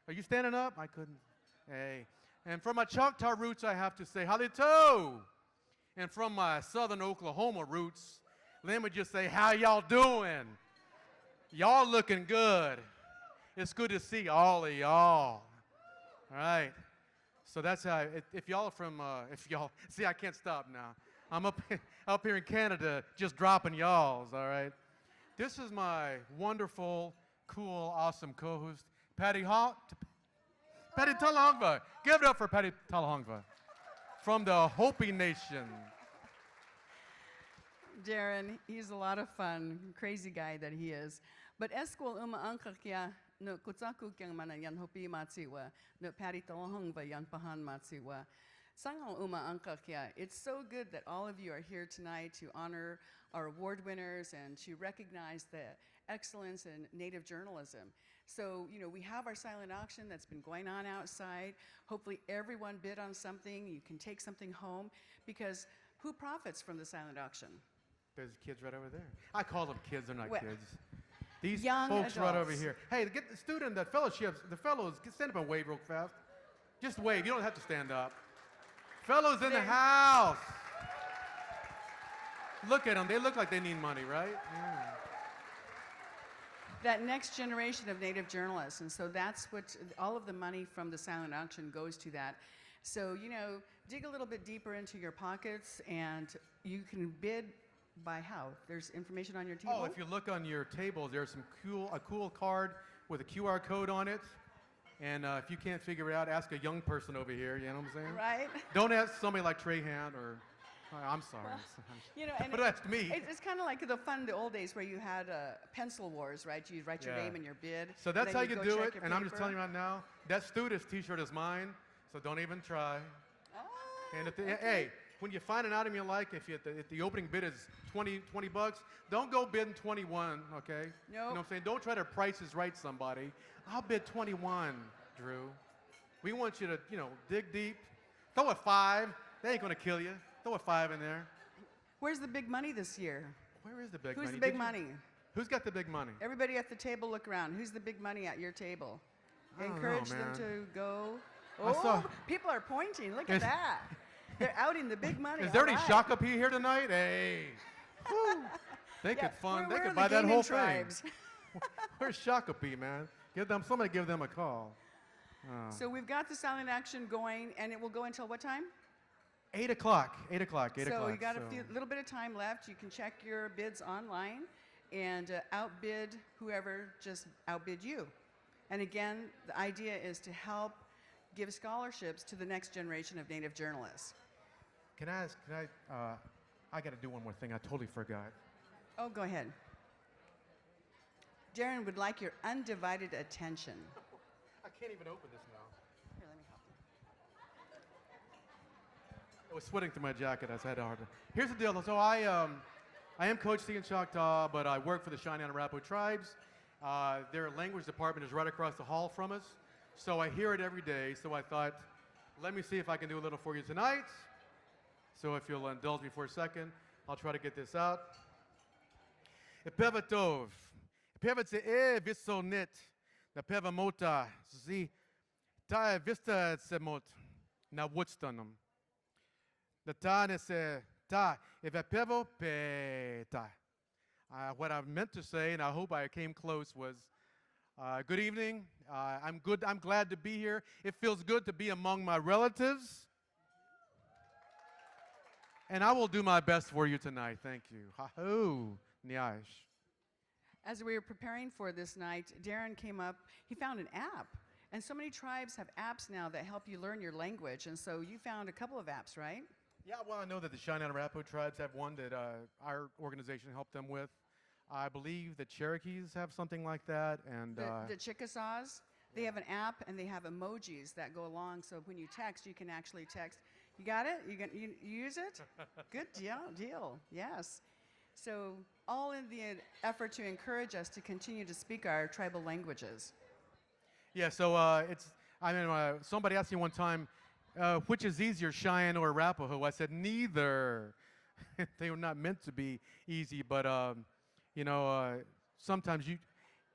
Are you standing up? I couldn't. Hey. And from my Choctaw roots, I have to say, Halito. And from my southern Oklahoma roots, let me just say, how y'all doing? Y'all looking good. It's good to see all of y'all. All right. So that's how, if y'all are from, see, I can't stop now. I'm up here in Canada just dropping y'alls, all right? This is my wonderful, cool, awesome co-host, Patty Talahongva. Give it up for Patty Talahongva from the Hopi Nation. Darren, he's a lot of fun, crazy guy that he is. But eskwal angkakia no kutsaku kyang mana yan Hopi matsiwa no Patty Talahongva yang pahan matsiwa. Sangal angkakia. It's so good that all of you are here tonight to honor our award winners and to recognize the excellence in Native journalism. So, we have our silent auction that's been going on outside. Hopefully everyone bid on something. You can take something home because who profits from the silent auction? There's kids right over there. I call them kids, they're not kids. These young folks adults. Right over here. Hey, get the student, the fellowships, the fellows, stand up and wave real fast. Just wave, you don't have to stand up. Fellows in the house. Look at them, they look like they need money, right? Yeah. That next generation of Native journalists, and so that's what, all of the money from the silent auction goes to that. So, dig a little bit deeper into your pockets and you can bid by how? There's information on your table? Oh, if you look on your table, there's a cool card with a QR code on it. And if you can't figure it out, ask a young person over here, you know what I'm saying? Right. Don't ask somebody like Trey Hand or, I'm sorry. Well, but ask me. It's kind of like the old days where you had pencil wars, right? You'd write your name in your bid. So that's how you go do it, and paper. I'm just telling you right now, that student's t-shirt is mine, so don't even try. Oh, And okay. hey, when you find an item you like, if the opening bid is 20 bucks, don't go bidding 21, okay? Nope. You know what I'm saying? Don't try to prices right somebody. I'll bid 21, Drew. We want you to, dig deep. Throw a 5. They ain't gonna kill you. Throw a 5 in there. Where's the big money this year? Where is the big money? Who's the big money? Who's got the big money? Everybody at the table, look around. Who's the big money at your table? I don't Encourage know, them man. to go. I saw- People are pointing. Look at that. They're outing the big money. Is there any All right. Shakopee here tonight? Hey. Woo. They could fund. They could buy that whole tribes. thing. Where's Shakopee, man? Somebody give them a call. Oh. So we've got the silent action going, and it will go until what time? 8 o'clock. 8 o'clock. 8 o'clock. So you got a little bit of time left. You can check your bids online and outbid whoever just outbid you. And again, the idea is to help give scholarships to the next generation of Native journalists. Can I ask? I got to do one more thing. I totally forgot. Oh, go ahead. Darren would like your undivided attention. I can't even open this now. Here, let me help you. I was sweating through my jacket. I had a hard time. Here's the deal. So I am Coach C in Choctaw, but I work for the Cheyenne and Arapaho tribes. Their language department is right across the hall from us. So I hear it every day. So I thought, let me see if I can do a little for you tonight. So if you'll indulge me for a second, I'll try to get this out. Epeva tov. Epeva tse visonit. Epeva mota. Zi. Ta vista semot. Na wutstanum. The ta nese ta. Evepevo pe ta. What I meant to say, and I hope I came close, was good evening. I'm good. I'm glad to be here. It feels good to be among my relatives. And I will do my best for you tonight. Thank you. Ha-ho, Nyash. As we were preparing for this night, Darren came up, he found an app. And so many tribes have apps now that help you learn your language. And so you found a couple of apps, right? Yeah, well, I know that the Cheyenne and Arapaho tribes have one that our organization helped them with. I believe the Cherokees have something like that. And the Chickasaws, they have an app and they have emojis that go along. So when you text, you can actually text. You got it? You use it? Good deal. Yes. So all in the effort to encourage us to continue to speak our tribal languages. Yeah, so somebody asked me one time, which is easier, Cheyenne or Arapaho? I said, neither. They were not meant to be easy, but, sometimes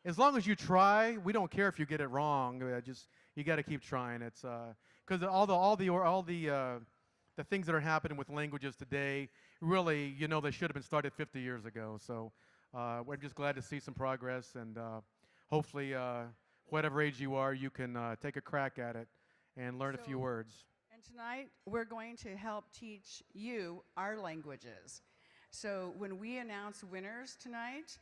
as long as you try, we don't care if you get it wrong. You got to keep trying. It's because the things that are happening with languages today, really, they should have been started 50 years ago. So we're just glad to see some progress, and hopefully, whatever age you are, you can take a crack at it and learn a few words. And tonight, we're going to help teach you our languages. So when we announce winners tonight,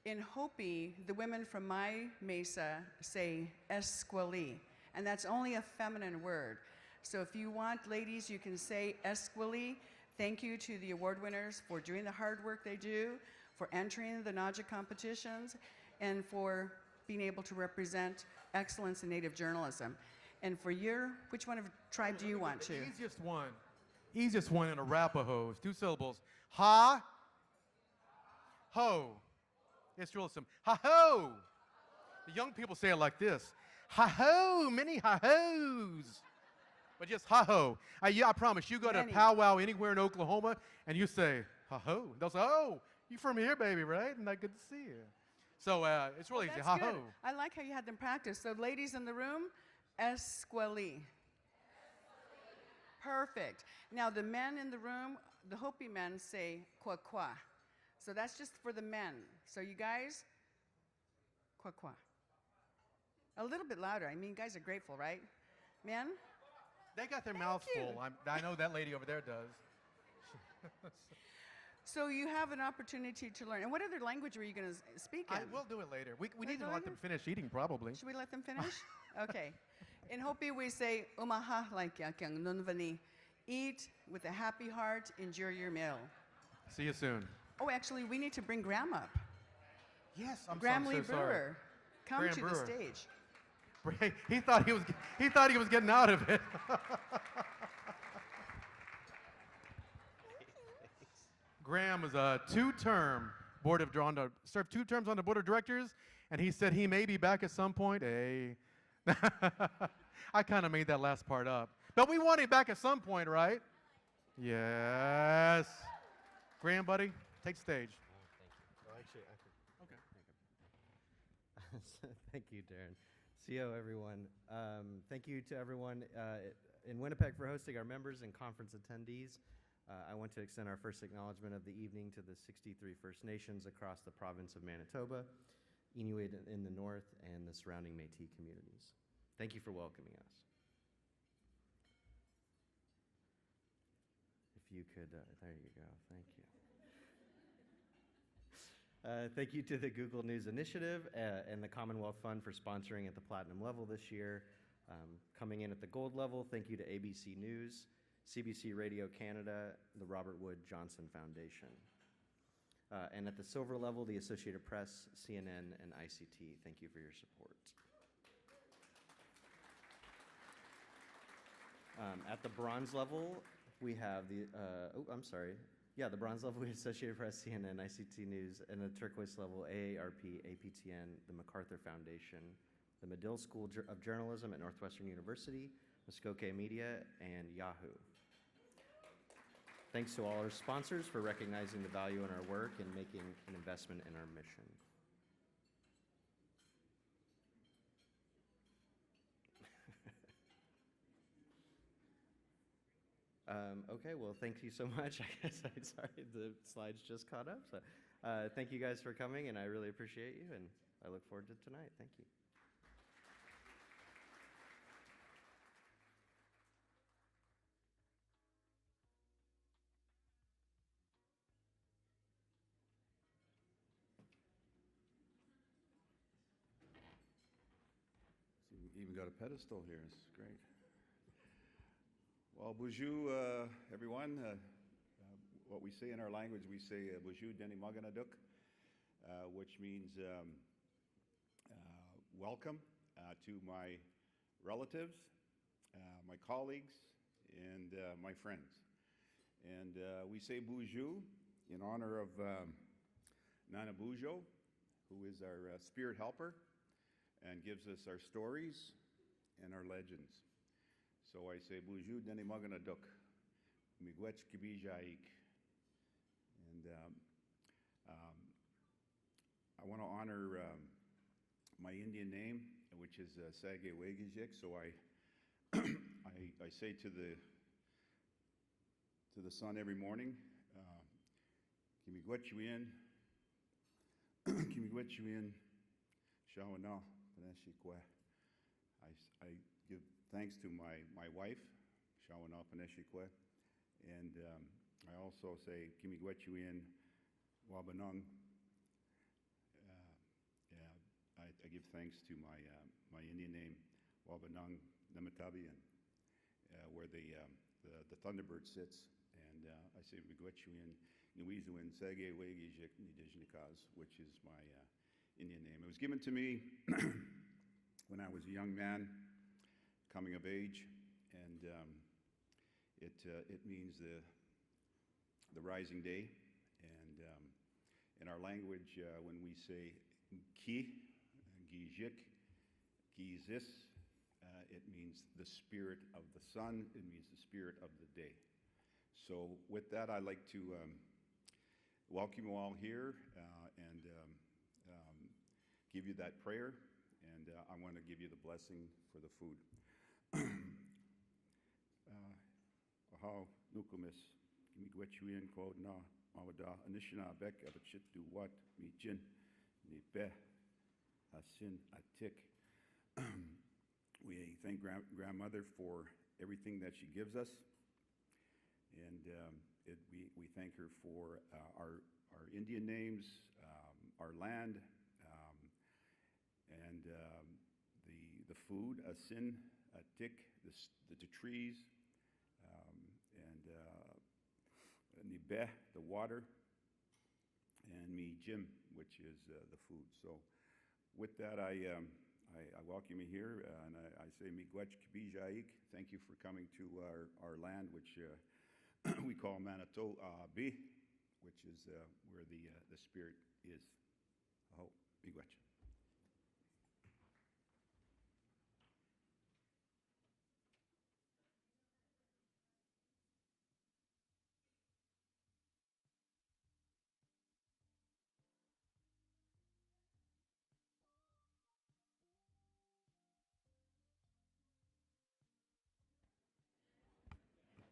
in Hopi, the women from my mesa say esquili, and that's only a feminine word. So if you want, ladies, you can say esquili. Thank you to the award winners for doing the hard work they do, for entering the NAJA competitions, and for being able to represent excellence in Native journalism. And for which one of tribe do you want to? Easiest one in Arapaho is 2 syllables. Ha, ho. It's real simple. Ha-ho! The young people say it like this. Ha-ho! Many ha-hos! But just ha-ho. I promise, you go to a powwow anywhere in Oklahoma, and you say, ha-ho. They'll say, oh, you from here, baby, right? And good to see you. So it's really easy. Ha-ho. I like how you had them practice. So ladies in the room, esquili. Perfect. Now the men in the room, the Hopi men say kwa-kwa. So that's just for the men. So you guys, kwa-kwa. A little bit louder. I mean, guys are grateful, right? Men? They got their mouths full. I know that lady over there does. So you have an opportunity to learn. And what other language were you going to speak in? We'll do it later. We need to let them finish eating, probably. Should we let them finish? Okay. In Hopi, we say, umaha laikyakyang nunvani. Eat with a happy heart, enjoy your meal. See you soon. Oh, actually, we need to bring Graham up. Yes, I'm Brewer, sorry. come Graham to Brewer. the stage. He thought he was getting out of it. Graham was a served 2 terms on the board of directors, and he said he may be back at some point. Hey. I kind of made that last part up. But we want him back at some point, right? Yes. Graham, buddy, take stage. Oh, thank you. Oh, actually, Okay. Thank you, Darren. CO, everyone. Thank you to everyone in Winnipeg for hosting our members and conference attendees. I want to extend our first acknowledgement of the evening to the 63 First Nations across the province of Manitoba, Inuit in the north, and the surrounding Métis communities. Thank you for welcoming us. If you could, there you go, thank you. Thank you to the Google News Initiative and the Commonwealth Fund for sponsoring at the platinum level this year. Coming in at the gold level, thank you to ABC News, CBC Radio Canada, the Robert Wood Johnson Foundation. And at the silver level, the Associated Press, CNN, and ICT. Thank you for your support. At the bronze level, we have the, the bronze level, we have Associated Press, CNN, ICT News, and the turquoise level, AARP, APTN, the MacArthur Foundation, the Medill School of Journalism at Northwestern University, Muskoka Media, and Yahoo. Thanks to all our sponsors for recognizing the value in our work and making an investment in our mission. Okay, well, thank you so much. I guess sorry, the slides just caught up. So, thank you guys for coming, and I really appreciate you, and I look forward to tonight. Thank you. So you even got a pedestal here. It's great. Well, bonjour, everyone. What we say in our language, we say bonjour deni maganaduk, which means welcome to my relatives, my colleagues, and my friends. And we say bonjour in honor of Nana Bujo, who is our spirit helper and gives us our stories and our legends. So I say, bonjour, deni maganaduk, miigwech kibijaik. And I want to honor my Indian name, which is Sage Wegijik. So I say to the sun every morning, Kimigwechuin, Kimigwechuin, Shawana, Paneshikwe. I give thanks to my wife, Shawana Paneshikwe, and I also say Kimigwechuin, Wabanung. I give thanks to my Indian name, Wabanung Namatabian, where the Thunderbird sits, and I say Miigwetchuin Nuizuin Sege Wegijik Nidijnikaz, which is my Indian name. It was given to me when I was a young man, coming of age, and it means the rising day, and in our language, when we say Ki, Gijik, Gizis, it means the spirit of the sun, it means the spirit of the day. So with that, I'd like to welcome you all here and give you that prayer, and I want to give you the blessing for the food. How nukumis, Kimigwechuin, quote na, Mawada, Anishina Bek, Abachit do what, mi jin, ni be. Sin Atik. We thank grandmother for everything that she gives us, and we thank her for our Indian names, our land, and the food, Asin Atik, the trees, and Nibeh, the water, and Mi Jim, which is the food. So. With that, I welcome you here, and I say Miigwech Kbijaik. Thank you for coming to our land, which we call Manitoba, which is where the spirit is. Oh, Miigwech.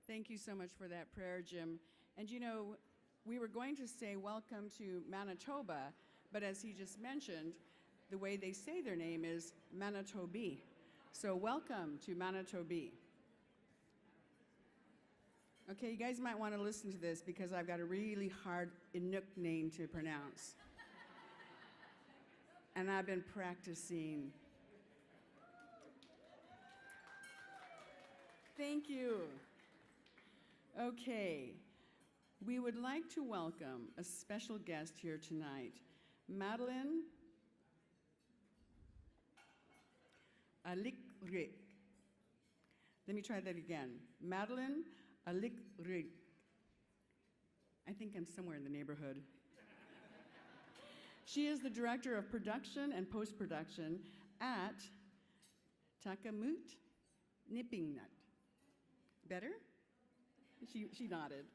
Thank you so much for that prayer, Jim. And you know, we were going to say welcome to Manitoba, but as he just mentioned, the way they say their name is Manitobi. So welcome to Manitobi. Okay, you guys might want to listen to this because I've got a really hard Inuk name to pronounce. And I've been practicing. Thank you. Okay, we would like to welcome a special guest here tonight, Madeline Alikrik. Let me try that again. Madeline Alikrik. I think I'm somewhere in the neighborhood. She is the Director of Production and Post-Production at Takamut Nippingnut. Better? She nodded.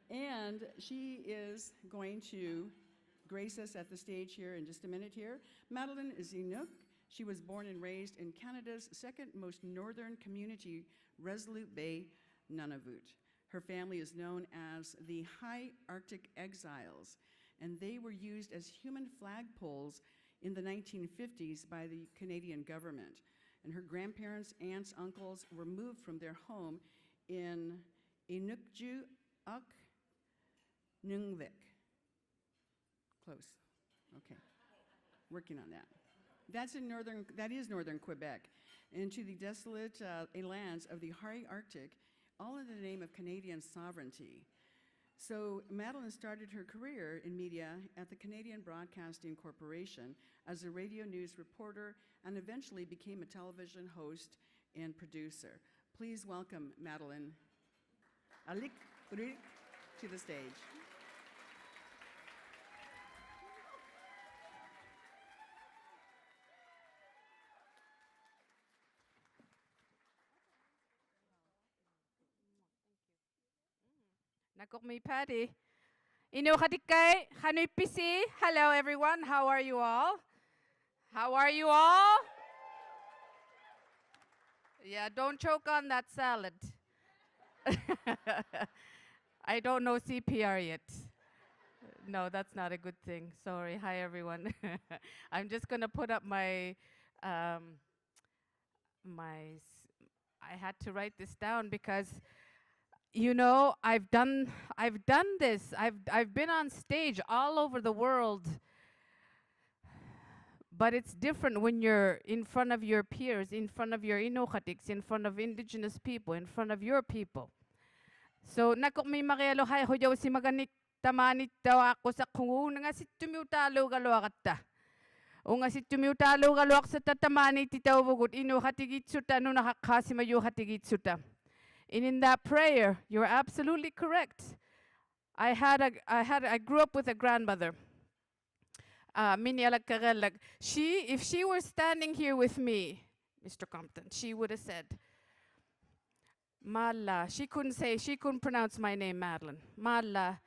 And she is going to grace us at the stage here in just a minute here. Madeline is Inuk. She was born and raised in Canada's second most northern community, Resolute Bay, Nunavut. Her family is known as the High Arctic Exiles, and they were used as human flagpoles in the 1950s by the Canadian government. And her grandparents, aunts, uncles were moved from their home in Inukjuak Nunavik. Close. Okay. Working on that. That is northern Quebec, into the desolate lands of the High Arctic, all in the name of Canadian sovereignty. So Madeline started her career in media at the Canadian Broadcasting Corporation as a radio news reporter and eventually became a television host and producer. Please welcome Madeline Alik to the stage. Nakokmi Patty. Inu Khatikai, Hanui Pisi. Hello everyone, how are you all? How are you all? Yeah, don't choke on that salad. I don't know CPR yet. No, that's not a good thing. Sorry. Hi, everyone. I'm just going to put up my, I had to write this down because, you know, I've done this. I've been on stage all over the world. But it's different when you're in front of your peers, in front of your Inukatiks, in front of indigenous people, in front of your people. So, nakok may makialo hay hojaw si maganik tamanit daw ako sa kungu nga si tumiutalo galwak ta. O nga si tumiutalo galwak sa tatamani titaw bugut Inukatigitsuta no nakakasi mayo hatigitsuta. And in that prayer, you're absolutely correct. I grew up with a grandmother. If she were standing here with me, Mr. Compton, she would have said, Mala. She couldn't pronounce my name, Madeline. Mala.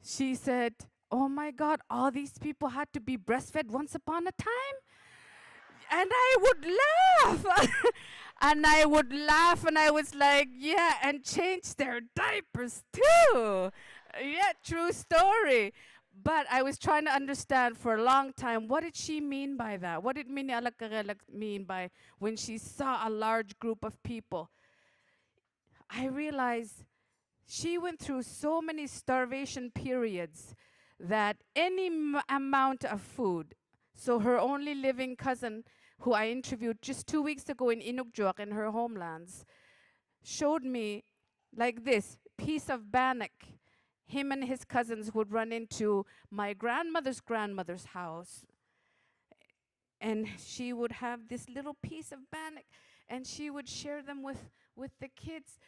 She said, oh my God, all these people had to be breastfed once upon a time? And I would laugh. And I would laugh, and I was like, yeah, and change their diapers too. Yeah, true story. But I was trying to understand for a long time, what did she mean by that? What did Mini Alakarela mean by when she saw a large group of people? I realized she went through so many starvation periods that any amount of food, so her only living cousin, who I interviewed just 2 weeks ago in Inukjuak in her homelands, showed me like this piece of bannock. Him and his cousins would run into my grandmother's grandmother's house, and she would have this little piece of bannock, and she would share them with the kids,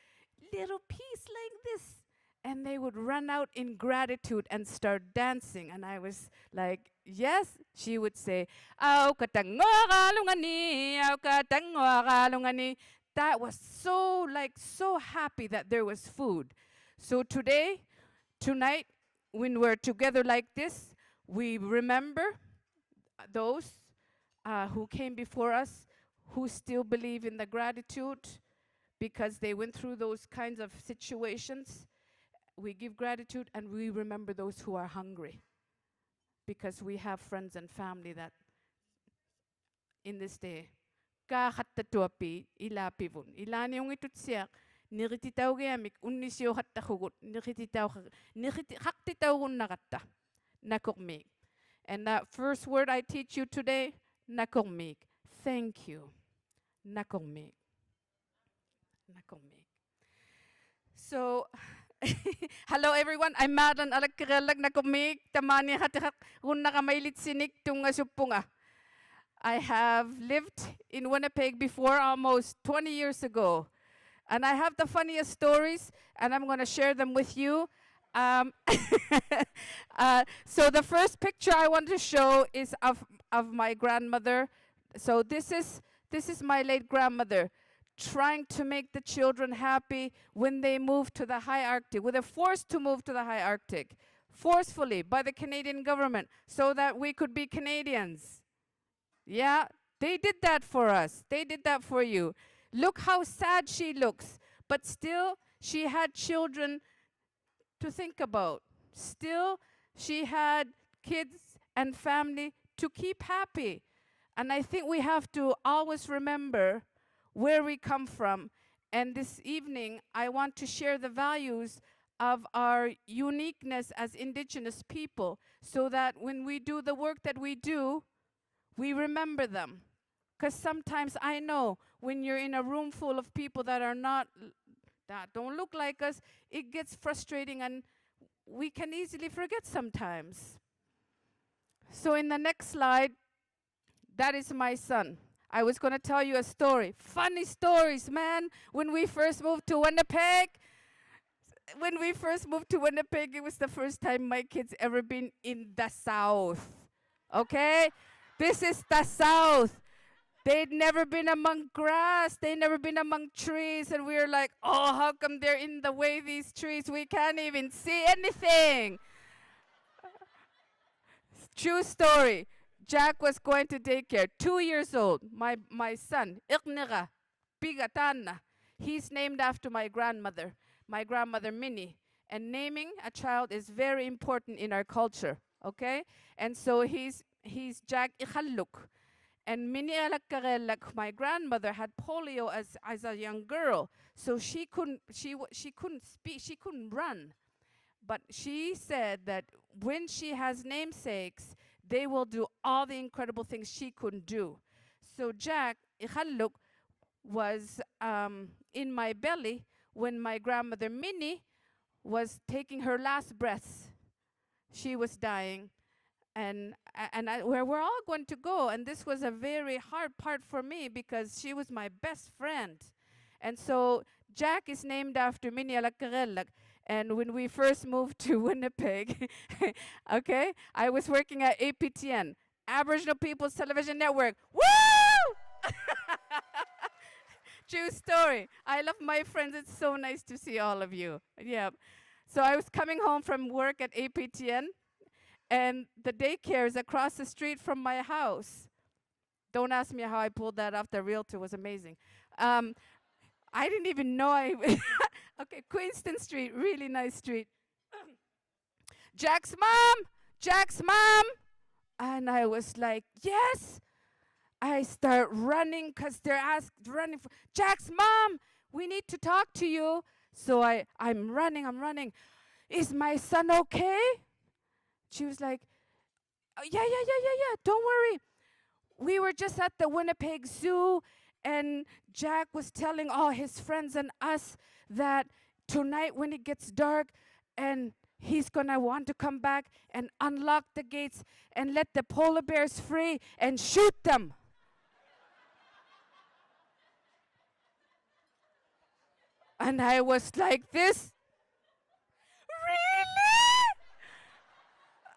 little piece like this, and they would run out in gratitude and start dancing. And I was like, yes. She would say, "Au katangwa kalungani, au katangwa kalungani." That was so happy that there was food. So tonight, when we're together like this, we remember those who came before us, who still believe in the gratitude because they went through those kinds of situations. We give gratitude, and we remember those who are hungry, because we have friends and family that in this day, kahatatuapi ilapivun. Ilani yung itutsiak, nirititaw gayamik, unisyo hattahugut, haktitaw nakatta, nakokmik. And that first word I teach you today, nakokmik. Thank you. Nakokmik. Nakokmik. So, hello everyone, I'm Madeline Alakiralag nakumik tamani hatakak runnakamailit sinik tunga supunga. I have lived in Winnipeg before almost 20 years ago. And I have the funniest stories, and I'm going to share them with you. So the first picture I want to show is of my grandmother. So this is my late grandmother, trying to make the children happy when they moved to the high Arctic. When they're forced to move to the high Arctic, forcefully by the Canadian government, so that we could be Canadians. Yeah, they did that for us. They did that for you. Look how sad she looks, but still she had children to think about. Still, she had kids and family to keep happy. And I think we have to always remember where we come from. And this evening, I want to share the values of our uniqueness as Indigenous people, so that when we do the work that we do, we remember them. Because sometimes I know when you're in a room full of people that don't look like us, it gets frustrating, and we can easily forget sometimes. So in the next slide, that is my son. I was going to tell you a story. Funny stories, man. When we first moved to Winnipeg, it was the first time my kids ever been in the South. Okay? This is the South. They'd never been among grass. They'd never been among trees. And we were like, oh, how come they're in the way, these trees? We can't even see anything. True story. Jack was going to daycare, 2 years old. My son, Iqniga, Pigatana. He's named after my grandmother Minnie. And naming a child is very important in our culture, okay? And so he's Jack Ikhalluk. And Minnie Alakkarelak, my grandmother, had polio as a young girl, so she couldn't speak, she couldn't run. But she said that when she has namesakes, they will do all the incredible things she couldn't do. So Jack Ikhalluk was in my belly when my grandmother Minnie was taking her last breaths. She was dying. And where we're all going to go. And this was a very hard part for me because she was my best friend. And so Jack is named after Minnie Alakkarelak. And when we first moved to Winnipeg, okay, I was working at APTN, Aboriginal People's Television Network. Woo! True story. I love my friends. It's so nice to see all of you. Yeah. So I was coming home from work at APTN, and the daycare is across the street from my house. Don't ask me how I pulled that off. The realtor was amazing. I didn't even know okay, Queenston Street, really nice street. Jack's mom. And I was like, yes. I start running because they're running for Jack's mom. We need to talk to you. So I'm running. Is my son okay? She was like, oh, yeah. Don't worry. We were just at the Winnipeg Zoo, and Jack was telling all his friends and us that tonight when it gets dark, and he's going to want to come back and unlock the gates and let the polar bears free and shoot them. And I was like this.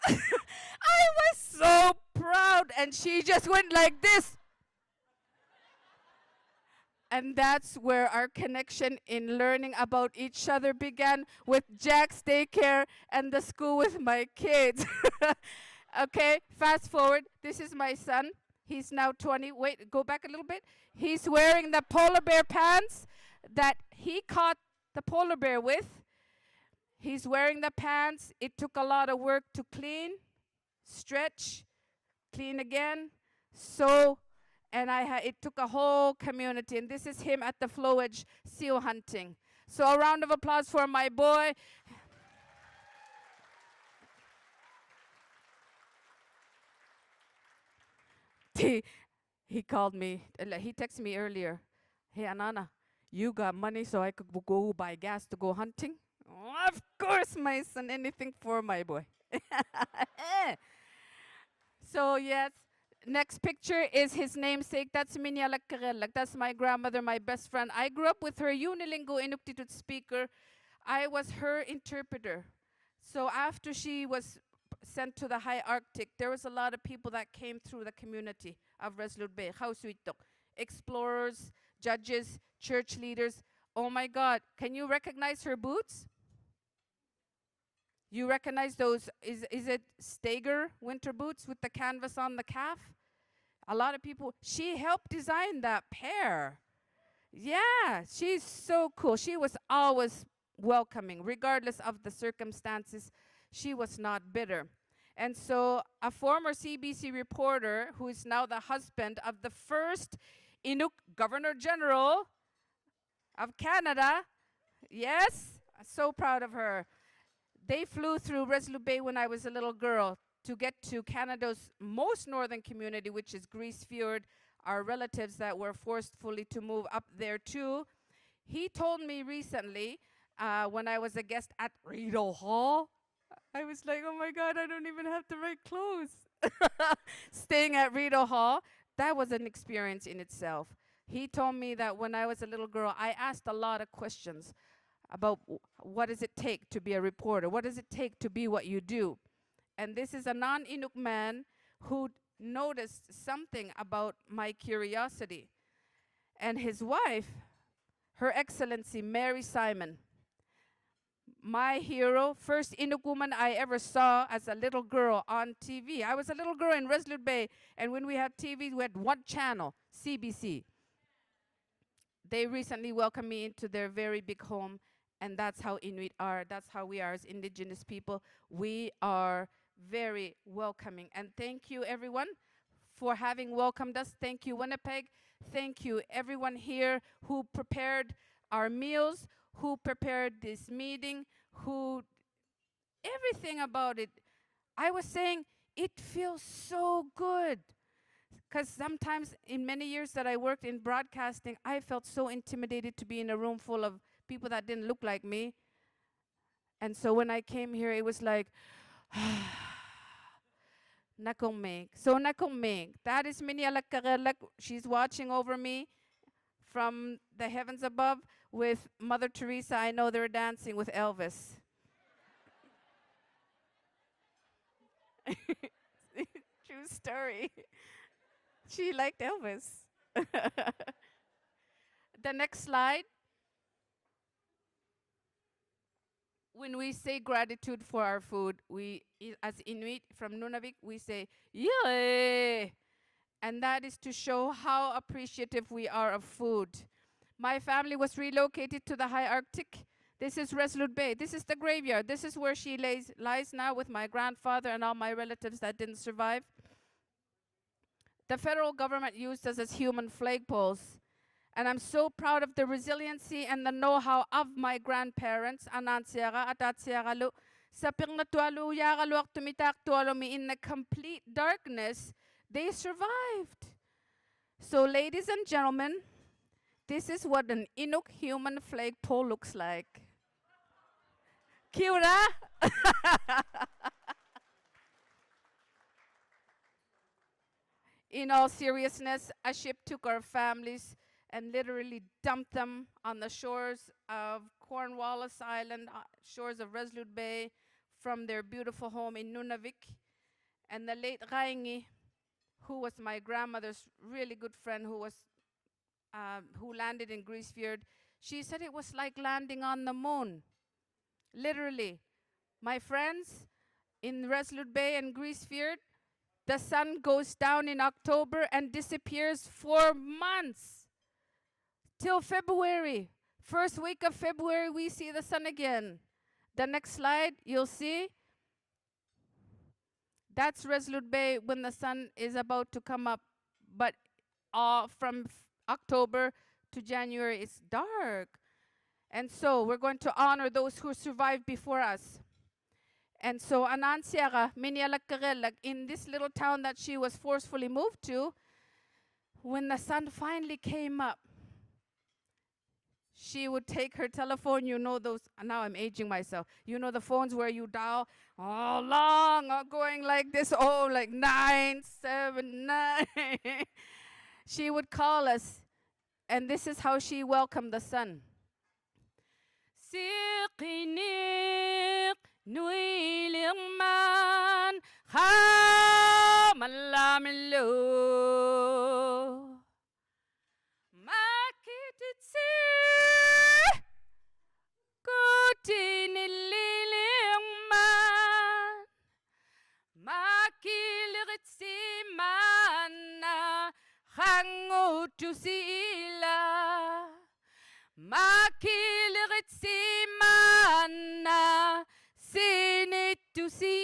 Really? I was so proud, and she just went like this. And that's where our connection in learning about each other began, with Jack's daycare and the school with my kids. Okay, fast forward. This is my son. He's now 20. Wait, go back a little bit. He's wearing the polar bear pants that he caught the polar bear with. He's wearing the pants. It took a lot of work to clean, stretch, clean again, sew, and it took a whole community. And this is him at the flowage seal hunting. So a round of applause for my boy. He called me. He texted me earlier. Hey, Anana, you got money so I could go buy gas to go hunting? Oh, of course, my son. Anything for my boy. So, yes. Next picture is his namesake. That's Minya Lakkarelak. That's my grandmother, my best friend. I grew up with her, Unilingo Inuktitut speaker. I was her interpreter. So after she was sent to the high Arctic, there was a lot of people that came through the community of Resolute Bay. Explorers, judges, church leaders. Oh my God, can you recognize her boots? You recognize those, is it Stager winter boots with the canvas on the calf? A lot of people, she helped design that pair. Yeah, she's so cool. She was always welcoming, regardless of the circumstances. She was not bitter. And so a former CBC reporter, who is now the husband of the first Inuk Governor General of Canada, yes, so proud of her. They flew through Resolute Bay when I was a little girl to get to Canada's most northern community, which is Grise Fiord, our relatives that were forcefully to move up there too. He told me recently, when I was a guest at Rideau Hall, I was like, oh my God, I don't even have the right clothes. Staying at Rideau Hall, that was an experience in itself. He told me that when I was a little girl, I asked a lot of questions about what does it take to be a reporter? What does it take to be what you do? And this is a non-Inuk man who noticed something about my curiosity. And his wife, Her Excellency Mary Simon, my hero, first Inuk woman I ever saw as a little girl on TV. I was a little girl in Resolute Bay, and when we had TV, we had one channel, CBC. They recently welcomed me into their very big home, and that's how Inuit are. That's how we are as Indigenous people. We are very welcoming. And thank you, everyone, for having welcomed us. Thank you, Winnipeg. Thank you, everyone here who prepared our meals, who prepared this meeting, who everything about it. I was saying it feels so good. Because sometimes in many years that I worked in broadcasting, I felt so intimidated to be in a room full of people that didn't look like me. And so when I came here, it was like, nakomeg. So nakomeg. That is Minialakagalak. She's watching over me from the heavens above with Mother Teresa. I know they're dancing with Elvis. True story. She liked Elvis. The next slide. When we say gratitude for our food, as Inuit from Nunavik, we say, yay! And that is to show how appreciative we are of food. My family was relocated to the high Arctic. This is Resolute Bay. This is the graveyard. This is where she lies now with my grandfather and all my relatives that didn't survive. The federal government used us as human flagpoles. And I'm so proud of the resiliency and the know-how of my grandparents, Anansiaga, Atatsiagalu, Sapirnatualu, Yagaluak, Tumitak, Tualomi, in the complete darkness, they survived. So, ladies and gentlemen, this is what an Inuk human flagpole looks like. Kiura! In all seriousness, a ship took our families and literally dumped them on the shores of Cornwallis Island, shores of Resolute Bay, from their beautiful home in Nunavik. And the late Raingi, who was my grandmother's really good friend, who landed in Greasefjord, she said it was like landing on the moon. Literally. My friends, in Resolute Bay and Greasefjord, the sun goes down in October and disappears for months. Till February. First week of February, we see the sun again. The next slide, you'll see. That's Resolute Bay when the sun is about to come up. But from October to January, it's dark. And so we're going to honor those who survived before us. And so Anansiaga, Minialakagelag, in this little town that she was forcefully moved to, when the sun finally came up, she would take her telephone, you know those, now I'm aging myself, you know the phones where you dial all long, going like this, like 979. She would call us, and this is how she welcomed the sun. Siqinik nuiling man khamalamilo makititsi kutinililing man makilitsi mana khangutusila makilitsi mana sinitusila.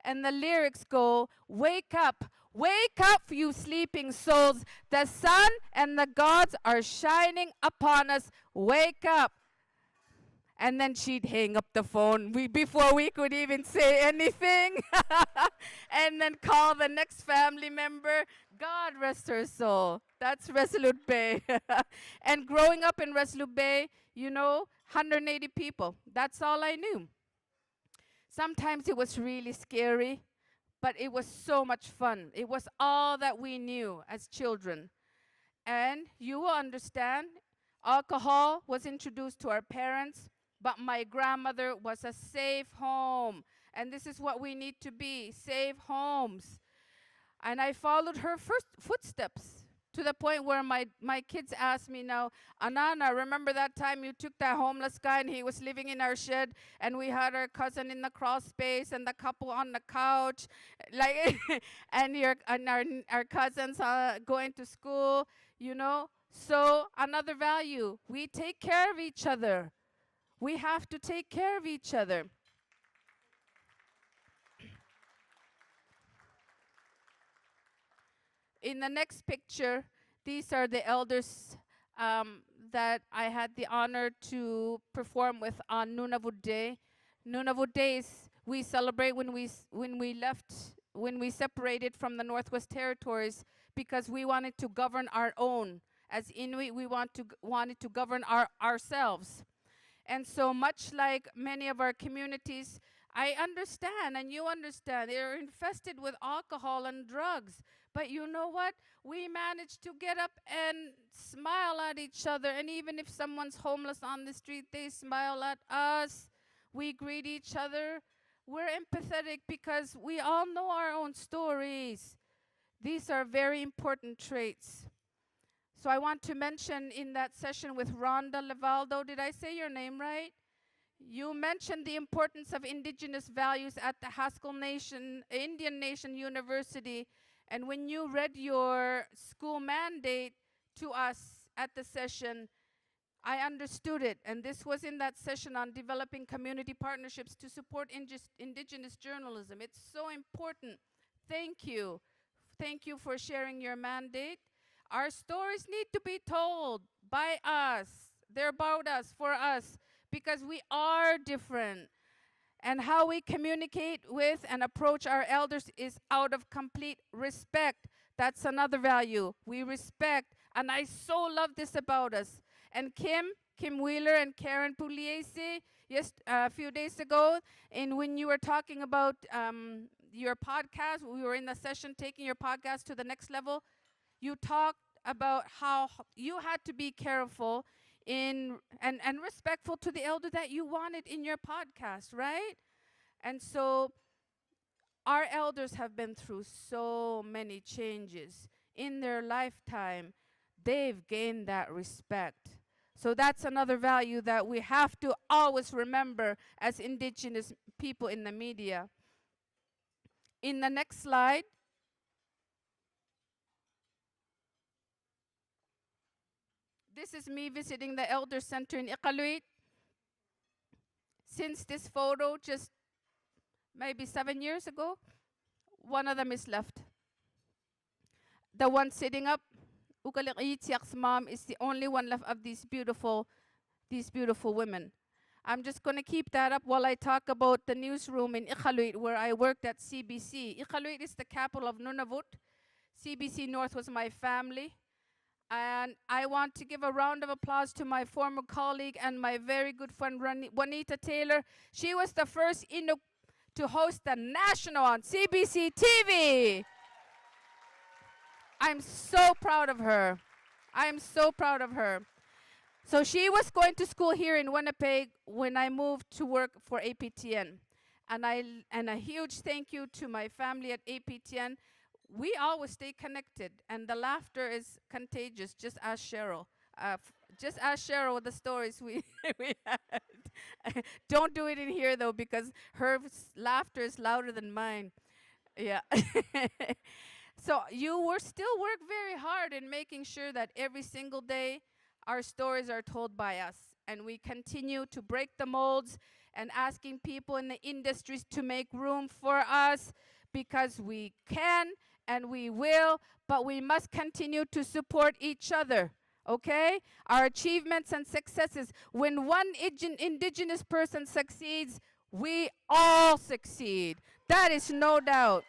And the lyrics go, wake up, you sleeping souls. The sun and the gods are shining upon us. Wake up. And then she'd hang up the phone before we could even say anything. And then call the next family member. God rest her soul. That's Resolute Bay. And growing up in Resolute Bay, 180 people. That's all I knew. Sometimes it was really scary, but it was so much fun. It was all that we knew as children. And you will understand, alcohol was introduced to our parents, but my grandmother was a safe home. And this is what we need to be, safe homes. And I followed her first footsteps. to the point where my kids ask me now, Anana, remember that time you took that homeless guy and he was living in our shed and we had our cousin in the crawl space and the couple on the couch, like, and our cousins going to school, you know? So another value, we take care of each other. We have to take care of each other. In the next picture, these are the elders that I had the honor to perform with on Nunavut Day. Nunavut Day is we celebrate when we separated from the Northwest Territories because we wanted to govern our own. As Inuit, we wanted to govern ourselves. And so much like many of our communities, I understand and you understand, they're infested with alcohol and drugs. But you know what? We managed to get up and smile at each other. And even if someone's homeless on the street, they smile at us. We greet each other. We're empathetic because we all know our own stories. These are very important traits. So I want to mention in that session with Rhonda Levaldo, did I say your name right? You mentioned the importance of Indigenous values at the Haskell Nation, Indian Nation University. And when you read your school mandate to us at the session, I understood it. And this was in that session on developing community partnerships to support Indigenous journalism. It's so important. Thank you. Thank you for sharing your mandate. Our stories need to be told by us. They're about us, for us, because we are different. And how we communicate with and approach our elders is out of complete respect. That's another value. We respect. And I so love this about us. And Kim Wheeler and Karen Pugliese, yes, a few days ago, and when you were talking about your podcast, we were in the session taking your podcast to the next level, you talked about how you had to be careful and respectful to the elder that you wanted in your podcast, right? And so our elders have been through so many changes in their lifetime. They've gained that respect. So that's another value that we have to always remember as Indigenous people in the media. In the next slide, this is me visiting the Elder Center in Iqaluit. Since this photo, just maybe 7 years ago, one of them is left. The one sitting up, Ukaliqitsiak's mom, is the only one left of these beautiful women. I'm just going to keep that up while I talk about the newsroom in Iqaluit, where I worked at CBC. Iqaluit is the capital of Nunavut. CBC North was my family. And I want to give a round of applause to my former colleague and my very good friend, Juanita Taylor. She was the first Inuk to host the national on CBC TV. I'm so proud of her. I'm so proud of her. So she was going to school here in Winnipeg when I moved to work for APTN. And a huge thank you to my family at APTN. We always stay connected, and the laughter is contagious. Just ask Cheryl. Just ask Cheryl the stories we had. Don't do it in here, though, because her laughter is louder than mine. Yeah. So you were still work very hard in making sure that every single day our stories are told by us, and we continue to break the molds and asking people in the industries to make room for us, because we can and we will, but we must continue to support each other, okay? Our achievements and successes. When one Indigenous person succeeds, we all succeed. That is no doubt.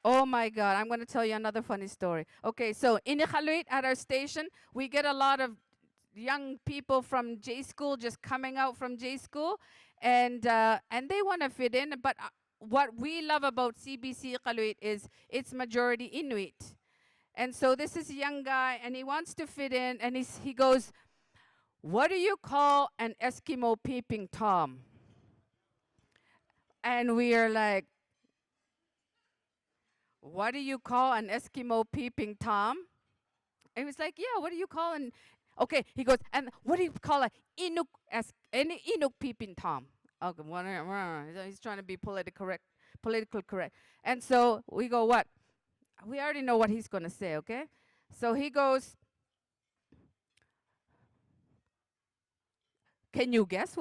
Oh my God, I'm going to tell you another funny story. Okay, so in Iqaluit at our station, we get a lot of young people from J school just coming out from J school, and they want to fit in. But what we love about CBC Iqaluit is it's majority Inuit. And so this is a young guy, and he wants to fit in, and he goes, "What do you call an Eskimo peeping Tom?" And we are like, what do you call an Eskimo peeping Tom? And he was like, yeah, what do you call an, okay, he goes, and what do you call a Inuk, any Inuk peeping Tom? Okay, so he's trying to be political correct. And so we go, what? We already know what he's going to say, okay? So he goes, can you guess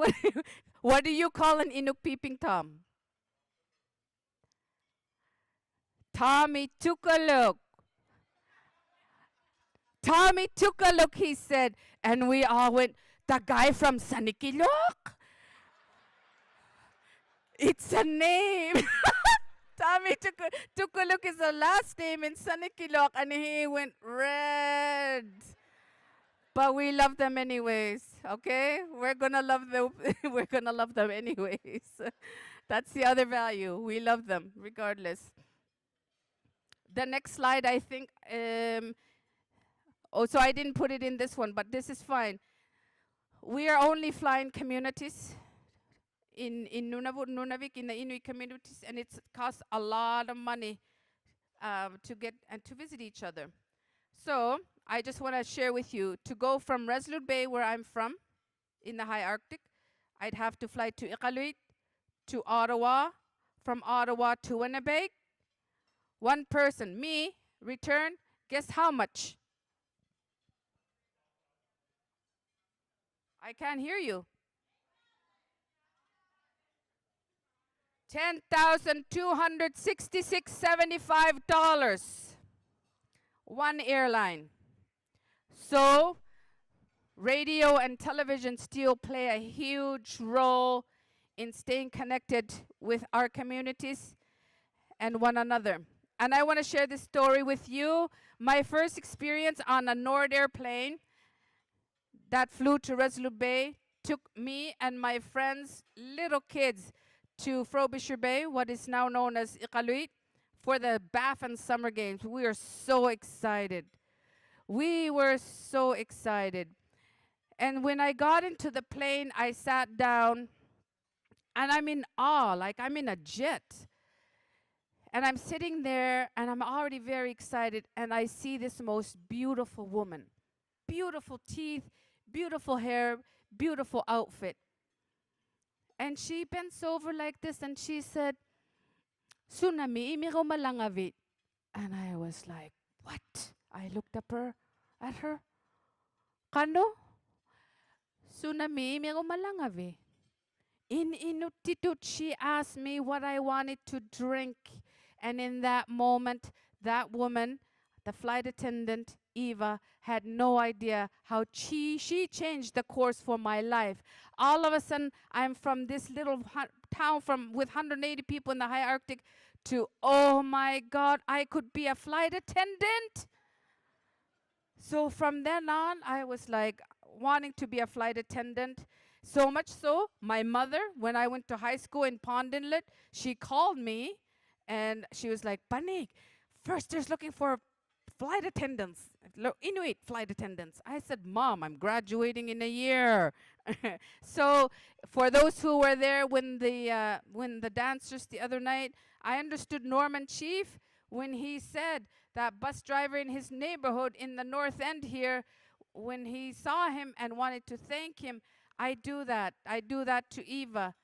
what do you call an Inuk peeping Tom? Tommy took a look. Tommy took a look, he said, and we all went, the guy from Sanikilok? It's a name. Tommy took a look, it's a last name in Sanikilok, and he went red. But we love them anyways, okay? We're gonna love them. We're gonna love them anyways. That's the other value. We love them regardless. The next slide, I think. So I didn't put it in this one, but this is fine. We are only flying communities in Nunavik, in the Inuit communities, and it costs a lot of money to get and to visit each other. So I just want to share with you, to go from Resolute Bay, where I'm from, in the high Arctic, I'd have to fly to Iqaluit, to Ottawa, from Ottawa to Winnipeg. One person, me, return, guess how much? I can't hear you. $10,266.75. One airline. So, radio and television still play a huge role in staying connected with our communities and one another. And I want to share this story with you. My first experience on a Nord airplane that flew to Resolute Bay took me and my friends, little kids, to Frobisher Bay, what is now known as Iqaluit, for the Baffin Summer Games. We are so excited. We were so excited. And when I got into the plane, I sat down, and I'm in awe, like I'm in a jet. And I'm sitting there, and I'm already very excited, and I see this most beautiful woman. Beautiful teeth, beautiful hair, beautiful outfit. And she bends over like this, and she said, "Tsunami, imiro malangavit." And I was like, what? I looked up at her. Kano? Tsunami, imiro malangavi. In Inuktitut, she asked me what I wanted to drink. And in that moment, that woman, the flight attendant, Eva, had no idea how she changed the course for my life. All of a sudden, I'm from this little town with 180 people in the high Arctic to, oh my God, I could be a flight attendant. So from then on, I was like wanting to be a flight attendant. So much so, my mother, when I went to high school in Pond Inlet, she called me and she was like, "Panik, first there's looking for flight attendants, Inuit flight attendants." I said, "Mom, I'm graduating in a year." So for those who were there when the dancers the other night, I understood Norman Chief when he said that bus driver in his neighborhood in the North End here, when he saw him and wanted to thank him. I do that. I do that to Eva.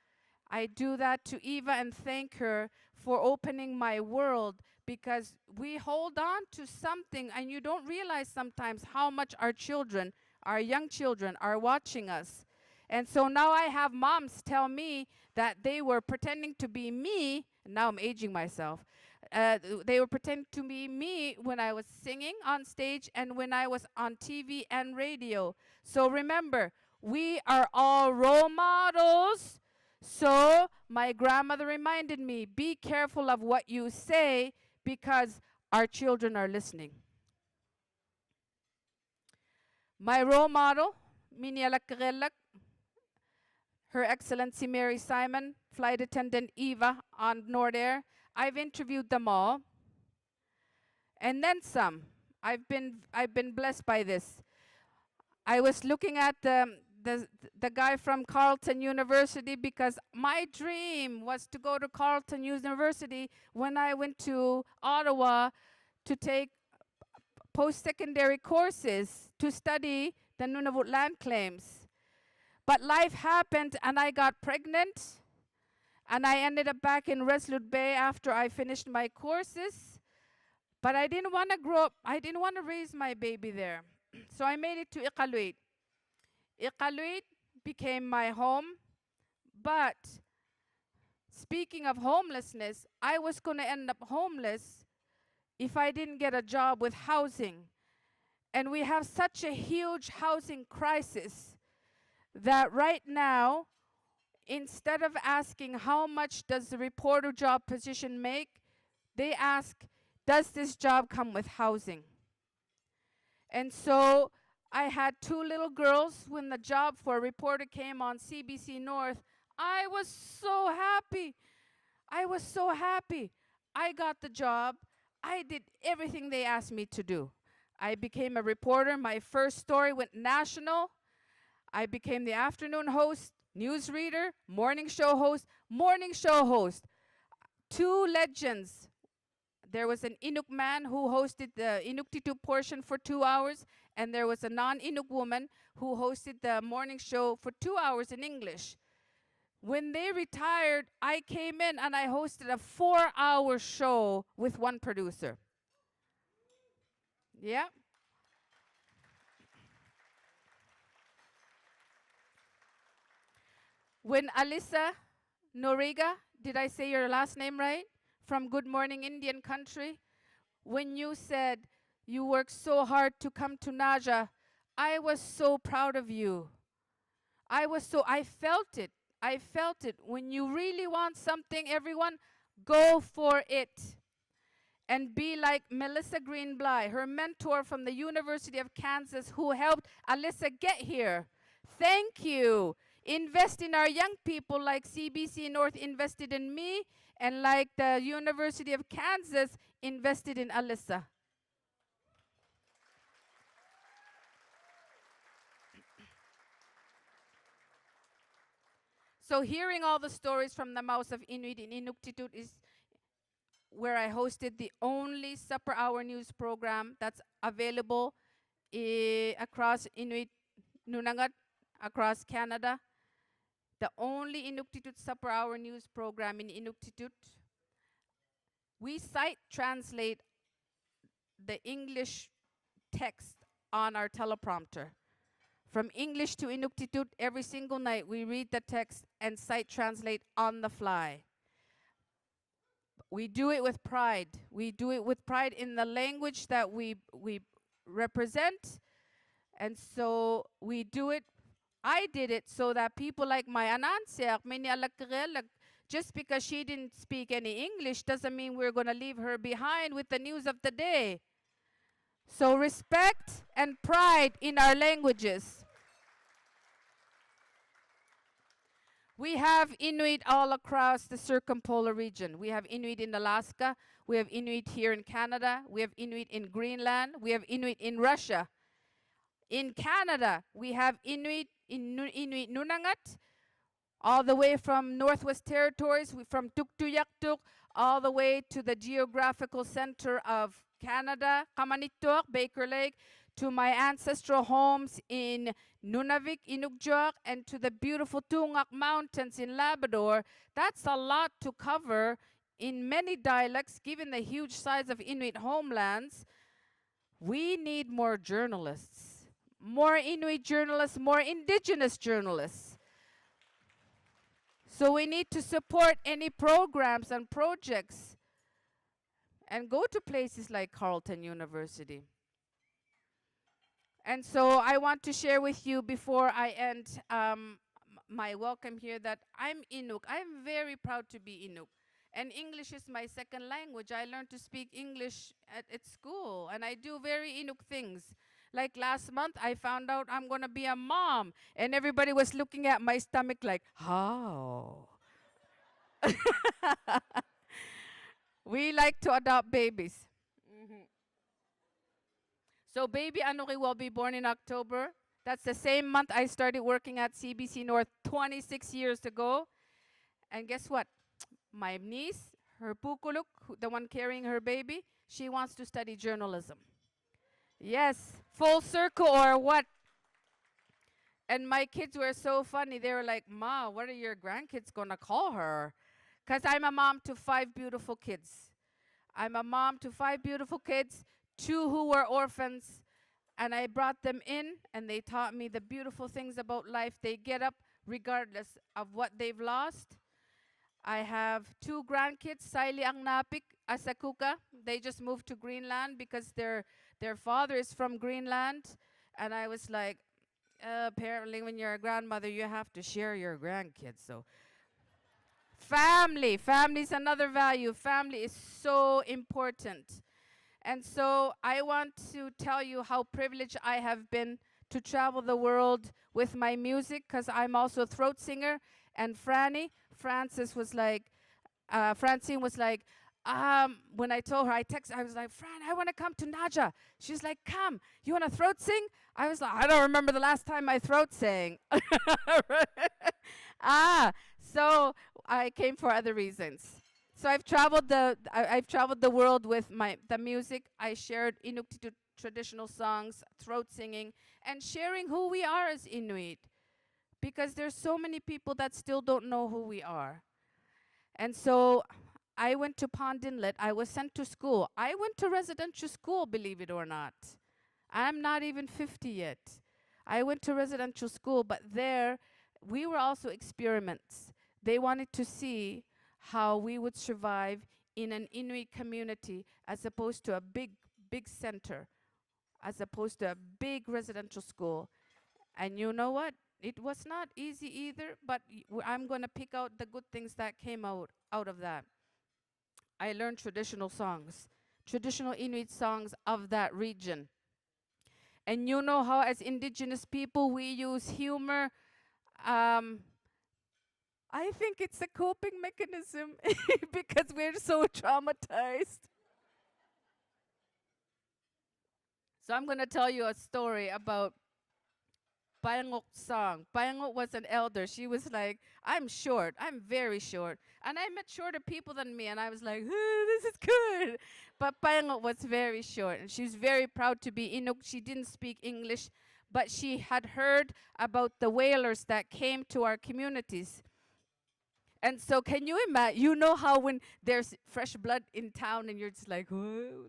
I do that to Eva and thank her for opening my world, because we hold on to something and you don't realize sometimes how much our children, our young children, are watching us. And so now I have moms tell me that they were pretending to be me. Now I'm aging myself. They were pretending to be me when I was singing on stage and when I was on TV and radio. So remember, we are all role models. So my grandmother reminded me, be careful of what you say, because our children are listening. My role model, Minialak, Her Excellency Mary Simon, Flight Attendant Eva on Nordair. I've interviewed them all, and then some. I've been blessed by this. I was looking at the the guy from Carleton University, because my dream was to go to Carleton University when I went to Ottawa to take post-secondary courses to study the Nunavut land claims. But life happened and I got pregnant and I ended up back in Resolute Bay after I finished my courses. But I didn't want to grow up, I didn't want to raise my baby there. So I made it to Iqaluit. Iqaluit became my home, but speaking of homelessness, I was going to end up homeless if I didn't get a job with housing. And we have such a huge housing crisis that right now, instead of asking how much does the reporter job position make, they ask, does this job come with housing? And so I had 2 little girls. When the job for a reporter came on CBC North, I was so happy. I was so happy. I got the job. I did everything they asked me to do. I became a reporter. My first story went national. I became the afternoon host, newsreader, morning show host, morning show host. 2 legends. There was an Inuk man who hosted the Inuktitut portion for 2 hours, and there was a non-Inuk woman who hosted the morning show for 2 hours in English. When they retired, I came in and I hosted a 4-hour show with one producer. Yeah. When Alyssa Noriga, did I say your last name right? From Good Morning Indian Country, when you said you worked so hard to come to NAJA, I was so proud of you. I felt it. I felt it. When you really want something, everyone, go for it. And be like Melissa Greenbly, her mentor from the University of Kansas, who helped Alyssa get here. Thank you. Invest in our young people like CBC North invested in me, and like the University of Kansas invested in Alyssa. So hearing all the stories from the mouths of Inuit in Inuktitut is where I hosted the only supper hour news program that's available across Inuit Nunangat, across Canada. The only Inuktitut supper hour news program in Inuktitut. We sight translate the English text on our teleprompter. From English to Inuktitut, every single night we read the text and sight translate on the fly. We do it with pride. We do it with pride in the language that we represent. And so we do it. I did it so that people like my Anansiak, just because she didn't speak any English doesn't mean we're going to leave her behind with the news of the day. So respect and pride in our languages. We have Inuit all across the circumpolar region. We have Inuit in Alaska. We have Inuit here in Canada. We have Inuit in Greenland. We have Inuit in Russia. In Canada, we have Inuit in Inuit Nunangat, all the way from Northwest Territories, from Tuktoyaktuk, all the way to the geographical center of Canada, Kamanittuaq, Baker Lake, to my ancestral homes in Nunavik, Inukjuak, and to the beautiful Tungak Mountains in Labrador. That's a lot to cover in many dialects, given the huge size of Inuit homelands. We need more journalists, more Inuit journalists, more Indigenous journalists. So we need to support any programs and projects and go to places like Carleton University. And so I want to share with you before I end my welcome here that I'm Inuk. I'm very proud to be Inuk. And English is my second language. I learned to speak English at school, and I do very Inuk things. Like last month, I found out I'm going to be a mom, and everybody was looking at my stomach like, how? We like to adopt babies. So baby Anuki will be born in October. That's the same month I started working at CBC North 26 years ago. And guess what? My niece, her pukuluk, the one carrying her baby, she wants to study journalism. Yes, full circle or what? And my kids were so funny. They were like, Ma, what are your grandkids going to call her? Because I'm a mom to 5 beautiful kids. I'm a mom to 5 beautiful kids, 2 who were orphans. And I brought them in, and they taught me the beautiful things about life. They get up regardless of what they've lost. I have 2 grandkids, Saili ang napik, Asakuka. They just moved to Greenland because their father is from Greenland. And I was like, apparently when you're a grandmother, you have to share your grandkids. So family is another value. Family is so important. And so I want to tell you how privileged I have been to travel the world with my music, because I'm also a throat singer. And Francine was like, when I told her, I was like, Fran, I want to come to NAJA. She's like, come, you want to throat sing? I was like, I don't remember the last time I throat sang. So I came for other reasons. So I've traveled the world with the music. I shared Inuktitut traditional songs, throat singing, and sharing who we are as Inuit, because there's so many people that still don't know who we are. And so I went to Pond Inlet. I was sent to school. I went to residential school, believe it or not. I'm not even 50 yet. I went to residential school, but there we were also experiments. They wanted to see how we would survive in an Inuit community as opposed to a big center, as opposed to a big residential school. And you know what? It was not easy either, but I'm going to pick out the good things that came out of that. I learned traditional songs, traditional Inuit songs of that region. And you know how as Indigenous people we use humor. I think it's a coping mechanism because we're so traumatized. So I'm going to tell you a story about Payangok's song. Payangok was an elder. She was like, I'm short. I'm very short. And I met shorter people than me, and I was like, this is good. But Payangok was very short, and she was very proud to be Inuk. She didn't speak English, but she had heard about the whalers that came to our communities. And so can you imagine, you know how when there's fresh blood in town and you're just like, whoa.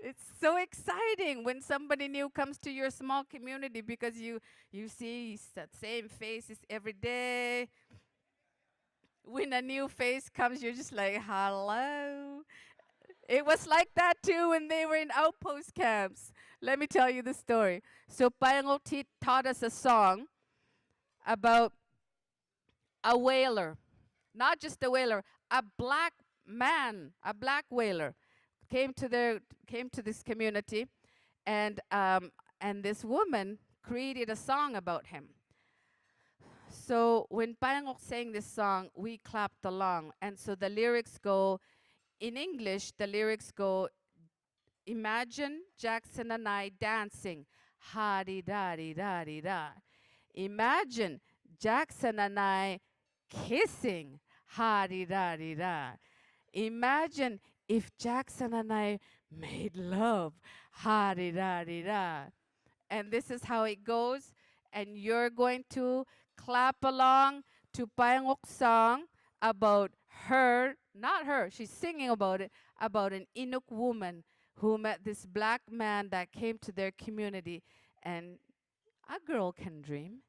It's so exciting when somebody new comes to your small community because you see that same faces every day. When a new face comes, you're just like, hello. It was like that too when they were in outpost camps. Let me tell you the story. So Payangok taught us a song about a whaler, not just a whaler, a black man, a black whaler came to this community, and this woman created a song about him. So when Payangok sang this song, we clapped along, and so the lyrics go, in English, the lyrics go, imagine Jackson and I dancing, ha-di-da-di-da-di-da. Imagine Jackson and I kissing, ha-di-da-di-da. Imagine if Jackson and I made love, ha-di-da-di-da. And this is how it goes. And you're going to clap along to Payangok's song about her, not her, she's singing about it, about an Inuk woman who met this black man that came to their community. And a girl can dream.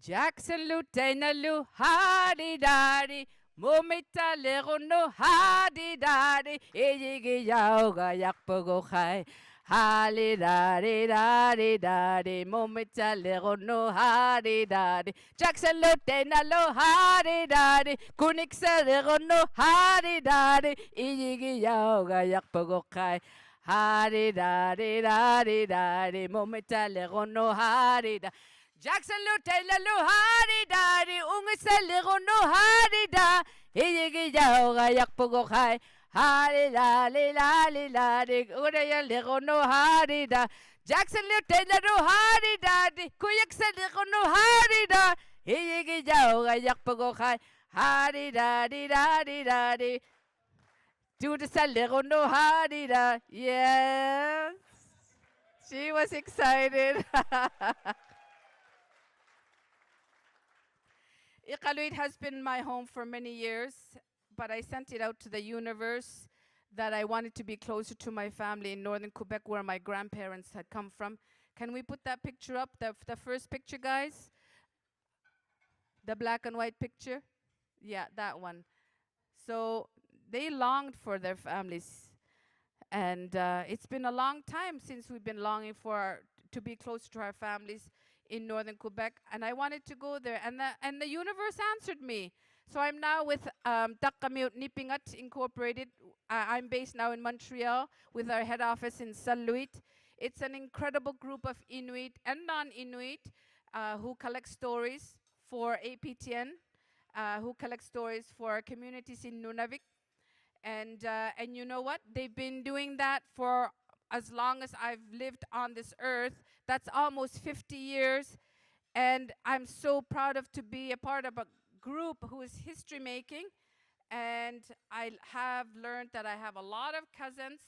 Jackson Lutena Lu Hadi Daddy Momita Lerono Hadi Daddy Ejigi Yaoga Yakpogo Hai Hali Daddy Daddy Daddy Momita Lerono Hadi Daddy Jackson Lutena Lu Hadi Daddy Kunixa Lerono Hadi Daddy Ejigi Yaoga Yakpogo Hai Hadi Daddy Daddy Daddy Momita Lerono Hadi Daddy Jackson Lutela Lu Hadi Daddy Ungisa Lero No Hadi Da Higi Yaoga Yakpogo Hai Harida, lila, lila, di, Udaya, Ligono, Harida. Jackson Lieutenant, Harida, Kuyak said, Ligono, Harida. Hiyigi Jao, Yak Pagokai, Harida, di, da, di, da, di. Do the Ligono, Harida. Yes. She was excited. Iqaluit has been my home for many years, but I sent it out to the universe that I wanted to be closer to my family in northern Quebec where my grandparents had come from. Can we put that picture up, the first picture, guys? The black and white picture? Yeah, that one. So they longed for their families. And it's been a long time since we've been longing to be closer to our families in northern Quebec, and I wanted to go there, and the universe answered me. So I'm now with Takamiut Nipingat Incorporated. I'm based now in Montreal with our head office in Saint-Louis. It's an incredible group of Inuit and non-Inuit who collect stories for APTN, who collect stories for communities in Nunavik. And you know what? They've been doing that for as long as I've lived on this earth. That's almost 50 years. And I'm so proud to be a part of a group who is history making. And I have learned that I have a lot of cousins.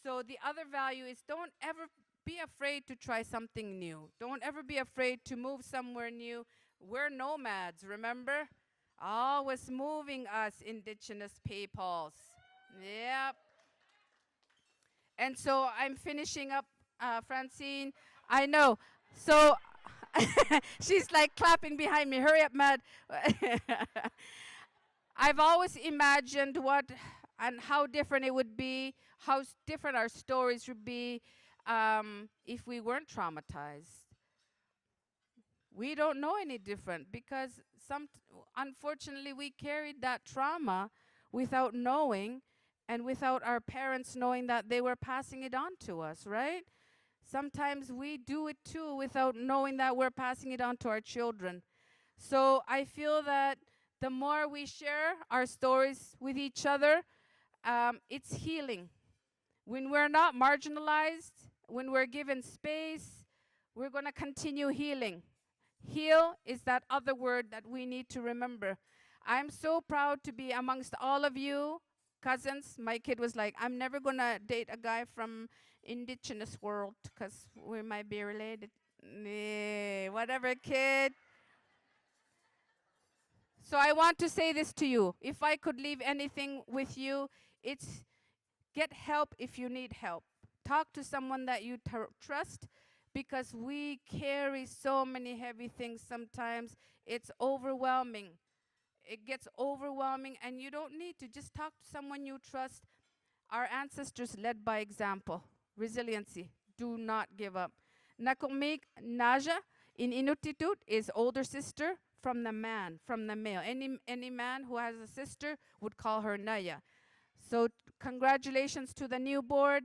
So the other value is don't ever be afraid to try something new. Don't ever be afraid to move somewhere new. We're nomads, remember? Always moving us Indigenous peoples. Yep. And so I'm finishing up, Francine. I know. So she's like clapping behind me. Hurry up, Mad. I've always imagined what and how different it would be, how different our stories would be if we weren't traumatized. We don't know any different because unfortunately we carried that trauma without knowing and without our parents knowing that they were passing it on to us, right? Sometimes we do it too without knowing that we're passing it on to our children. So I feel that the more we share our stories with each other, it's healing. When we're not marginalized, when we're given space, we're going to continue healing. Heal is that other word that we need to remember. I'm so proud to be amongst all of you cousins. My kid was like, I'm never going to date a guy from Indigenous world because we might be related. Whatever, kid. So I want to say this to you. If I could leave anything with you, it's get help if you need help. Talk to someone that you trust, because we carry so many heavy things sometimes. It's overwhelming. It gets overwhelming, and you don't need to. Just talk to someone you trust. Our ancestors led by example. Resiliency. Do not give up. Nakumik NAJA in Inuktitut is older sister from the man, from the male. Any man who has a sister would call her Naya. So congratulations to the new board.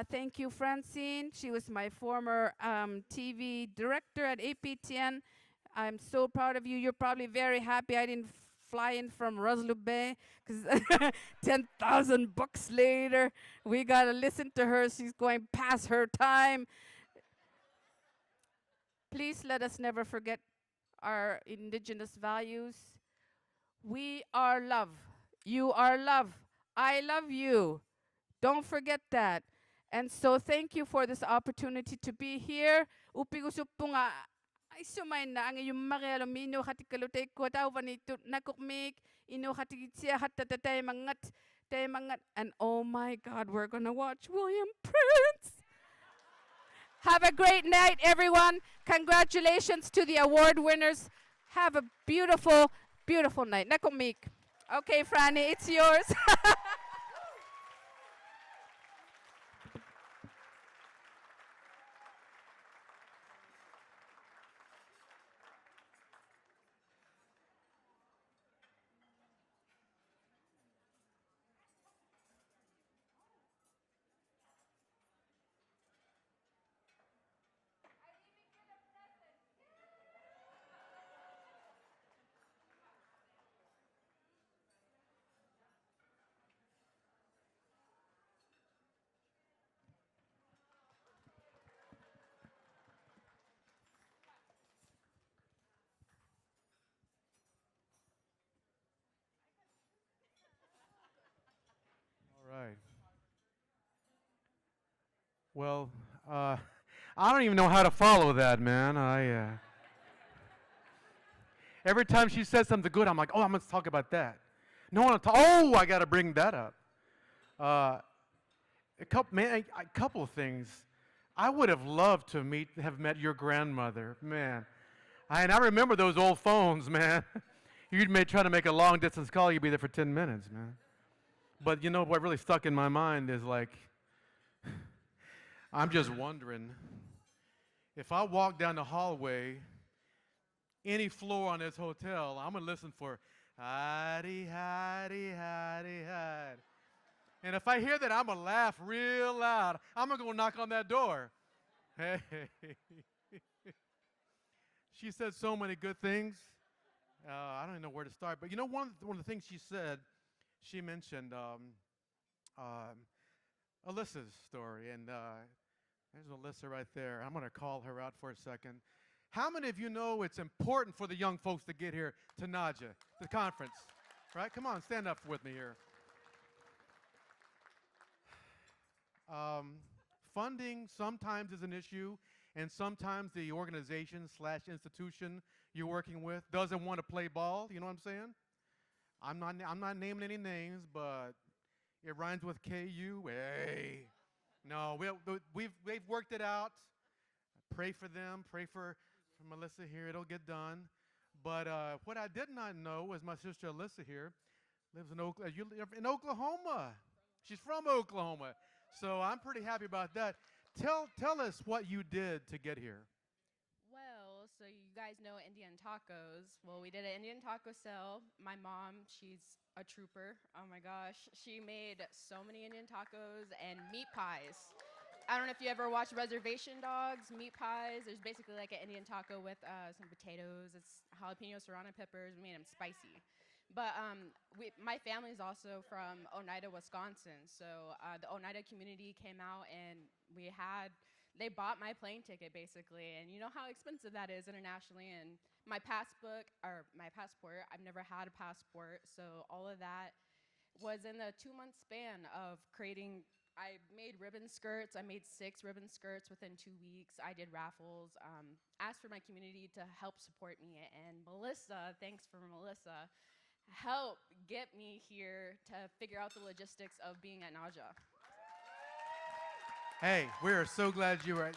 Thank you, Francine. She was my former TV director at APTN. I'm so proud of you. You're probably very happy I didn't fly in from Roslou Bay, because 10,000 bucks later, we got to listen to her. She's going past her time. Please let us never forget our Indigenous values. We are love. You are love. I love you. Don't forget that. And so thank you for this opportunity to be here. Upigusupunga ay sumay na ang iyong makayalo mino hatikalutay ko tao vanito nakukmik ino hatikitsia hatatatay mangat, and oh my God, we're gonna watch William Prince. Have a great night, everyone. Congratulations to the award winners. Have a beautiful, beautiful night. Nakukmik. Okay, Franny, it's yours. Well, I don't even know how to follow that, man. Every time she says something good, I'm like, oh, I'm going to talk about that. No one to talk. Oh, I got to bring that up. A couple of things. I would have loved to have met your grandmother, man. And I remember those old phones, man. You'd try to make a long distance call, you'd be there for 10 minutes, man. But you know what really stuck in my mind is like, I'm just wondering if I walk down the hallway, any floor on this hotel, I'm gonna listen for hidey, hidey, hidey, hide. And if I hear that, I'm gonna laugh real loud. I'm gonna go knock on that door. Hey. She said so many good things. I don't even know where to start. But you know, one of the things she said, she mentioned Alyssa's story. And there's Alyssa right there. I'm going to call her out for a second. How many of you know it's important for the young folks to get here to NAJA, the conference? Right? Come on, stand up with me here. Funding sometimes is an issue, and sometimes the organization/institution you're working with doesn't want to play ball. You know what I'm saying? I'm not naming any names, but it rhymes with KU. Hey, no, we've worked it out. Pray for them. Pray for Melissa here. It'll get done. But what I did not know was my sister Alyssa here lives in Oklahoma. She's from Oklahoma. So I'm pretty happy about that. Tell us what you did to get here. Well, so you guys know Indian tacos. Well, we did an Indian taco sale. My mom, she's a trooper. Oh my gosh. She made so many Indian tacos and meat pies. I don't know if you ever watched Reservation Dogs, meat pies. There's basically like an Indian taco with some potatoes. It's jalapeno serrano peppers. We made them spicy. But my family is also from Oneida, Wisconsin. So the Oneida community came out and they bought my plane ticket basically. And you know how expensive that is internationally. And my passport, I've never had a passport. So all of that was in the 2-month span of creating. I made ribbon skirts. I made 6 ribbon skirts within 2 weeks. I did raffles, asked for my community to help support me. And Melissa, thanks for Melissa, help get me here to figure out the logistics of being at NAJA. Hey, we are so glad you were.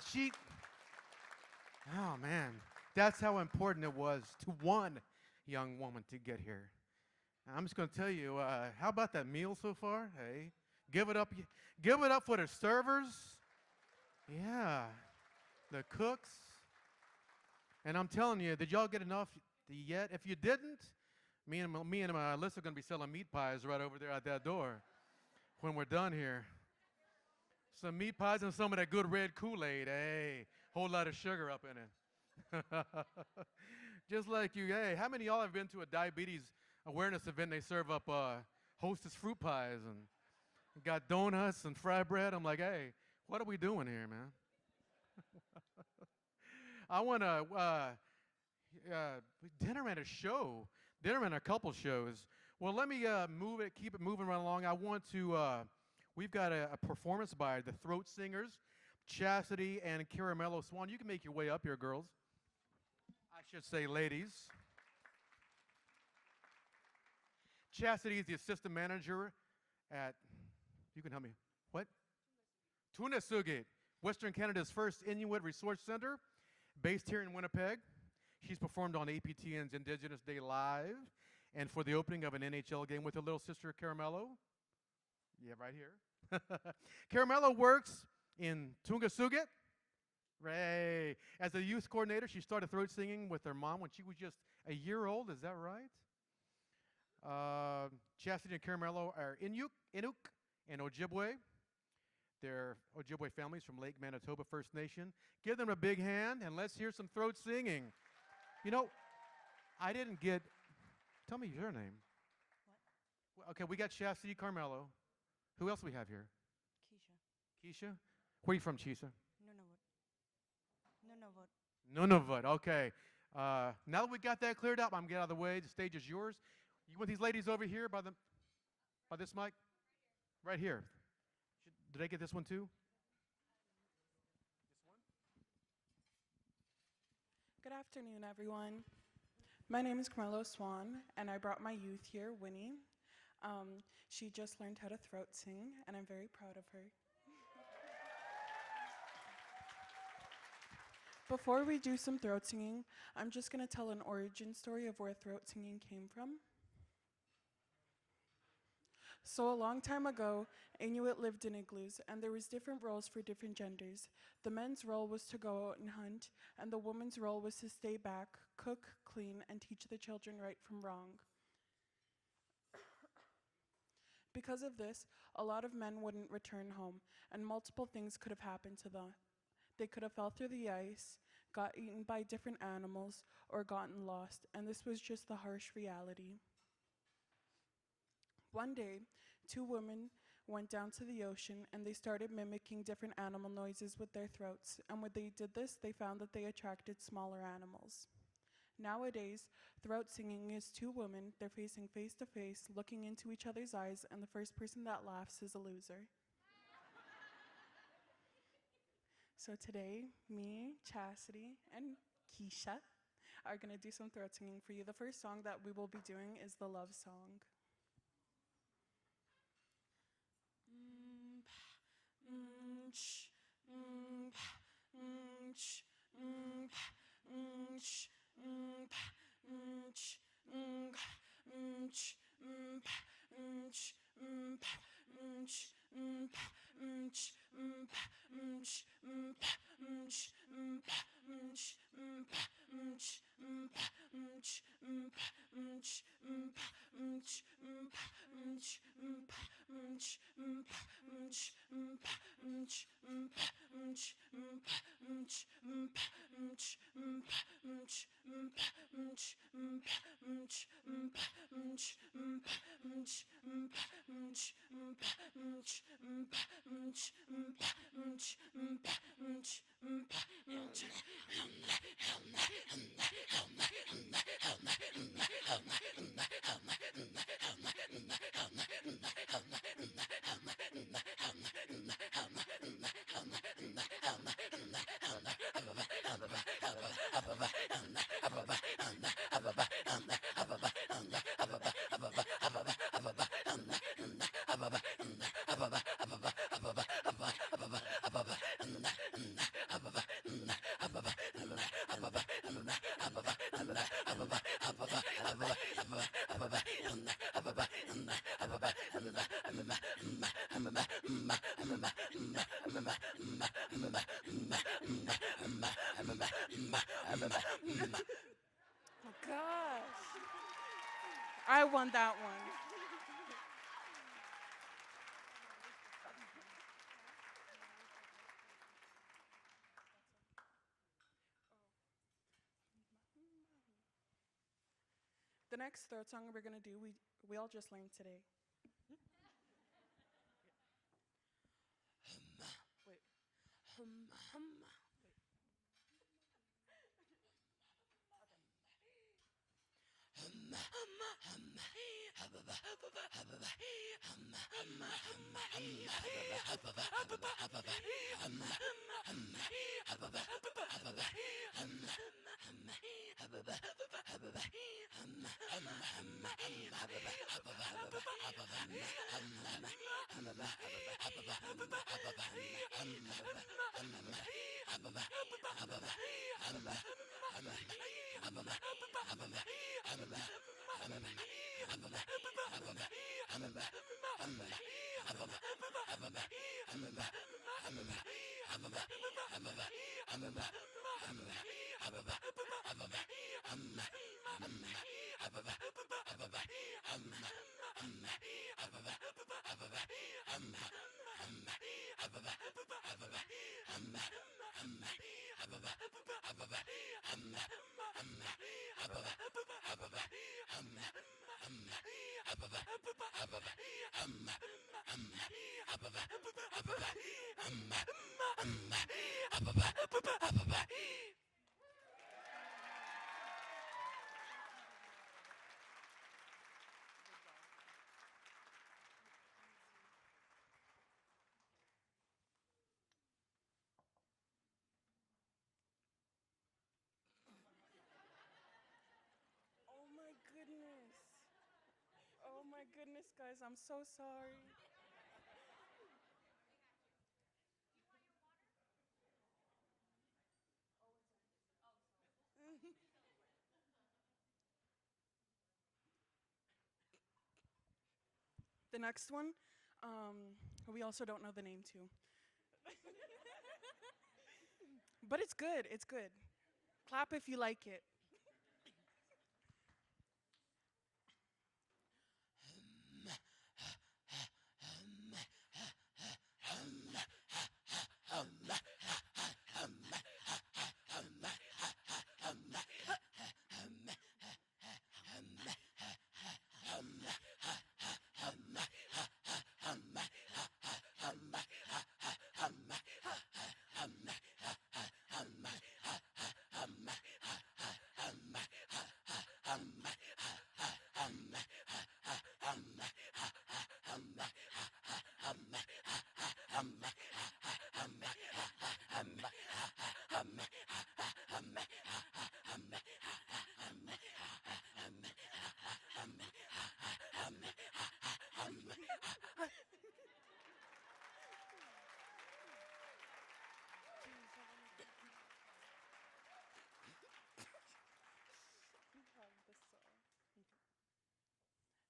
Oh man, that's how important it was to one young woman to get here. I'm just going to tell you, how about that meal so far? Hey, give it up for the servers. Yeah, the cooks. And I'm telling you, did y'all get enough yet? If you didn't, me and Alyssa are going to be selling meat pies right over there at that door when we're done here. Some meat pies and some of that good red Kool-Aid. Hey, whole lot of sugar up in it. Just like you. Hey, how many of y'all have been to a diabetes awareness event? They serve up Hostess fruit pies and got donuts and fried bread. I'm like, hey, what are we doing here, man? I want to dinner and a show. Dinner and a couple shows. Well, let me keep it moving right along. I want to, we've got a performance by the Throat Singers, Chastity and Caramello Swan. You can make your way up here, girls. I should say ladies. Chastity is the assistant manager at, you can help me, what? Tunasugit, Western Canada's first Inuit Resource Center, based here in Winnipeg. She's performed on APTN's Indigenous Day Live and for the opening of an NHL game with her little sister, Caramello. Yeah, right here. Caramello works in Tungasugit. Ray. As a youth coordinator, she started throat singing with her mom when she was just a year old. Is that right? Chastity and Caramello are Inuk, and Ojibwe. They're Ojibwe families from Lake Manitoba First Nation. Give them a big hand, and let's hear some throat singing. You know, I didn't get, tell me your name. What? Okay, we got Chastity, Carmelo. Who else we have here? Keisha. Keisha? Where are you from, Keisha? Nunavut. Nunavut, okay. Now that we got that cleared up, I'm going to get out of the way. The stage is yours. You want these ladies over here by this mic? Right here. Did I get this one too? Good afternoon, everyone. My name is Carmelo Swan, and I brought my youth here, Winnie. She just learned how to throat sing, and I'm very proud of her. Before we do some throat singing, I'm just going to tell an origin story of where throat singing came from. So a long time ago, Inuit lived in igloos, and there was different roles for different genders. The men's role was to go out and hunt, and the woman's role was to stay back, cook, clean, and teach the children right from wrong. Because of this, a lot of men wouldn't return home, and multiple things could have happened to them. They could have fell through the ice, got eaten by different animals, or gotten lost, and this was just the harsh reality. One day, two women went down to the ocean and they started mimicking different animal noises with their throats, and when they did this, they found that they attracted smaller animals. Nowadays, throat singing is two women, they're facing face to face, looking into each other's eyes, and the first person that laughs is a loser. So today, me, Chastity, and Keisha are gonna do some throat singing for you. The first song that we will be doing is the love song. Oh gosh. I won that one. The next throat song we're gonna do, we all just learned today. Wait. my goodness, guys, I'm so sorry. The next one, we also don't know the name too. But it's good, it's good. Clap if you like it.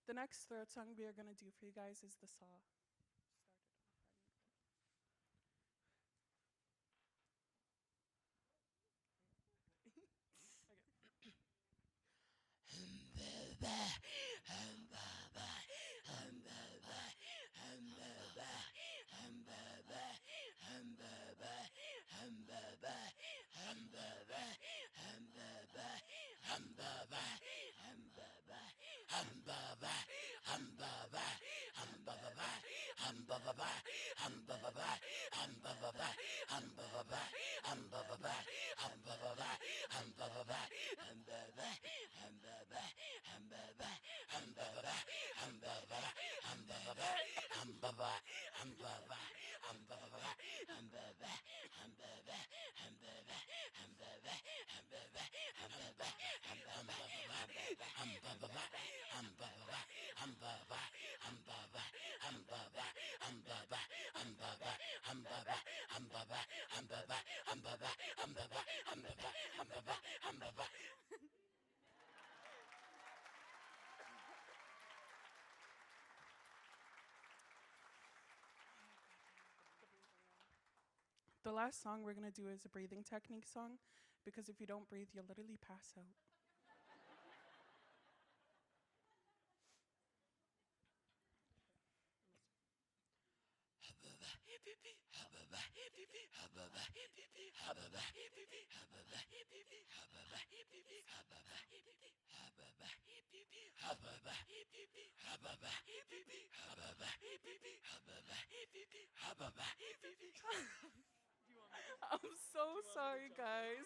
The next throat song we are going to do for you guys is The Saw. The last song we're going to do is a breathing technique song because if you don't breathe, you'll literally pass out. I'm so sorry, guys.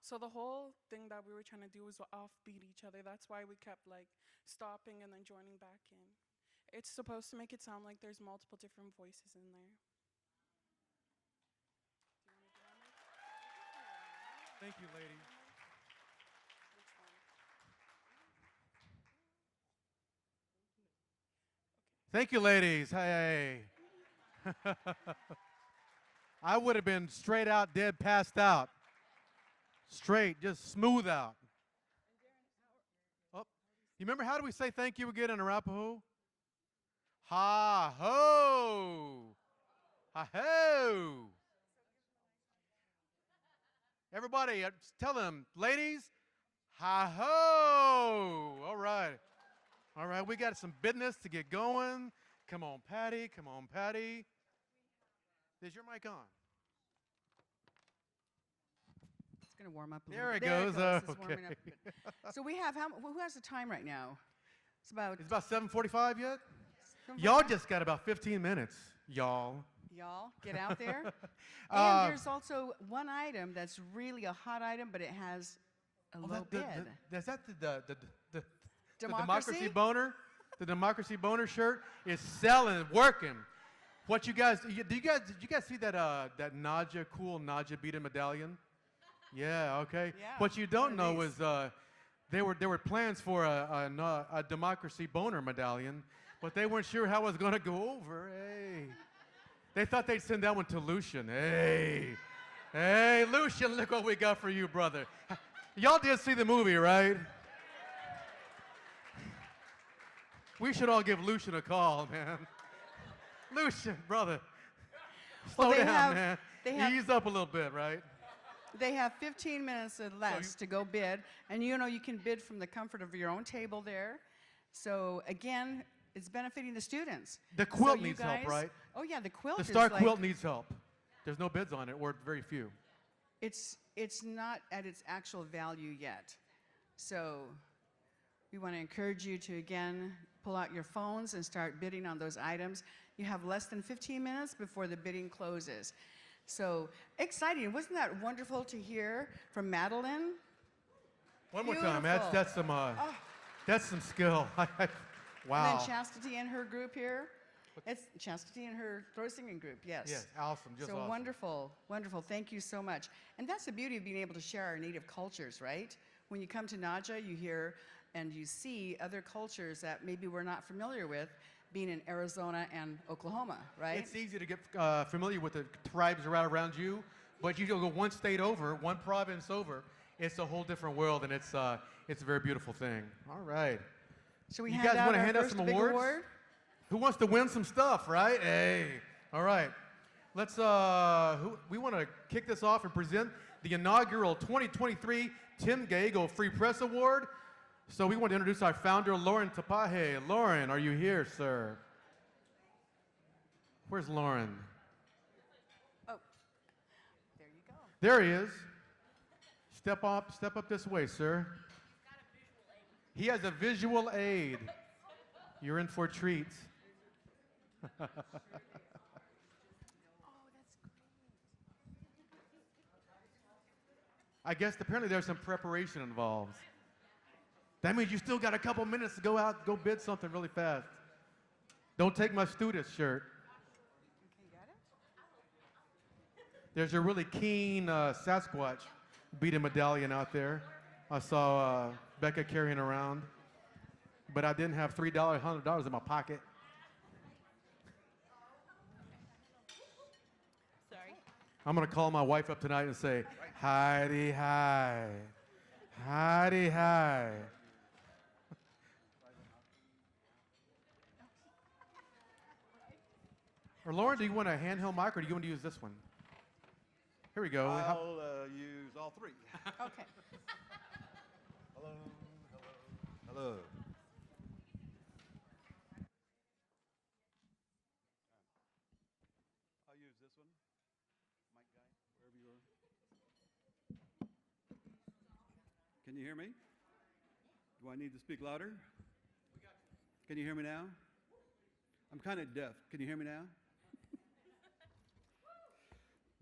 So the whole thing that we were trying to do was offbeat each other. That's why we kept like stopping and then joining back in. It's supposed to make it sound like there's multiple different voices in there. Thank you, ladies. Which one? Thank you, ladies. Hey. I would have been straight out dead, passed out. Straight, just smooth out. Oh, you remember how do we say thank you again in Arapaho? Ha ho! Ha ho! Everybody, tell them, ladies, ha ho! All right. All right, we got some business to get going. Come on, Patty. Come on, Patty. Is your mic on? It's going to warm up a There little it bit. goes. It's Okay. warming up a bit. So we have, who has the time right now? It's about, It's about 7:45 yet? some Y'all of just got about 15 minutes, y'all. y'all get out there. Uh, And there's also one item that's really a hot item, but it has a low bid. Is that the Democracy? Democracy Boner? The Democracy Boner shirt is selling, working. What you guys, did you guys see that that NAJA, cool NAJA beaded medallion? Yeah, okay. Yeah, What you one don't of know these. is there were plans for a Democracy Boner medallion, but they weren't sure how it was going to go over. Hey. They thought they'd send that one to Lucian. Hey. Hey, Lucian, look what we got for you, brother. Y'all did see the movie, right? We should all give Lucian a call, man. Lucian, brother. Slow Well, they down, have- man. they have- Ease up a little bit, right? They have 15 minutes or less to go bid, and you know you can bid from the comfort of your own table there. So again, it's benefiting the students. The So quilt you needs help, guys- right? Oh yeah, the quilt The is Star like, quilt needs help. There's no bids on it, or very few. it's not at its actual value yet. So we want to encourage you to again pull out your phones and start bidding on those items. You have less than 15 minutes before the bidding closes. So exciting. Wasn't that wonderful to hear from Madeline? One more time. That's some skill. Wow. And then Chastity and her group here. It's Chastity and her throat singing group, yes. Yes, awesome. Just So awesome. wonderful, wonderful. Thank you so much. And that's the beauty of being able to share our native cultures, right? When you come to NAJA, you hear and you see other cultures that maybe we're not familiar with being in Arizona and Oklahoma, right? It's easy to get familiar with the tribes around you, but you go one state over, one province over, it's a whole different world, and it's a very beautiful thing. All right. So we You hand guys out wanna our hand out first some big awards? award? Who wants to win some stuff, right? Hey. All right. Let's, we want to kick this off and present the inaugural 2023 Tim Giago Free Press Award. So we want to introduce our founder, Lauren Tapahe. Lauren, are you here, sir? Where's Lauren? Oh, there you go. There he is. Step up this way, sir. He has a visual aid. You're in for a treat. I guess apparently there's some preparation involved. That means you still got a couple minutes to go bid something really fast. Don't take my student's shirt. Okay, got it? There's a really keen Sasquatch beaded medallion out there. I saw Becca carrying around, but I didn't have $100 in my pocket. Sorry. I'm gonna call my wife up tonight and say, "Heidi, hi, Heidi, hi." Or Lauren, do you want a handheld mic, or do you want to use this one? Here we go. I'll use all three. Okay. Hello, hello, hello. I'll use this one, mic guy, wherever you are. Can you hear me? Do I need to speak louder? Can you hear me now? I'm kind of deaf. Can you hear me now?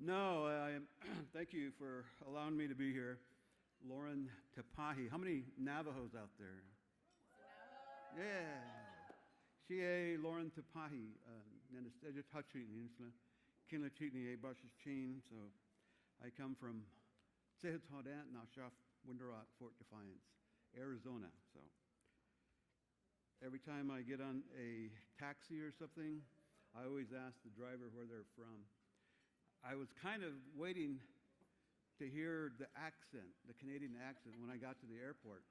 No, thank you for allowing me to be here. Lauren Tapahi. How many Navajos out there? Yeah. She a Lauren Tapahi. Nanesteja Tachini, Kinla Chitni, a Bush's Chin. So I come from Sehatodat, Nashaf, Winderot, Fort Defiance, Arizona. So every time I get on a taxi or something, I always ask the driver where they're from. I was kind of waiting to hear the accent, the Canadian accent, when I got to the airport.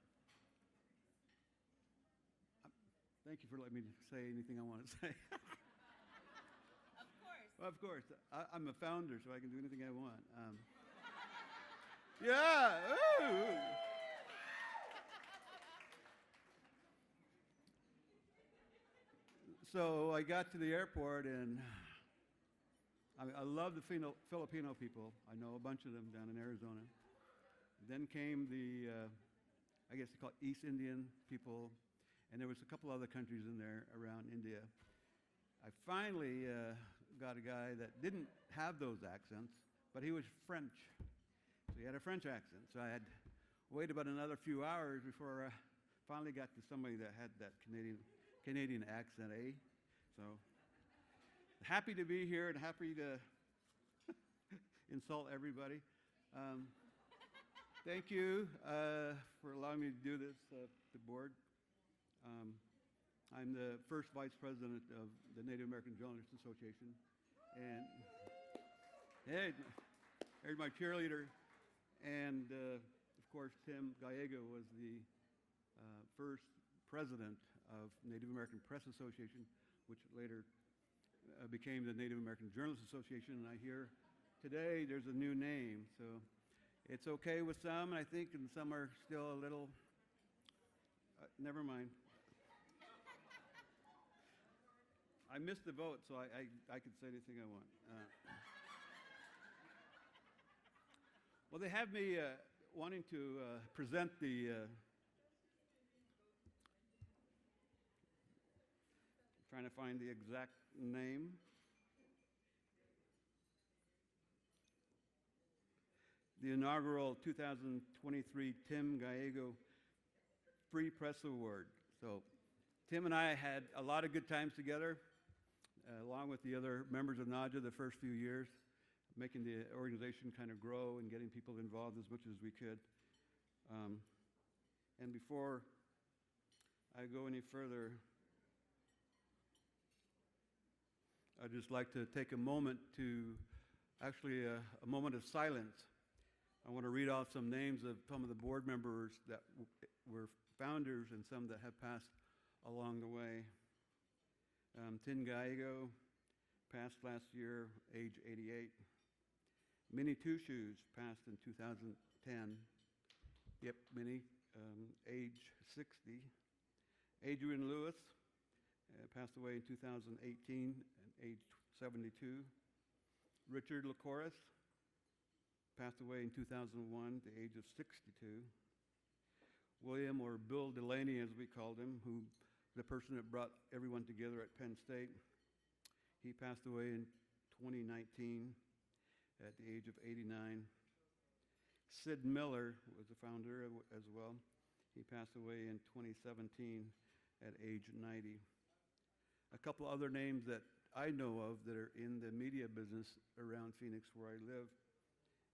Thank you for letting me say anything I want to say. Of course. Of course. I'm a founder, so I can do anything I want. Yeah. Ooh. So I got to the airport, and I love the Filipino people. I know a bunch of them down in Arizona. Then came the, I guess they call it East Indian people, and there was a couple other countries in there around India. I finally got a guy that didn't have those accents, but he was French. So he had a French accent. So I had waited about another few hours before I finally got to somebody that had that Canadian accent, eh? So happy to be here and happy to insult everybody. Thank you for allowing me to do this, the board. I'm the first vice president of the Native American Journalists Association. And hey, there's my cheerleader. And of course, Tim Giago was the first president of Native American Press Association, which later became the Native American Journalists Association. And I hear today there's a new name. So it's okay with some, I think, and some are still a little, never mind. I missed the vote, so I could say anything I want. Well, they have me wanting to present the trying to find the exact name. The inaugural 2023 Tim Giago Free Press Award. So Tim and I had a lot of good times together, along with the other members of NAJA the first few years, making the organization kind of grow and getting people involved as much as we could. And before I go any further, I'd just like to take a moment to, actually a moment of silence. I want to read off some names of some of the board members that were founders and some that have passed along the way. Tim Giago passed last year, age 88. Minnie Two Shoes passed in 2010. Yep, Minnie, age 60. Adrian Lewis passed away in 2018, age 72. Richard LaCourse passed away in 2001, the age of 62. William, or Bill Delaney as we called him, who the person that brought everyone together at Penn State, he passed away in 2019 at the age of 89. Sid Miller was the founder as well. He passed away in 2017 at age 90. A couple other names that I know of that are in the media business around Phoenix where I live.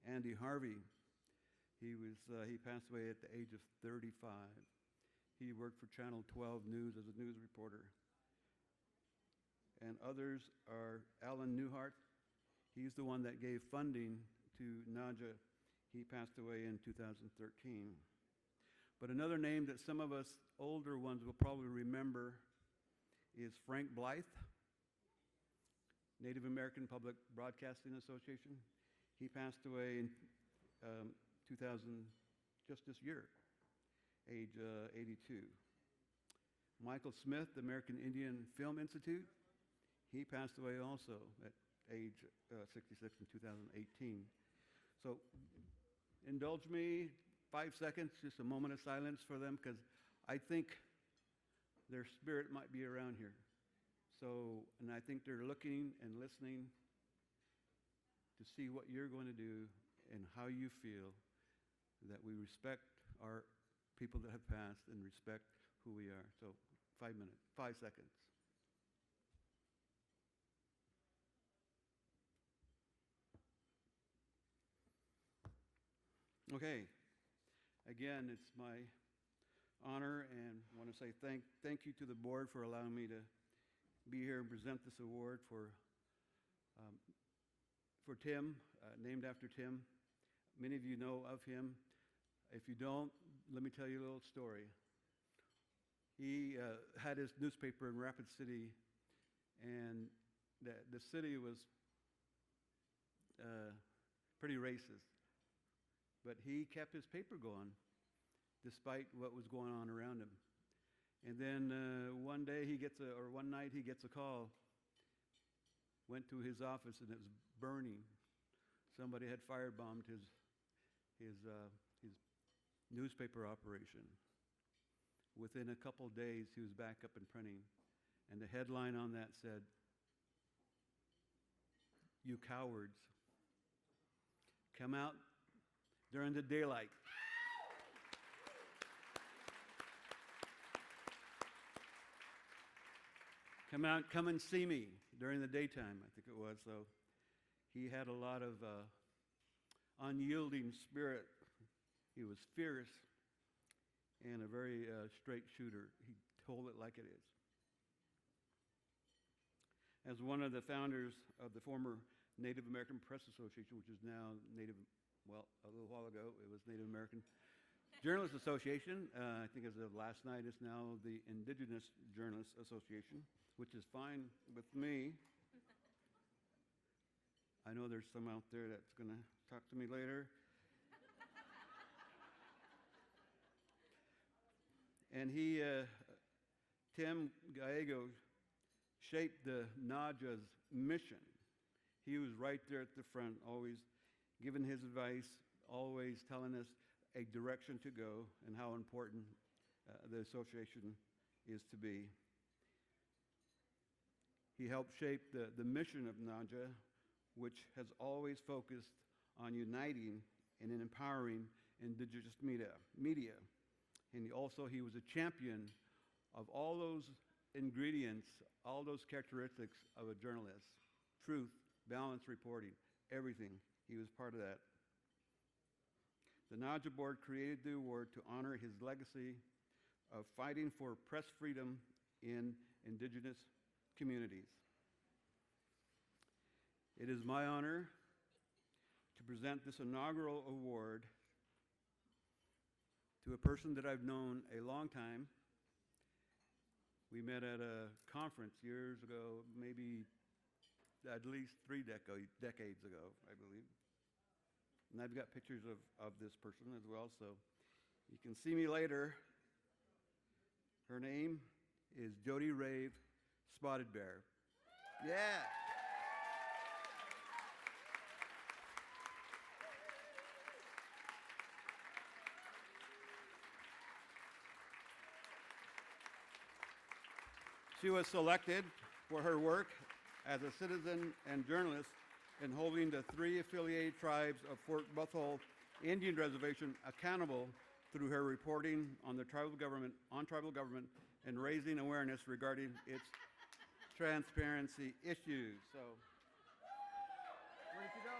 Andy Harvey, he passed away at the age of 35. He worked for Channel 12 News as a news reporter. And others are Alan Newhart. He's the one that gave funding to NAJA. He passed away in 2013. But another name that some of us older ones will probably remember is Frank Blythe, Native American Public Broadcasting Association. He passed away in 2000, just this year, age 82. Michael Smith, the American Indian Film Institute, he passed away also at age 66 in 2018. So indulge me 5 seconds, just a moment of silence for them, because I think their spirit might be around here. So, and I think they're looking and listening to see what you're going to do and how you feel that we respect our people that have passed and respect who we are. So 5 minutes, 5 seconds. Okay. Again, it's my honor, and I want to say thank you to the board for allowing me to be here and present this award for Tim, named after Tim. Many of you know of him. If you don't, let me tell you a little story. He had his newspaper in Rapid City, and the city was pretty racist. But he kept his paper going despite what was going on around him. And then one night he gets a call, went to his office, and it was burning. Somebody had firebombed his newspaper operation. Within a couple days, he was back up and printing. And the headline on that said, "You cowards, come out during the daylight." Come and see me during the daytime, I think it was. So he had a lot of unyielding spirit. He was fierce and a very straight shooter. He told it like it is. As one of the founders of the former Native American Press Association, which is now a little while ago, it was Native American Journalists Association. I think as of last night, it's now the Indigenous Journalists Association, which is fine with me. I know there's some out there that's going to talk to me later. And Tim Giago, shaped the NAJA's mission. He was right there at the front, always giving his advice, always telling us a direction to go and how important the association is to be. He helped shape the mission of NAJA, which has always focused on uniting and empowering Indigenous media. And he was a champion of all those ingredients, all those characteristics of a journalist: truth, balanced reporting, everything. He was part of that. The NAJA board created the award to honor his legacy of fighting for press freedom in Indigenous communities. It is my honor to present this inaugural award to a person that I've known a long time. We met at a conference years ago, maybe at least 3 decades ago, I believe. And I've got pictures of this person as well, so you can see me later. Her name is Jodi Rave Spotted Bear. Yeah. She was selected for her work as a citizen and journalist in holding the 3 affiliated tribes of Fort Buthole Indian Reservation accountable through her reporting on tribal government and raising awareness regarding its transparency issues. So, where did you go?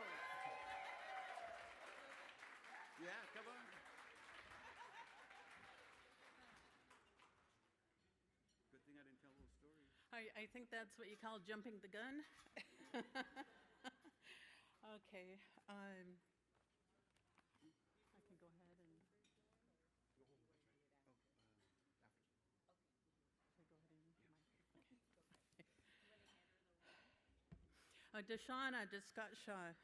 Yeah, come on. Good thing I didn't tell a little story. I think that's what you call jumping the gun. Okay. I can go ahead and. Dashana Diskatsha.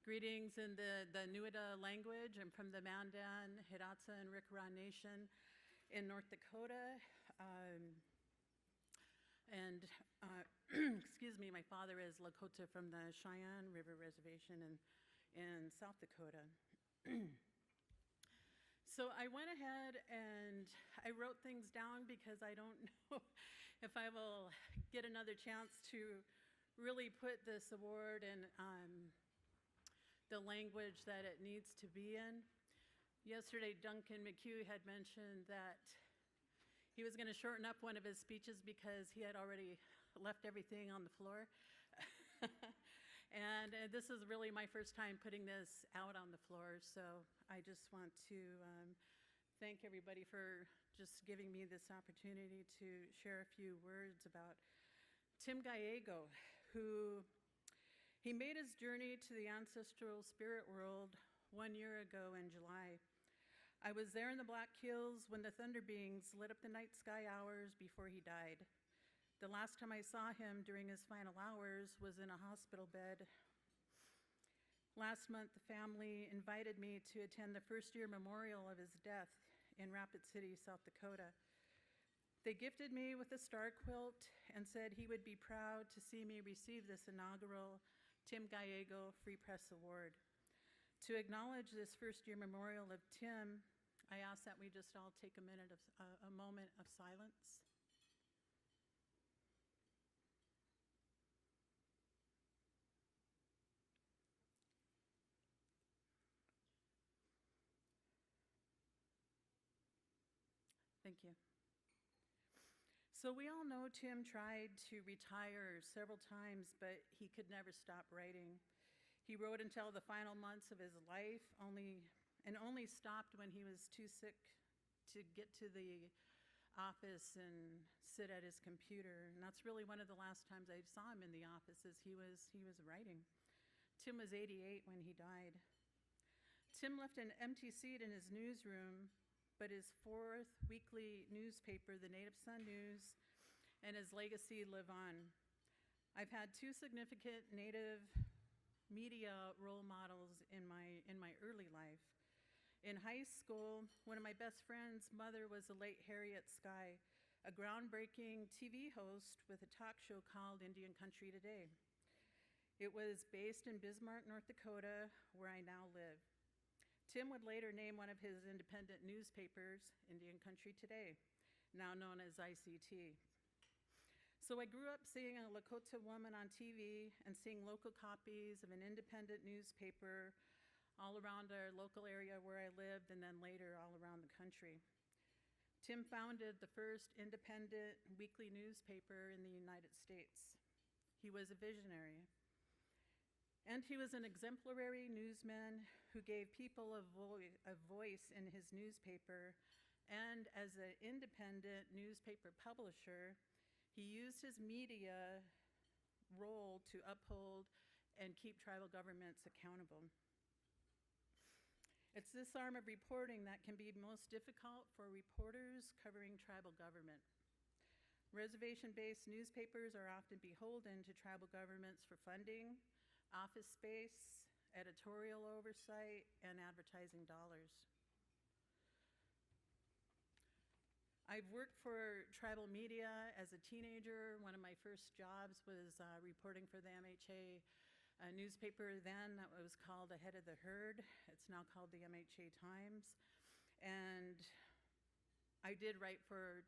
Greetings in the Nuida language. I'm from the Mandan-Hidatsa and Rikara Nation in North Dakota. Excuse me, my father is Lakota from the Cheyenne River Reservation in South Dakota. So I went ahead and I wrote things down because I don't know if I will get another chance to really put this award in the language that it needs to be in. Yesterday, Duncan McHugh had mentioned that he was going to shorten up one of his speeches because he had already left everything on the floor. And this is really my first time putting this out on the floor, so I just want to thank everybody for just giving me this opportunity to share a few words about Tim Giago, who he made his journey to the ancestral spirit world 1 year ago in July. I was there in the Black Hills when the Thunder Beings lit up the night sky hours before he died. The last time I saw him during his final hours was in a hospital bed. Last month, the family invited me to attend the first-year memorial of his death in Rapid City, South Dakota. They gifted me with a star quilt and said he would be proud to see me receive this inaugural Tim Giago Free Press Award. To acknowledge this first-year memorial of Tim, I ask that we just all take a moment of silence. Thank you. So we all know Tim tried to retire several times, but he could never stop writing. He wrote until the final months of his life, only stopped when he was too sick to get to the office and sit at his computer. And that's really one of the last times I saw him in the office, is he was writing. Tim was 88 when he died. Tim left an empty seat in his newsroom, but his fourth weekly newspaper, the Native Sun News, and his legacy live on. I've had two significant Native media role models in my early life. In high school, one of my best friend's mother was the late Harriet Sky, a groundbreaking TV host with a talk show called Indian Country Today. It was based in Bismarck, North Dakota, where I now live. Tim would later name one of his independent newspapers, Indian Country Today, now known as ICT. So I grew up seeing a Lakota woman on TV and seeing local copies of an independent newspaper all around our local area where I lived, and then later all around the country. Tim founded the first independent weekly newspaper in the United States. He was a visionary. And he was an exemplary newsman who gave people a voice in his newspaper, and as an independent newspaper publisher, he used his media role to uphold and keep tribal governments accountable. It's this arm of reporting that can be most difficult for reporters covering tribal government. Reservation-based newspapers are often beholden to tribal governments for funding, office space, editorial oversight, and advertising dollars. I've worked for tribal media as a teenager. One of my first jobs was reporting for the MHA newspaper then that was called Ahead of the Herd. It's now called the MHA Times. And I did write for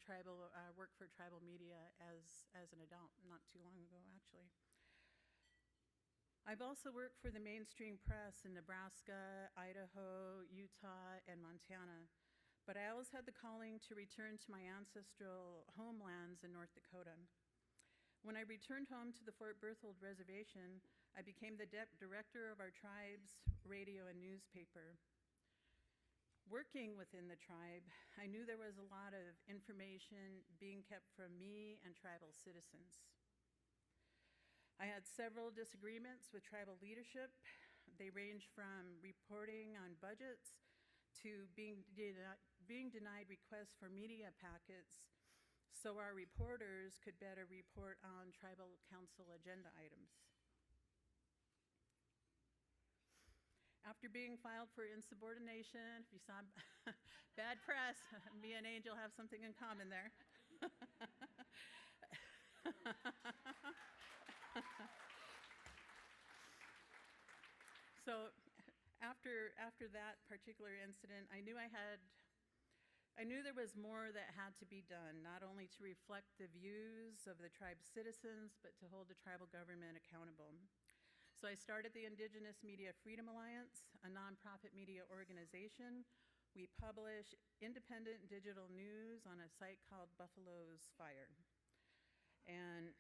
work for tribal media as an adult, not too long ago, actually. I've also worked for the mainstream press in Nebraska, Idaho, Utah, and Montana. But I always had the calling to return to my ancestral homelands in North Dakota. When I returned home to the Fort Berthold Reservation, I became the director of our tribe's radio and newspaper. Working within the tribe, I knew there was a lot of information being kept from me and tribal citizens. I had several disagreements with tribal leadership. They ranged from reporting on budgets to being denied requests for media packets so our reporters could better report on tribal council agenda items. After being filed for insubordination, if you saw bad press, me and Angel have something in common there. So after that particular incident, I knew there was more that had to be done, not only to reflect the views of the tribe's citizens, but to hold the tribal government accountable. So I started the Indigenous Media Freedom Alliance, a nonprofit media organization. We publish independent digital news on a site called Buffalo's Fire. And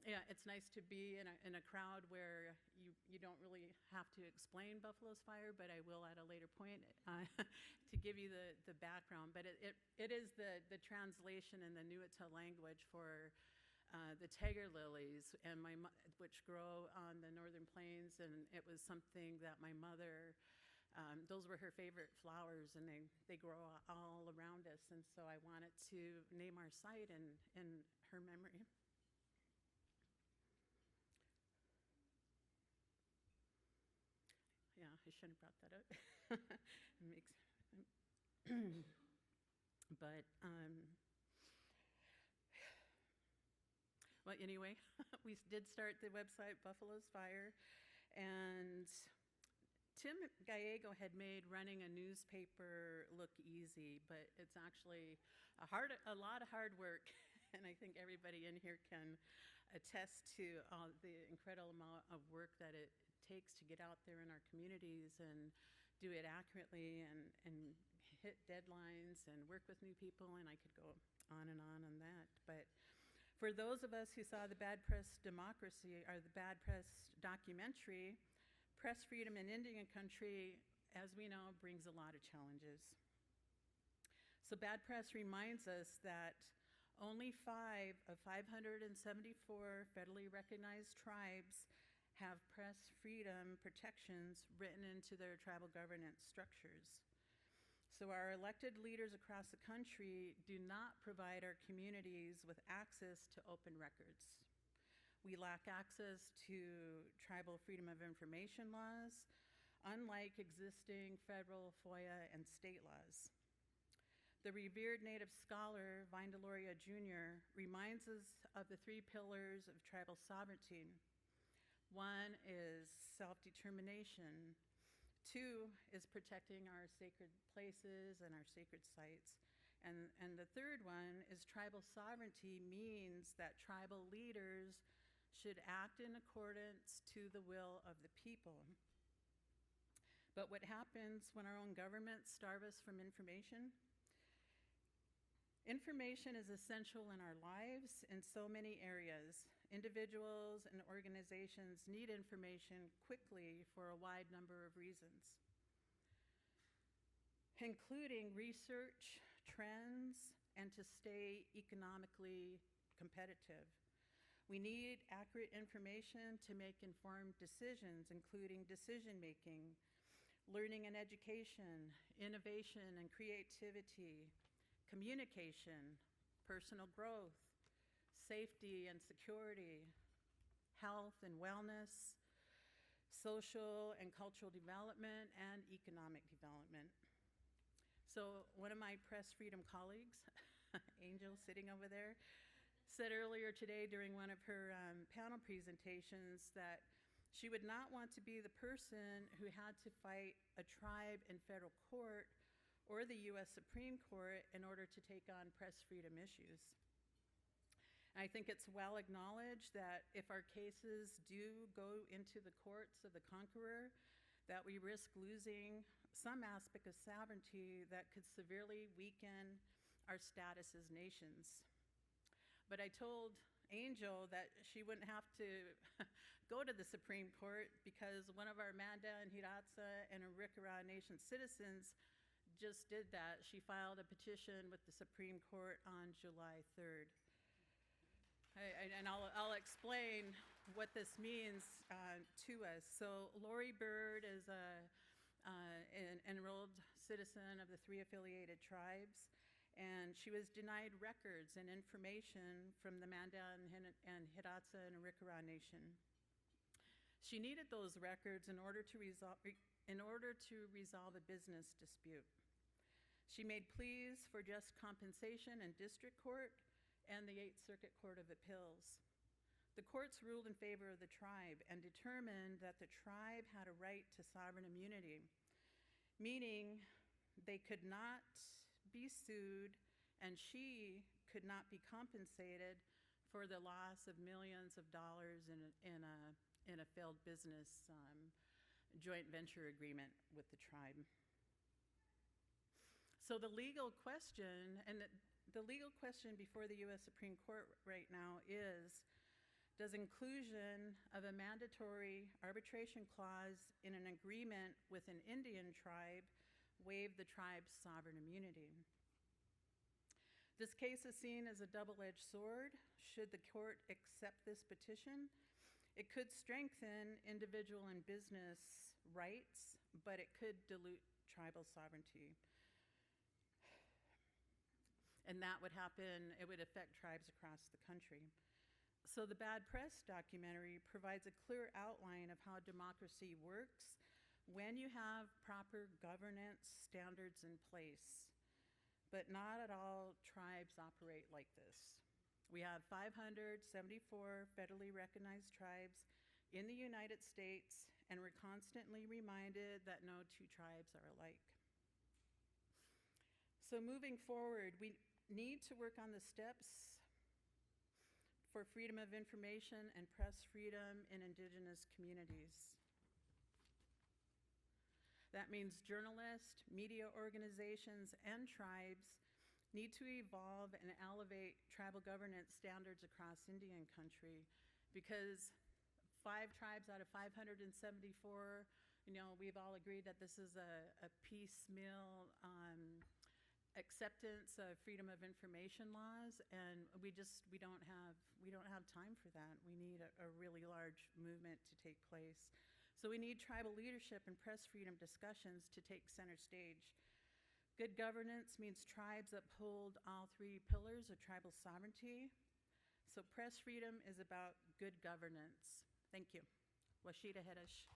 yeah, it's nice to be in a crowd where you don't really have to explain Buffalo's Fire, but I will at a later point to give you the background. But it is the translation in the Nuita language for the tiger lilies, and which grow on the northern plains, and it was something that my mother, those were her favorite flowers, and they grow all around us, and so I wanted to name our site in her memory. Yeah, I shouldn't have brought that up. It makes, but well, anyway, we did start the website Buffalo's Fire, and Tim Giago had made running a newspaper look easy, but it's actually a lot of hard work, and I think everybody in here can attest to the incredible amount of work that it takes to get out there in our communities and do it accurately and hit deadlines and work with new people, and I could go on that. But for those of us who saw the Bad Press Democracy, or the Bad Press documentary, press freedom in Indian country, as we know, brings a lot of challenges. So Bad Press reminds us that only 5 of 574 federally recognized tribes have press freedom protections written into their tribal governance structures. So our elected leaders across the country do not provide our communities with access to open records. We lack access to tribal freedom of information laws, unlike existing federal, FOIA, and state laws. The revered Native scholar, Vine Deloria Jr., reminds us of the 3 pillars of tribal sovereignty. 1 is self-determination. 2 is protecting our sacred places and our sacred sites. And the 3rd one is tribal sovereignty means that tribal leaders should act in accordance to the will of the people. But what happens when our own governments starve us from information? Information is essential in our lives in so many areas. Individuals and organizations need information quickly for a wide number of reasons, including research, trends, and to stay economically competitive. We need accurate information to make informed decisions, including decision-making, learning and education, innovation and creativity, communication, personal growth, safety and security, health and wellness, social and cultural development, and economic development. So one of my press freedom colleagues, Angel sitting over there, said earlier today during one of her panel presentations that she would not want to be the person who had to fight a tribe in federal court or the US Supreme Court in order to take on press freedom issues. I think it's well acknowledged that if our cases do go into the courts of the conqueror, that we risk losing some aspect of sovereignty that could severely weaken our status as nations. But I told Angel that she wouldn't have to go to the Supreme Court because one of our Mandan-Hidatsa and Arikara Nation citizens just did that. She filed a petition with the Supreme Court on July 3rd. And I'll explain what this means to us. So Lori Bird is an enrolled citizen of the 3 affiliated tribes, and she was denied records and information from the Mandan-Hidatsa and Arikara Nation. She needed those records in order to resolve a business dispute. She made pleas for just compensation in district court and the 8th Circuit Court of Appeals. The courts ruled in favor of the tribe and determined that the tribe had a right to sovereign immunity, meaning they could not be sued and she could not be compensated for the loss of millions of dollars in a failed business joint venture agreement with the tribe. So the legal question, the legal question before the US Supreme Court right now is, does inclusion of a mandatory arbitration clause in an agreement with an Indian tribe waive the tribe's sovereign immunity? This case is seen as a double-edged sword. Should the court accept this petition, it could strengthen individual and business rights, but it could dilute tribal sovereignty. And that would happen, it would affect tribes across the country. So the Bad Press documentary provides a clear outline of how democracy works when you have proper governance standards in place. But not at all tribes operate like this. We have 574 federally recognized tribes in the United States, and we're constantly reminded that no two tribes are alike. So moving forward, we need to work on the steps for freedom of information and press freedom in Indigenous communities. That means journalists, media organizations, and tribes need to evolve and elevate tribal governance standards across Indian country, because 5 tribes out of 574, we've all agreed that this is a piecemeal acceptance of freedom of information laws, and we don't have time for that. We need a really large movement to take place. So we need tribal leadership and press freedom discussions to take center stage. Good governance means tribes uphold all 3 pillars of tribal sovereignty. So press freedom is about good governance. Thank you. Washita Hedish.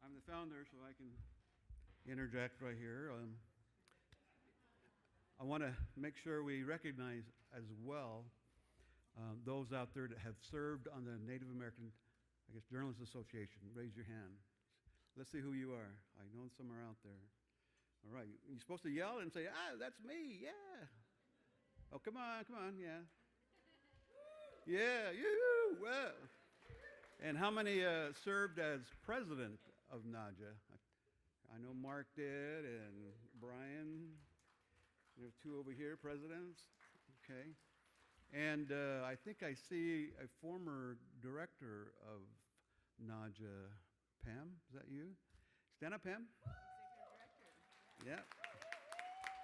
I'm the founder, so I can interject right here. I want to make sure we recognize as well those out there that have served on the Native American, Journalists Association. Raise your hand. Let's see who you are. I know some are out there. All right, you're supposed to yell and say, that's me, yeah. Oh, come on, yeah. Yeah, you, well. And how many served as president of NAJA? I know Mark did, and Brian. There's 2 over here, presidents. Okay. And I think I see a former director of NAJA, Pam. Is that you? Stand up, Pam. Executive director. Yeah.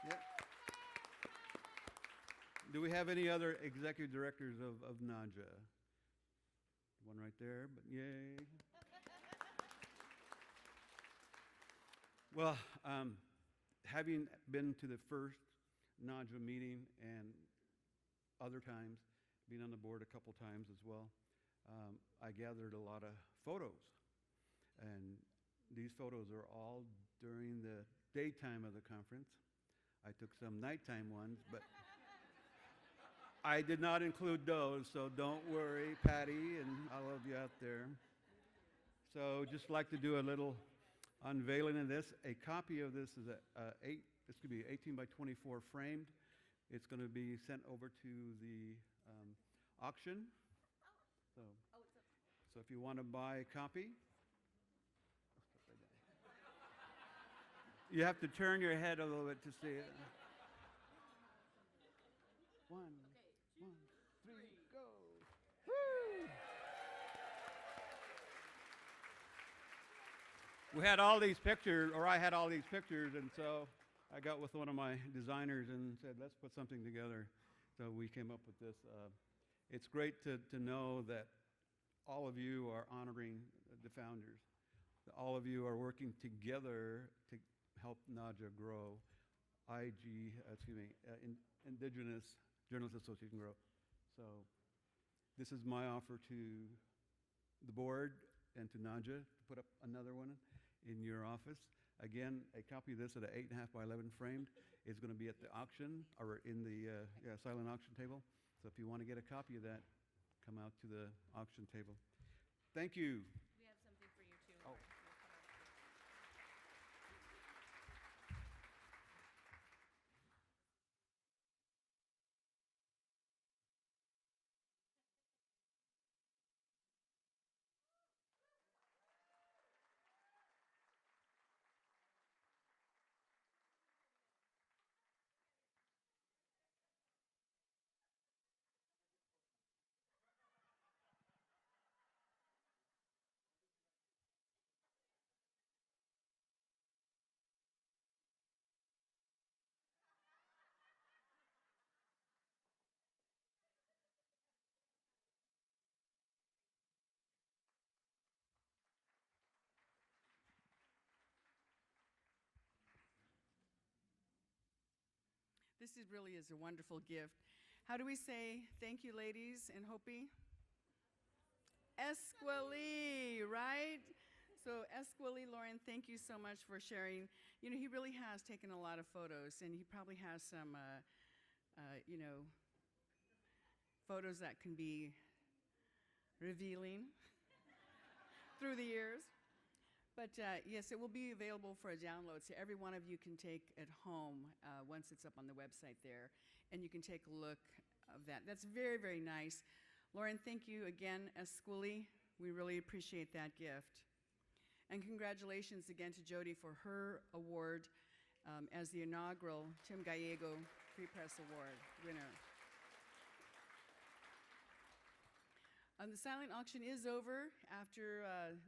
Yeah. Do we have any other executive directors of NAJA? One right there, but yay. Well, having been to the first NAJA meeting and other times, being on the board a couple times as well, I gathered a lot of photos. And these photos are all during the daytime of the conference. I took some nighttime ones, but I did not include those, so don't worry, Patty and all of you out there. So just like to do a little unveiling of this. A copy of this is this could be 18 by 24 framed. It's going to be sent over to the auction. So if you want to buy a copy, you have to turn your head a little bit to see it. One, three, go. Woo! We had all these pictures, or I had all these pictures, and so I got with one of my designers and said, let's put something together. So we came up with this. It's great to know that all of you are honoring the founders. That all of you are working together to help NAJA grow, Indigenous Journalists Association grow. So this is my offer to the board and to NAJA to put up another one in your office. Again, a copy of this at an 8.5 by 11 framed is going to be at the auction or in the silent auction table. So if you want to get a copy of that, come out to the auction table. Thank you. We have something for you too. Oh. This really is a wonderful gift. How do we say thank you, ladies, in Hopi? Esquali, right? So Esquali, Lauren, thank you so much for sharing. You know, he really has taken a lot of photos, and he probably has some, photos that can be revealing through the years. But yes, it will be available for a download, so every one of you can take it home once it's up on the website there, and you can take a look of that. That's very, very nice. Lauren, thank you again, Esquili. We really appreciate that gift. And congratulations again to Jodi for her award as the inaugural Tim Giago Free Press Award winner. The silent auction is over. After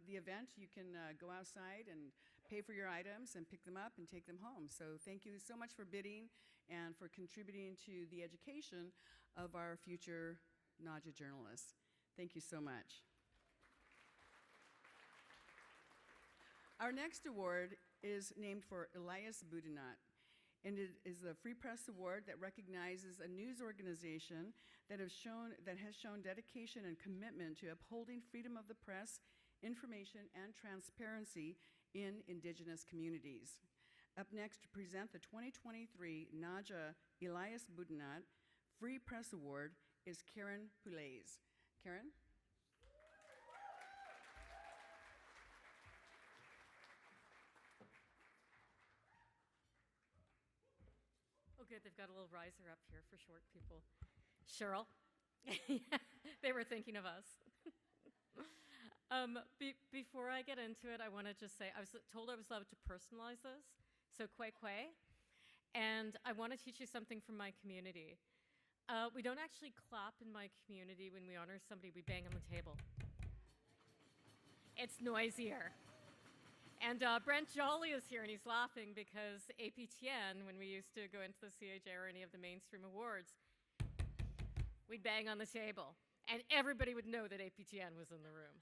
the event, you can go outside and pay for your items and pick them up and take them home. So thank you so much for bidding and for contributing to the education of our future NAJA journalists. Thank you so much. Our next award is named for Elias Boudinot, and it is a Free Press Award that recognizes a news organization that has shown dedication and commitment to upholding freedom of the press, information, and transparency in Indigenous communities. Up next to present the 2023 NAJA Elias Boudinot Free Press Award is Karen Poulet. Karen? Oh, good. They've got a little riser up here for short people. Cheryl. They were thinking of us. Before I get into it, I want to just say I was told I was allowed to personalize this. So, Kwe Kwe. And I want to teach you something from my community. We don't actually clap in my community when we honor somebody. We bang on the table. It's noisier. And Brent Jolly is here, and he's laughing because APTN, when we used to go into the CHA or any of the mainstream awards, we'd bang on the table, and everybody would know that APTN was in the room.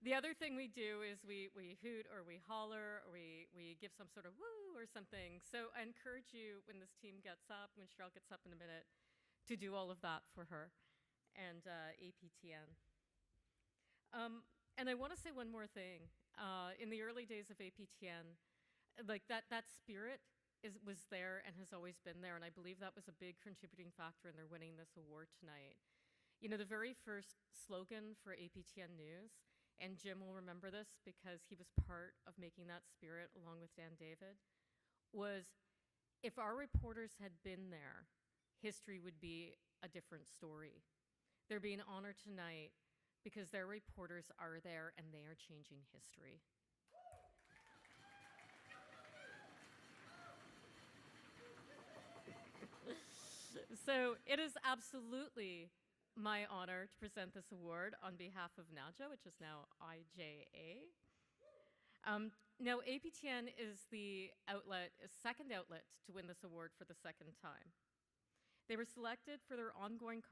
The other thing we do is we hoot or we holler or we give some sort of woo or something. So I encourage you when this team gets up, when Cheryl gets up in a minute, to do all of that for her and APTN. And I want to say one more thing. In the early days of APTN, like that spirit was there and has always been there, and I believe that was a big contributing factor in their winning this award tonight. You know, the very first slogan for APTN News, and Jim will remember this because he was part of making that spirit along with Dan David, was if our reporters had been there, history would be a different story. They're being honored tonight because their reporters are there and they are changing history. So it is absolutely my honor to present this award on behalf of NAJA, which is now IJA. Now, APTN is the second outlet to win this award for the second time. They were selected for their ongoing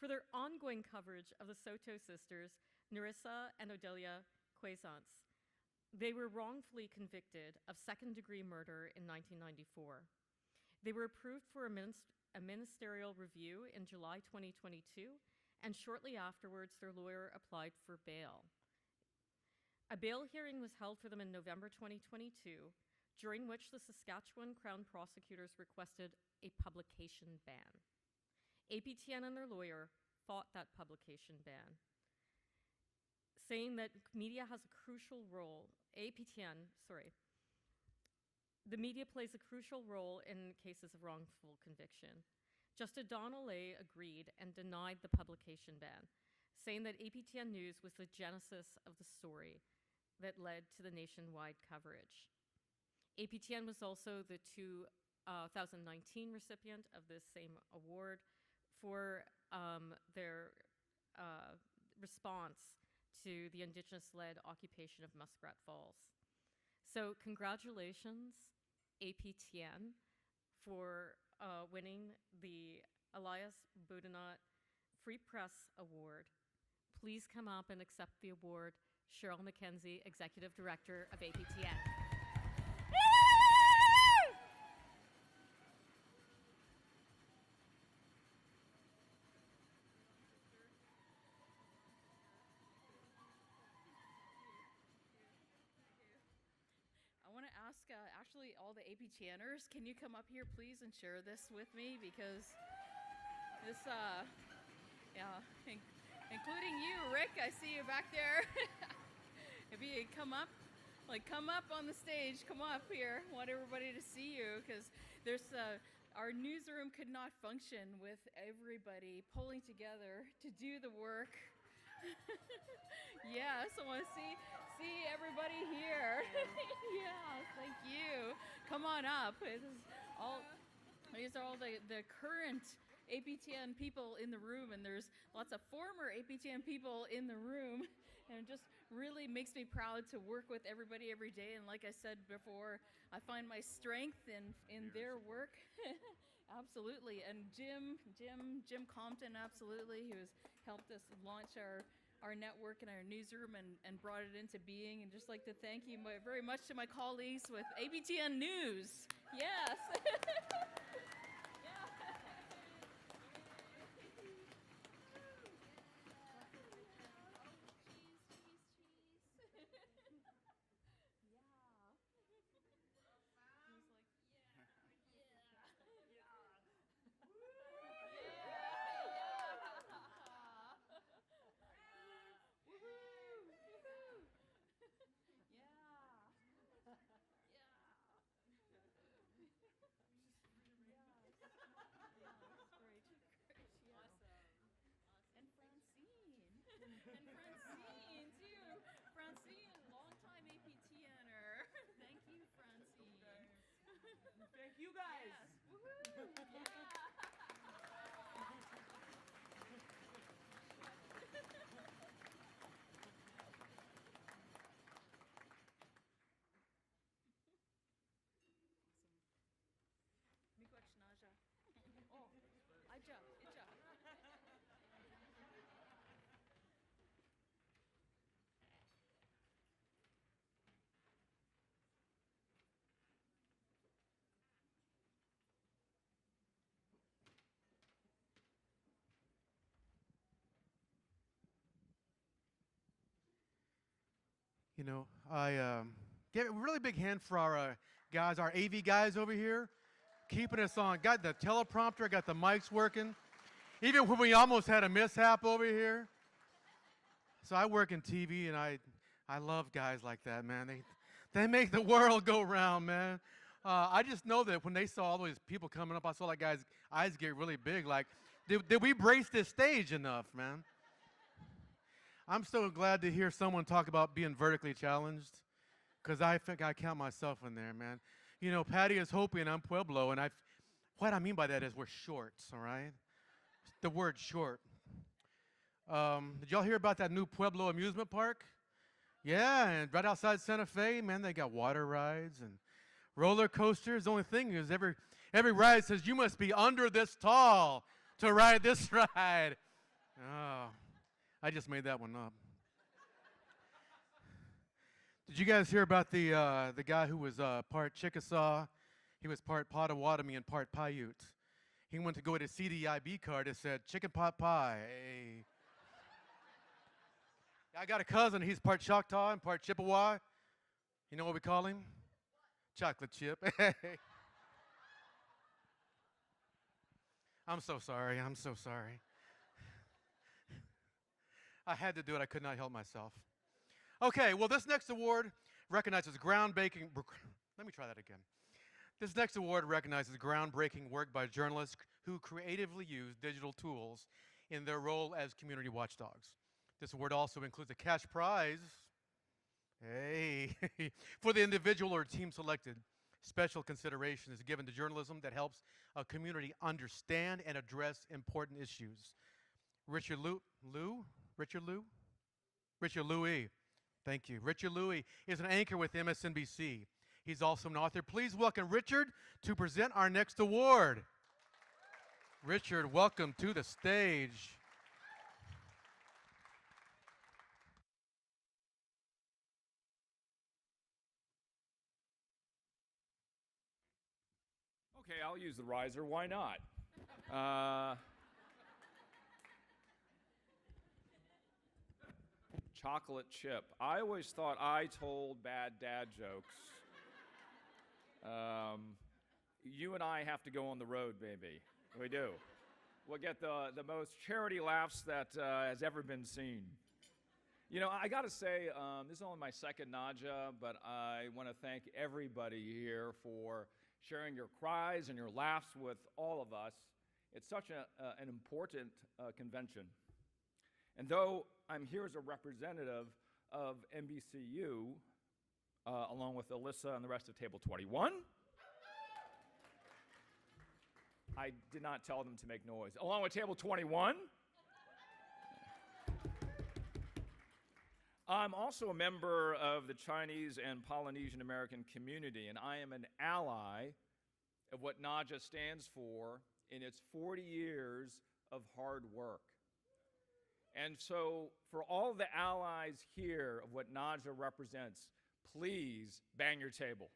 for their ongoing coverage of the Soto sisters, Nerissa and Odelia Quaisance. They were wrongfully convicted of second-degree murder in 1994. They were approved for a ministerial review in July 2022, and shortly afterwards, their lawyer applied for bail. A bail hearing was held for them in November 2022, during which the Saskatchewan Crown prosecutors requested a publication ban. APTN and their lawyer fought that publication ban, saying that media has a crucial role. The media plays a crucial role in cases of wrongful conviction. Justice Donnelly agreed and denied the publication ban, saying that APTN News was the genesis of the story that led to the nationwide coverage. APTN was also the 2019 recipient of this same award for their response to the Indigenous-led occupation of Muskrat Falls. So congratulations, APTN, for winning the Elias Boudinot Free Press Award. Please come up and accept the award. Cheryl McKenzie, Executive Director of APTN. I want to ask actually all the APTNers, can you come up here please and share this with me, because this, including you, Rick, I see you back there. If you come up on the stage, come up here. I want everybody to see you, because there's our newsroom could not function with everybody pulling together to do the work. Yes, I want to see everybody here. Yeah, thank you. Come on up. These are all the current APTN people in the room, and there's lots of former APTN people in the room, and it just really makes me proud to work with everybody every day. And like I said before, I find my strength in their work. Absolutely. And Jim Compton, absolutely, who's helped us launch our network and our newsroom and brought it into being. And just like to thank you very much to my colleagues with APTN News. Yes. And Francine, too. Francine, longtime APTNer. Thank you, Francine. Thank you, guys. Yes. Woohoo! Yeah. Miigwech NAJA. Oh, Aja, Ija. You know, I give a really big hand for our guys, our AV guys over here, keeping us on. Got the teleprompter, got the mics working, even when we almost had a mishap over here. So I work in TV, and I love guys like that, man. They make the world go round, man. I just know that when they saw all those people coming up, I saw that guy's eyes get really big. Like, Did we brace this stage enough, man? I'm so glad to hear someone talk about being vertically challenged, because I think I count myself in there, man. You know, Patty is Hopi and I'm Pueblo, and what I mean by that is we're shorts, all right? The word short. Did y'all hear about that new Pueblo amusement park? Yeah, and right outside Santa Fe, man, they got water rides and roller coasters. The only thing is every ride says you must be under this tall to ride this ride. Oh, I just made that one up. Did you guys hear about the guy who was part Chickasaw? He was part Potawatomi and part Paiute. He went to go get a CDIB card. It said chicken pot pie. Hey. I got a cousin. He's part Choctaw and part Chippewa. You know what we call him? Chocolate chip. I'm so sorry. I'm so sorry. I had to do it. I could not help myself. Okay, well, this next award recognizes groundbreaking. Let me try that again. This next award recognizes groundbreaking work by journalists who creatively use digital tools in their role as community watchdogs. This award also includes a cash prize, hey, for the individual or team selected. Special consideration is given to journalism that helps a community understand and address important issues. Richard Louie. Thank you. Richard Louie is an anchor with MSNBC. He's also an author. Please welcome Richard to present our next award. Richard, welcome to the stage. Okay, I'll use the riser. Why not? Chocolate chip. I always thought I told bad dad jokes. You and I have to go on the road, baby. We do. We'll get the most charity laughs that has ever been seen. You know, I got to say, this is only my second NAJA, but I want to thank everybody here for sharing your cries and your laughs with all of us. It's such an important convention. And though I'm here as a representative of NBCU, along with Alyssa and the rest of Table 21, I did not tell them to make noise. Along with Table 21, I'm also a member of the Chinese and Polynesian American community, and I am an ally of what NAJA stands for in its 40 years of hard work. And so, for all the allies here of what NAJA represents, please bang your table.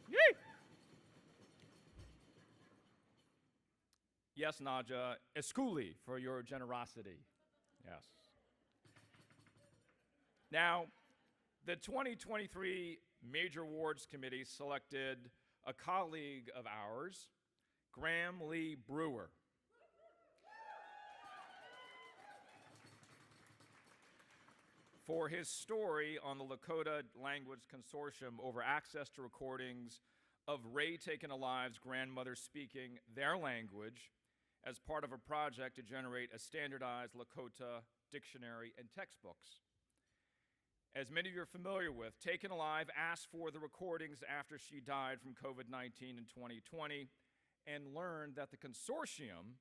Yay! Yes, NAJA, eskuli for your generosity. Yes. Now, the 2023 Major Awards Committee selected a colleague of ours, Graham Lee Brewer. For his story on the Lakota Language Consortium over access to recordings of Ray Taken Alive's grandmother speaking their language as part of a project to generate a standardized Lakota dictionary and textbooks. As many of you are familiar with, Taken Alive asked for the recordings after she died from COVID-19 in 2020 and learned that the consortium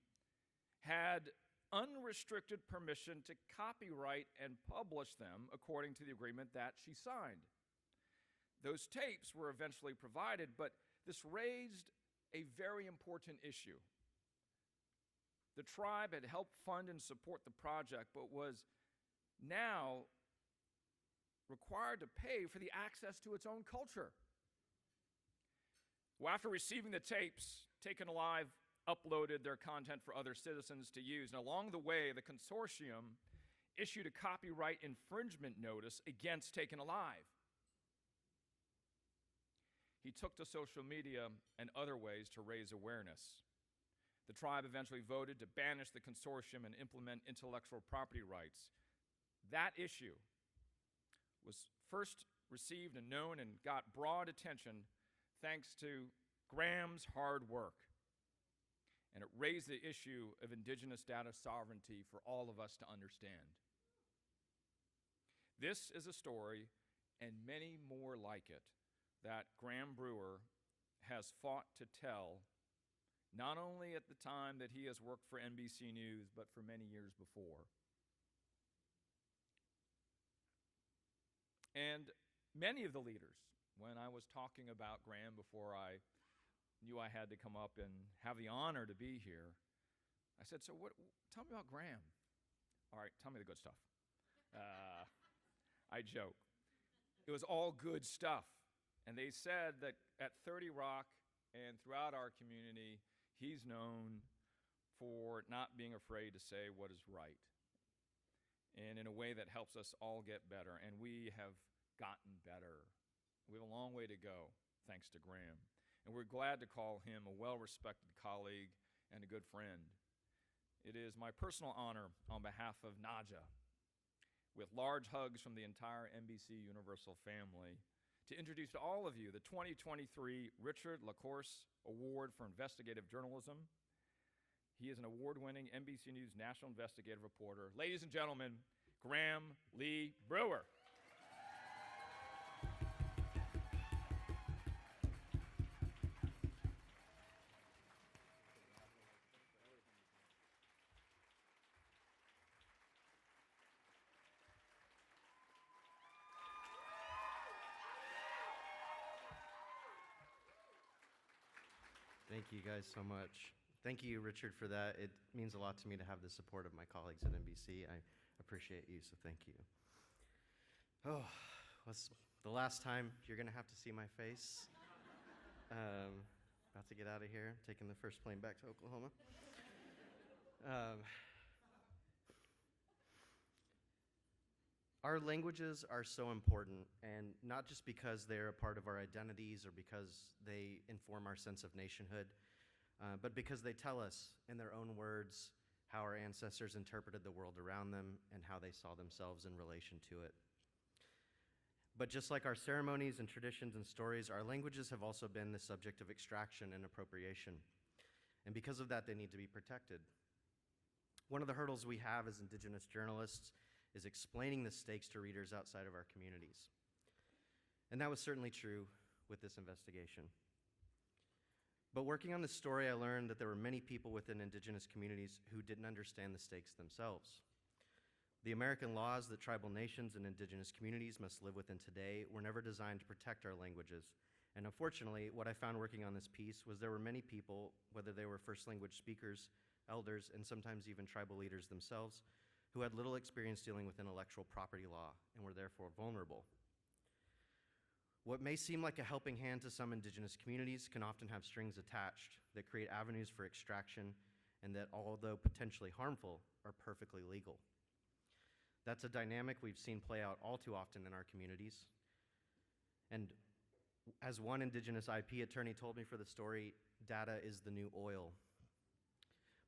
had unrestricted permission to copyright and publish them according to the agreement that she signed. Those tapes were eventually provided, but this raised a very important issue. The tribe had helped fund and support the project, but was now required to pay for the access to its own culture. Well, after receiving the tapes, Taken Alive uploaded their content for other citizens to use, and along the way, the consortium issued a copyright infringement notice against Taken Alive. He took to social media and other ways to raise awareness. The tribe eventually voted to banish the consortium and implement intellectual property rights. That issue was first received and known and got broad attention thanks to Graham's hard work. and it raised the issue of Indigenous data sovereignty for all of us to understand. This is a story, and many more like it, that Graham Brewer has fought to tell, not only at the time that he has worked for NBC News, but for many years before. And many of the leaders, when I was talking about Graham before I knew I had to come up and have the honor to be here, I said, so tell me about Graham. All right, tell me the good stuff. I joke. It was all good stuff. And they said that at 30 Rock and throughout our community, he's known for not being afraid to say what is right, and in a way that helps us all get better. And we have gotten better. We have a long way to go, thanks to Graham. And we're glad to call him a well-respected colleague and a good friend. It is my personal honor on behalf of NAJA, with large hugs from the entire NBC Universal family, to introduce to all of you the 2023 Richard LaCourse Award for Investigative Journalism. He is an award-winning NBC News national investigative reporter. Ladies and gentlemen, Graham Lee Brewer. Thank you guys so much. Thank you, Richard, for that. It means a lot to me to have the support of my colleagues at NBC. I appreciate you, so thank you. Oh, what's the last time you're going to have to see my face? About to get out of here, taking the first plane back to Oklahoma. Our languages are so important, and not just because they're a part of our identities or because they inform our sense of nationhood, but because they tell us in their own words how our ancestors interpreted the world around them and how they saw themselves in relation to it. But just like our ceremonies and traditions and stories, our languages have also been the subject of extraction and appropriation. And because of that, they need to be protected. One of the hurdles we have as Indigenous journalists is explaining the stakes to readers outside of our communities. And that was certainly true with this investigation. But working on this story, I learned that there were many people within Indigenous communities who didn't understand the stakes themselves. The American laws that tribal nations and Indigenous communities must live within today were never designed to protect our languages. And unfortunately, what I found working on this piece was there were many people, whether they were first language speakers, elders, and sometimes even tribal leaders themselves, who had little experience dealing with intellectual property law and were therefore vulnerable. What may seem like a helping hand to some Indigenous communities can often have strings attached that create avenues for extraction and that, although potentially harmful, are perfectly legal. That's a dynamic we've seen play out all too often in our communities. And as one Indigenous IP attorney told me for the story, data is the new oil.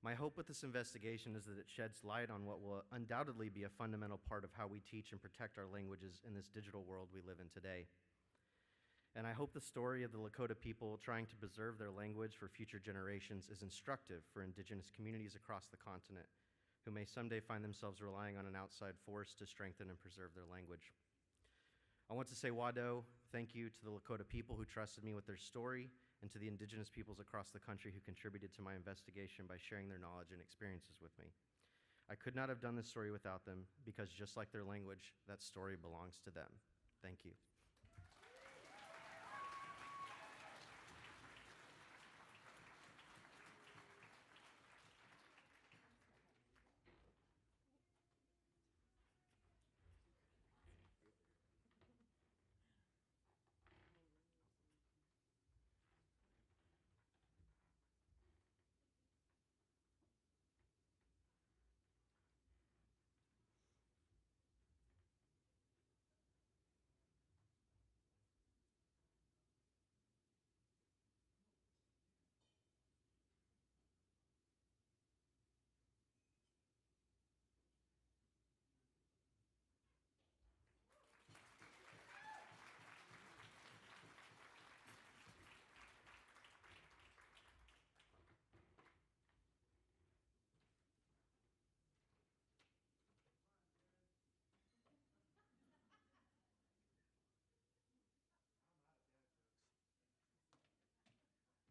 My hope with this investigation is that it sheds light on what will undoubtedly be a fundamental part of how we teach and protect our languages in this digital world we live in today. And I hope the story of the Lakota people trying to preserve their language for future generations is instructive for Indigenous communities across the continent who may someday find themselves relying on an outside force to strengthen and preserve their language. I want to say wado, thank you to the Lakota people who trusted me with their story, and to the Indigenous peoples across the country who contributed to my investigation by sharing their knowledge and experiences with me. I could not have done this story without them, because just like their language, that story belongs to them. Thank you.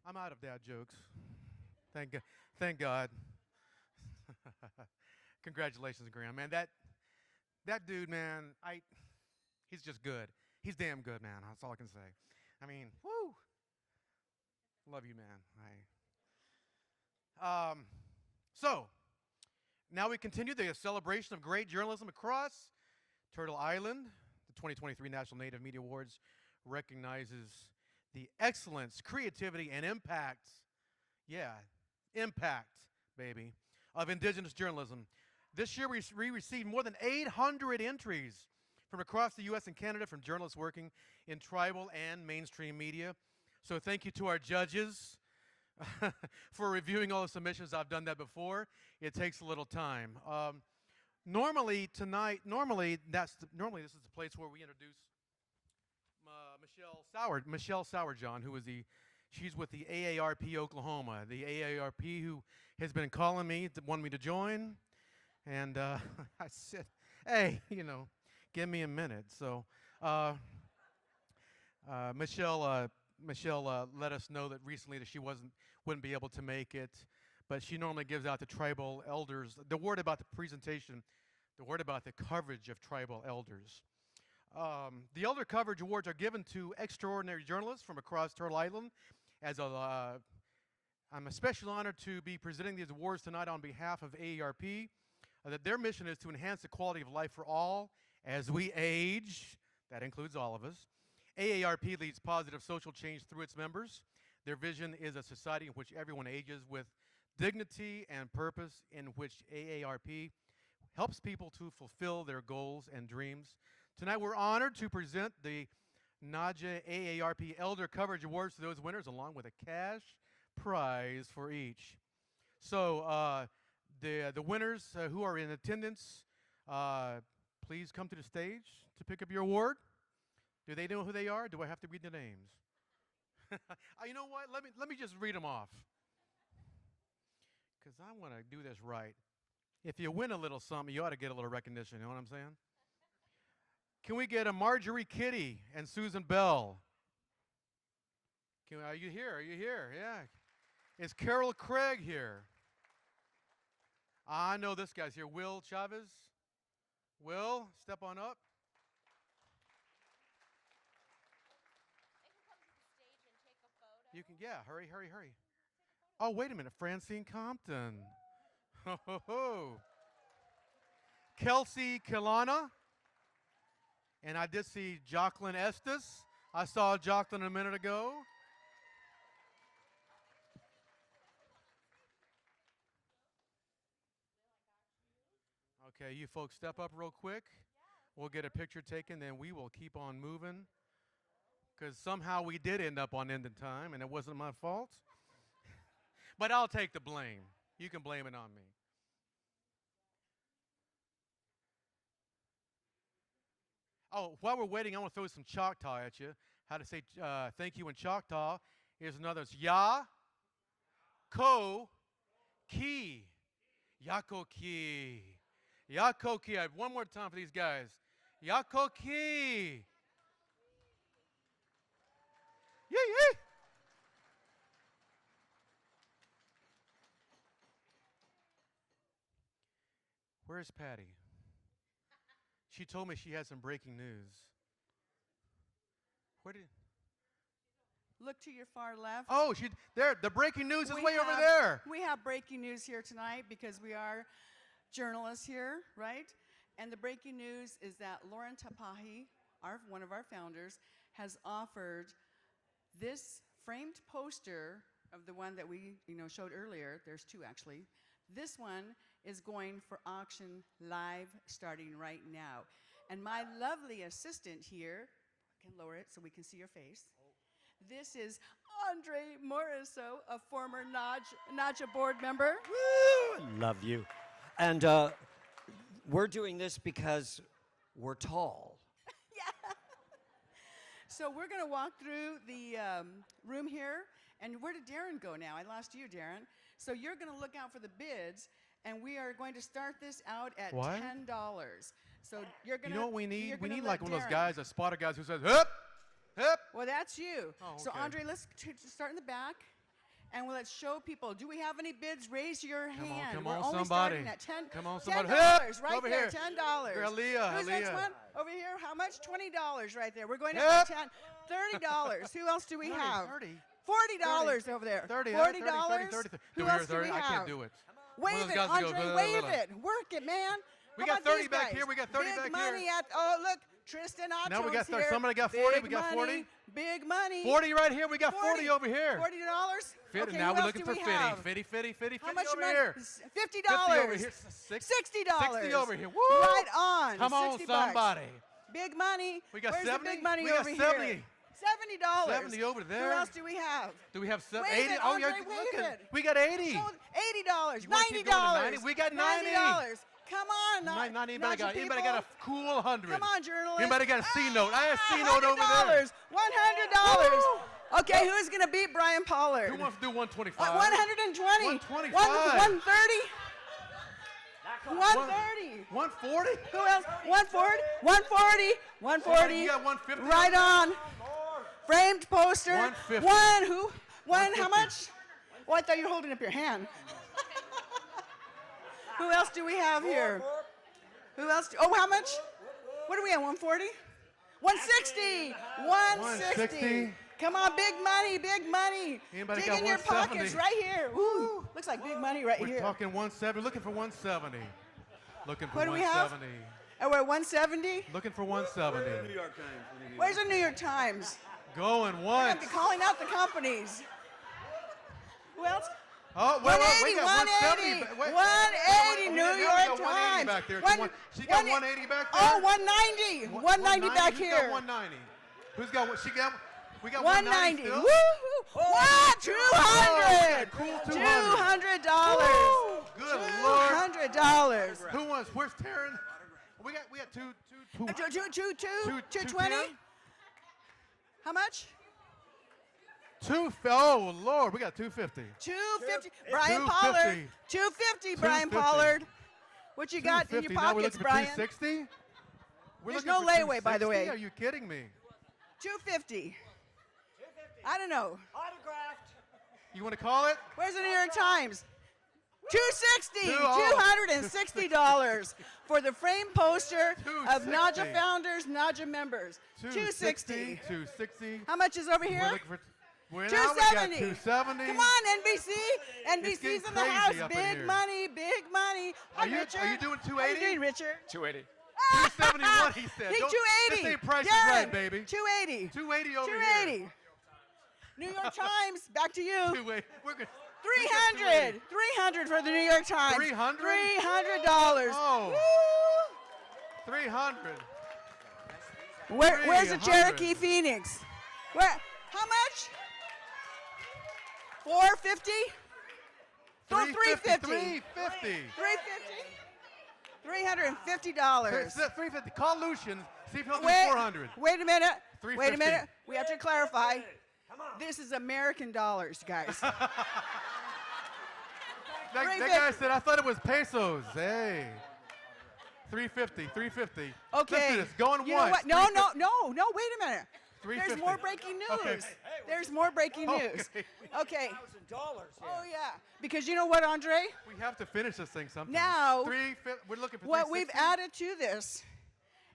I'm out of dad jokes. Thank God. Congratulations, Graham. Man, that dude, man, he's just good. He's damn good, man. That's all I can say. I mean, woo. Love you, man. So, now we continue the celebration of great journalism across Turtle Island. The 2023 National Native Media Awards recognizes the excellence, creativity, and impact, impact, baby, of Indigenous journalism. This year we received more than 800 entries from across the U.S. and Canada from journalists working in tribal and mainstream media. So thank you to our judges for reviewing all the submissions. I've done that before. It takes a little time. Normally this is the place where we introduce Michelle Sourjohn, she's with the AARP Oklahoma, the AARP who has been calling me, wanting me to join, and I said, hey, give me a minute. So Michelle let us know that recently that she wouldn't be able to make it, but she normally gives out the tribal elders the word about the presentation, the word about the coverage of tribal elders. The Elder Coverage Awards are given to extraordinary journalists from across Turtle Island. I'm especially honored to be presenting these awards tonight on behalf of AARP. That their mission is to enhance the quality of life for all as we age. That includes all of us. AARP leads positive social change through its members. Their vision is a society in which everyone ages with dignity and purpose, in which AARP helps people to fulfill their goals and dreams. Tonight we're honored to present the NAJA AARP Elder Coverage Awards to those winners, along with a cash prize for each. So the winners who are in attendance, please come to the stage to pick up your award. Do they know who they are? Do I have to read the names? You know what? Let me just read them off, because I want to do this right. If you win a little something, you ought to get a little recognition. You know what I'm saying? Can we get a Marjorie Kitty and Susan Bell? Are you here? Are you here? Yeah. Is Carol Craig here? I know this guy's here. Will Chavez? Will, step on up. You can, yeah, hurry. Oh, wait a minute, Francine Compton. Ho, ho, ho. Kelsey Kilana. And I did see Jocelyn Estes. I saw Jocelyn a minute ago. Okay, you folks step up real quick. We'll get a picture taken, then we will keep on moving. Because somehow we did end up on end in time, and it wasn't my fault. But I'll take the blame. You can blame it on me. Oh, while we're waiting, I want to throw some Choctaw at you. How to say thank you in Choctaw. Here's another. It's Ya, Ko, Ki. Yako Ki. Yako Ki. I have one more time for these guys. Yako Ki. Yee. Where's Patty? She told me she had some breaking news. Where did? Look to your far left. Oh, there. The breaking news is way over there. We have breaking news here tonight because we are journalists here, right? And the breaking news is that Lauren Tapahi, one of our founders, has offered this framed poster of the one that we showed earlier. There's two actually. This one is going for auction live starting right now. And my lovely assistant here, I can lower it so we can see your face. This is Andre Morisseau, a former NAJA board member. Woo! Love you. And we're doing this because we're tall. Yeah. So we're going to walk through the room here. And where did Darren go now? I lost you, Darren. So you're going to look out for the bids, and we are going to start this out at $10. So you're going to. You know what we need? We need like one of those Darren. guys, a spotter guys who says, "Hup, hup." Well, that's you. Oh, So okay. Andre, let's start in the back. And let's show people. Do we have any bids? Raise your hand. come We're on, only somebody. starting at 10. Come on, somebody. $10 right Over there. here. $10. Elias, Who's next Elias. one? Over here. How much? $20 right there. We're going Hip. up to 10. $30. Who else do we 30, have? 30. $40 over there. 30, $40. 30. Who Do we hear else do 30? we I have? can't do it. One Wave of those it, guys will go, Andre. blah, Wave blah, blah. it. Work it, man. We How got about 30 these back guys? here. We got 30 Big back money here. At, oh, look. Tristan Otto's Now we got 30. here. Somebody got 40. Big We got 40. money, Big money. 40 right here. We got 40 over here. $40? 50. Okay, Now who we're else looking do for we 50. have? 50 How much over money? here. $50. 50 over here. $60. 60 over here. Woo! Right on. Come on, 60 bucks. somebody. Big money. We got Where's 70? the big money We got over 70. here? $70. 70 over there. Who else do we have? Do we have Wave 80? it, Oh, Andre, yeah. wave Look at it. We got 80. Show $80. You wanna keep going to 90? $90. We got 90. $90. Come on. Anybody Naja got people. a cool 100? Come on, journalists. Anybody got a C note? I have a C note over there. $100. Okay, who's going to beat Brian Pollard? Who wants to do 125? 120. 125. 130. 130. 140? Who else? 140. 140. 140. You got 150? Right on. Framed poster. 150. How much? Oh, I thought you were holding up your hand. Who else do we have here? Who else? How much? What do we have? 140? 160. 160. Come on, big money, big money. Anybody Dig got in your 170? pockets right here. Ooh, looks like big money right We're here. talking 170. Looking for 170. Looking for What do we have? 170. And we're at 170? Looking for 170. New York Times. Where's the New York Times? Going I'm once. gonna be calling out the companies. Who else? Oh, wait, we 180, got 180, 170. Wait, 180, New we York got 180 Times. back there. She got One- 180 back there. Oh, 190. 190 back Who's here. got 190? Who's got what? We got 190. 190 still? Woo! What? 200. Cool $200. Good Lord. $200. Who wants? Where's Taryn? We got two. 220. How much? 250. Oh Lord, we got 250. 250. Brian 250. Pollard. 250. Brian 250. Pollard. What you got in your 250. Now we're pockets, looking for Brian? 260. We're There's looking no for layaway, by the 260? way. Are you kidding me? 250. I don't know. You want to call it? Where's the New York Times? 260. $260. $260 for the frame poster of 260. NAJA founders, NAJA members. 260. 260. How much is over We're here? looking for. Now we got 270. 270. Come on, NBC. It's getting NBC's in the crazy house. up in Big here. money, big money. Hi, Richard. Are you doing How you 280? doing, Richard? 280. 271, he said. Hey, Don't- 280. This ain't Price is Darren, Right, baby. 280. 280 over 280. here. New York Times, back to you. 280. We're good. 300. 300 for the New York Times. 300? $300. Oh. Woo! 300. Where's the 300. Cherokee Phoenix? Where? How much? 450? Throw 350. 350. 350. $350. 350. Call Lucian. See if he'll do Wait, 400. wait a minute. Wait a 350. minute. We have to clarify. This is American dollars, guys. That guy said, I thought it was pesos. Hey. 350. 350. Okay. Let's do this. Going You know once. what? No, wait a minute. There's 350. more breaking news. Okay. There's more breaking news. Okay. Okay. Oh, yeah. Because you know what, Andre? We have to finish this thing sometime. Now, we're looking for what we've 360. added to this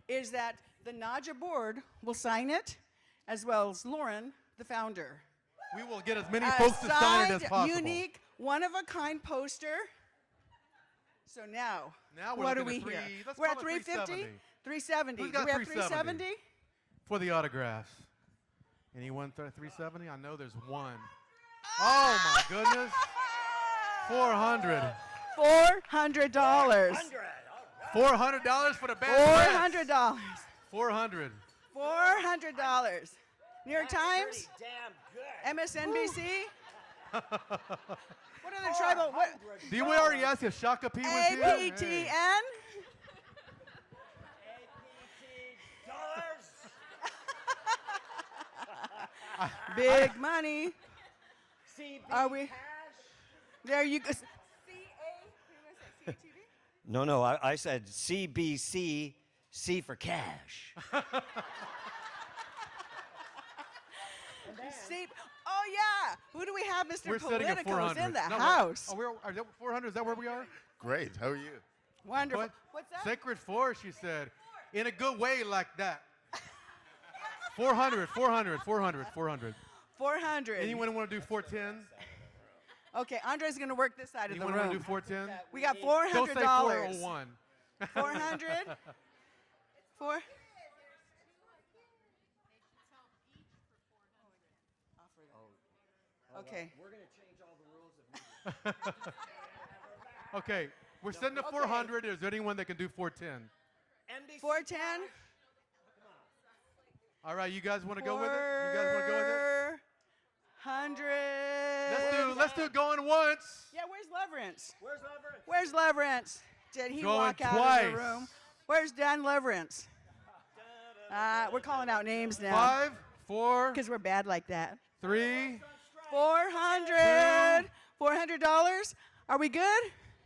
is that the NAJA board will sign it, as well as Lauren, the founder. We will get as many folks to sign it as Signed, possible. unique, one-of-a-kind poster. So now we're what are looking we at here? let's We're call at it 350? 370. 370. Who's Do got we have 370? 370? For the autographs. Anyone 370? I know there's one. Oh my goodness. 400. $400. $400 for the band. $400. 400. $400. New York Times? MSNBC? What other tribal? What? Do we already ask if Shaka P was here? Hey. APTN? Big money. Are we? There you go. No, I said CBC, C for cash. See, oh yeah. Who do we have? Mr. We're sitting at Politico's 400. in the No, house. are there 400? Is that where we are? Great. How are you? Wonderful. What? What's that? Sacred Forest, she said. In a good way like that. 400, 400, 400, 400. 400. Anyone want to do 410? Okay, Andre's going to work this side of the Anyone room. want to do 410? We got Don't say $400. 401. 400? Four? Okay. We're going to change all the rules if Okay, we're sitting at 400. Is there anyone that can do 410? 410? All right, you guys want to go with it? You guys want to go with it? 100. Let's do going once. Yeah, where's Leverance? Where's Leverance? Where's Leverance? Did he Going walk out of twice. the room? Where's Dan Leverance? We're calling out names now. 5, 4, Because we're bad like that. 3, 400. $400? Are we good?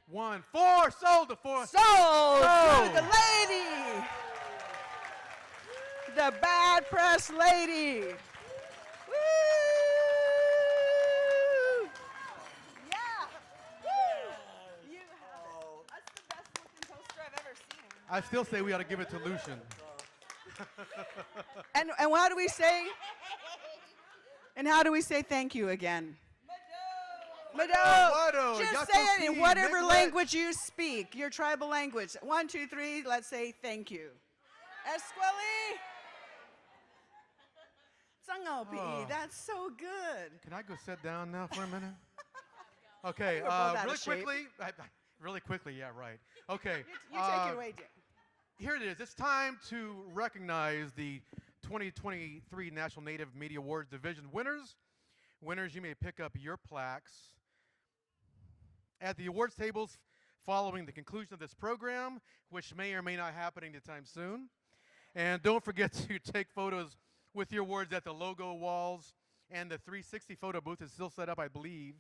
1. 4. Sold the 4. Sold to Sold. the lady. The bad press lady. Woo! Yeah. Woo! You have, that's the best looking poster I've ever seen. I still say we ought to give it to Lucian. And how do we say? And how do we say thank you again? Mado. Mado. Just Yato say it in ki, whatever Nicolette. language you speak, your tribal language. 1, 2, 3, let's say thank you. Esquali. Sangopi. Oh. That's so good. Can I go sit down now for a minute? Okay, We're both out of really shape. quickly. Really quickly, yeah, right. Okay. You take it away, Jay. Here it is. It's time to recognize the 2023 National Native Media Awards Division winners. Winners, you may pick up your plaques at the awards tables following the conclusion of this program, which may or may not happen anytime soon. And don't forget to take photos with your awards at the logo walls, and the 360 photo booth is still set up, I believe.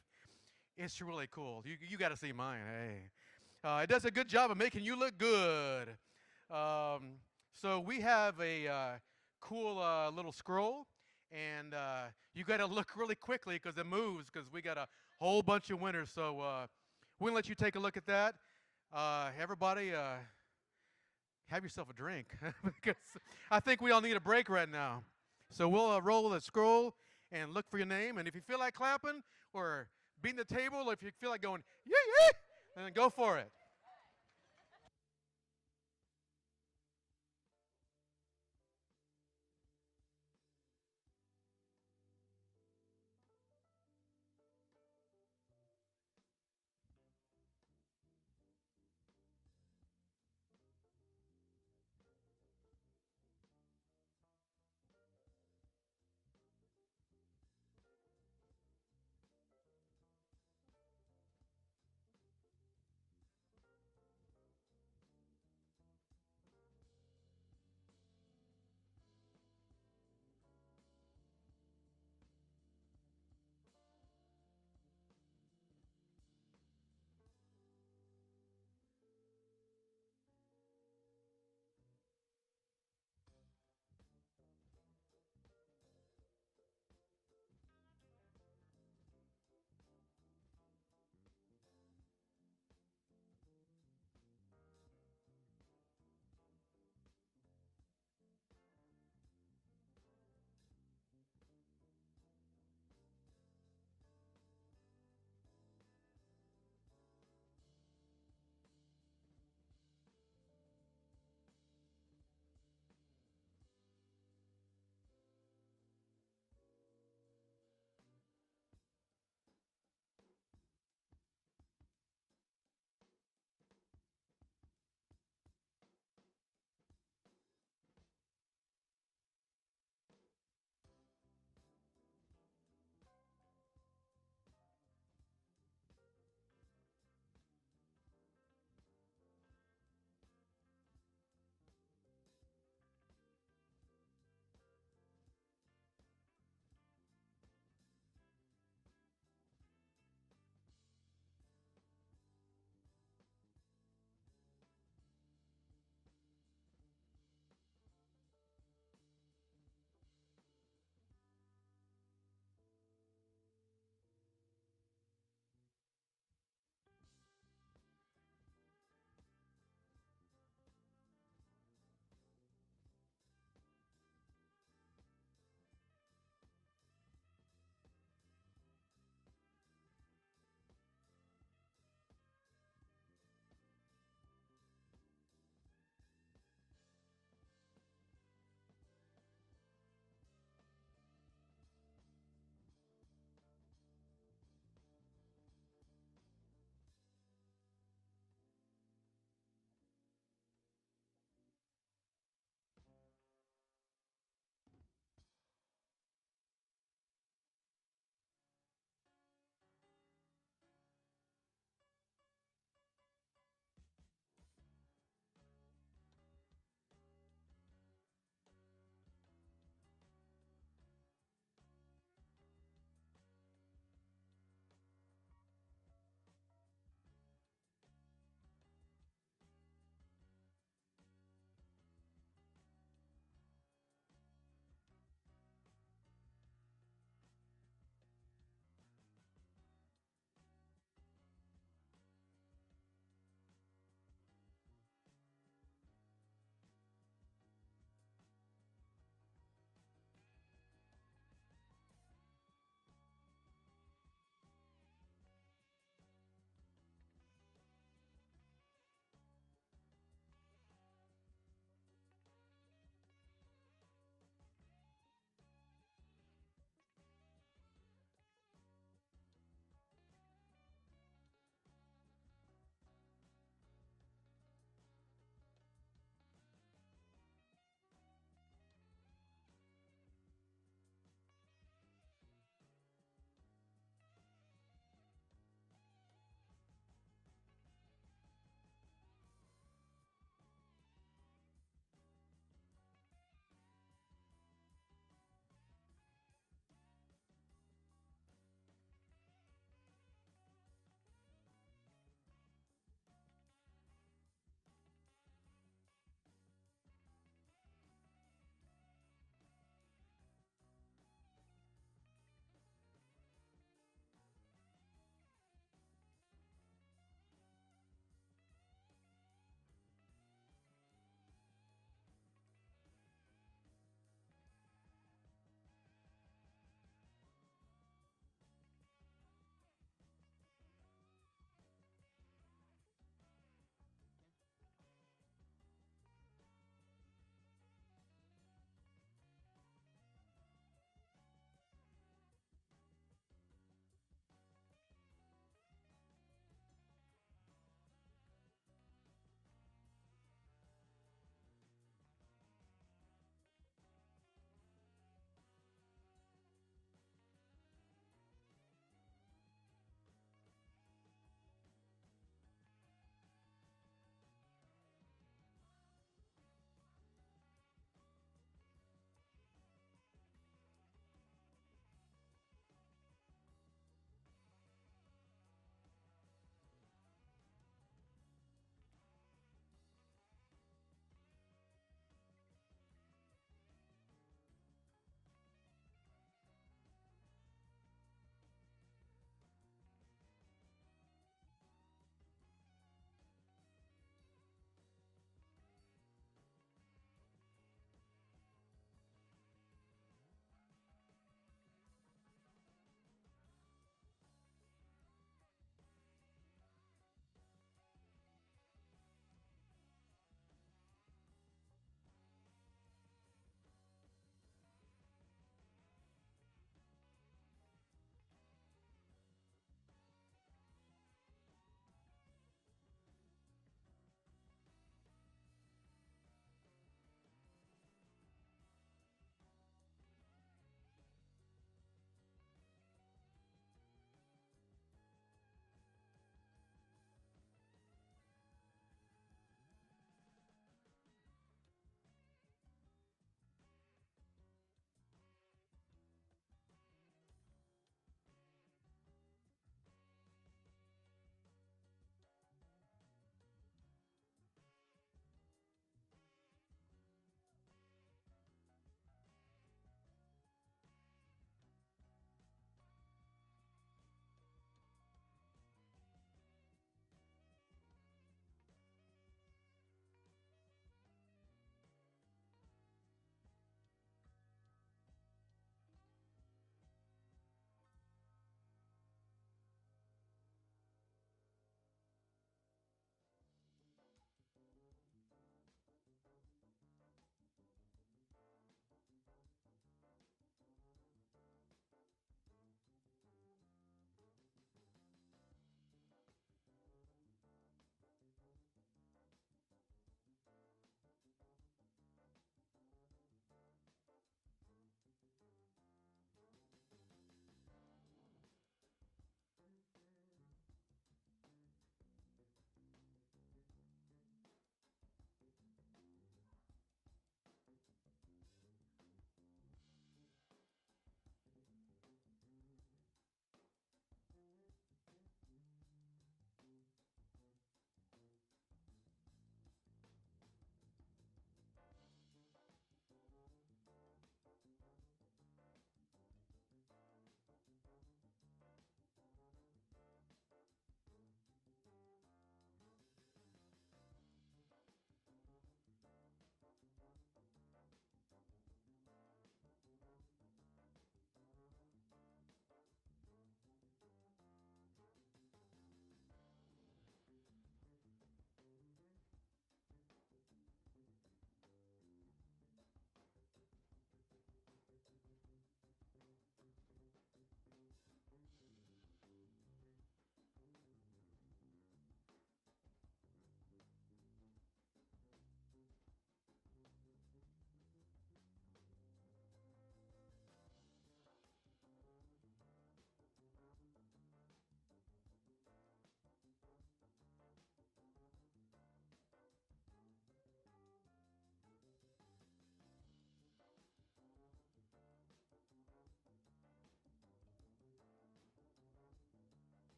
It's really cool. You got to see mine. Hey, it does a good job of making you look good. So we have a cool little scroll, and you got to look really quickly because it moves, because we got a whole bunch of winners. So we'll let you take a look at that. Everybody, have yourself a drink, because I think we all need a break right now. So we'll roll the scroll and look for your name. And if you feel like clapping or beating the table, or if you feel like going, yeah, yeah, then go for it.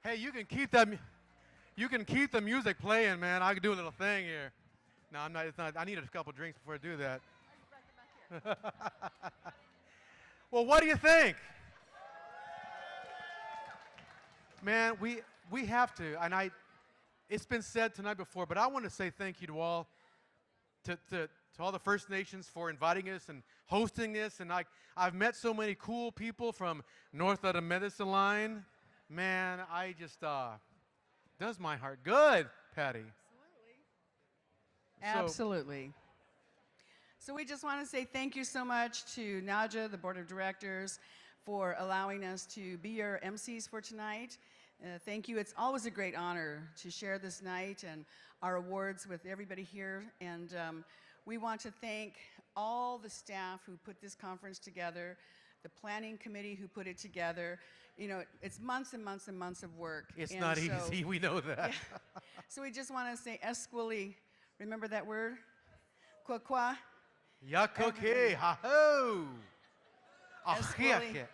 Hey, you can keep that. You can keep the music playing, man. I can do a little thing here. No, I'm not. It's not. I need a couple drinks before I do that. Well, what do you think? Man, we have to, and it's been said tonight before, but I want to say thank you to all, to all the First Nations for inviting us and hosting this, and I've met so many cool people from north of the medicine line. Man, I just, does my heart good, Patty. Absolutely. So we just want to say thank you so much to NAJA, the Board of Directors, for allowing us to be your MCs for tonight. Thank you. It's always a great honor to share this night and our awards with everybody here. And we want to thank all the staff who put this conference together, the planning committee who put it together. You know, it's months and months and months of work. It's not easy, we know that. Yeah. So we just want to say esquili. Remember that word? Kwa. Yakoke, ha-ho! Esquili.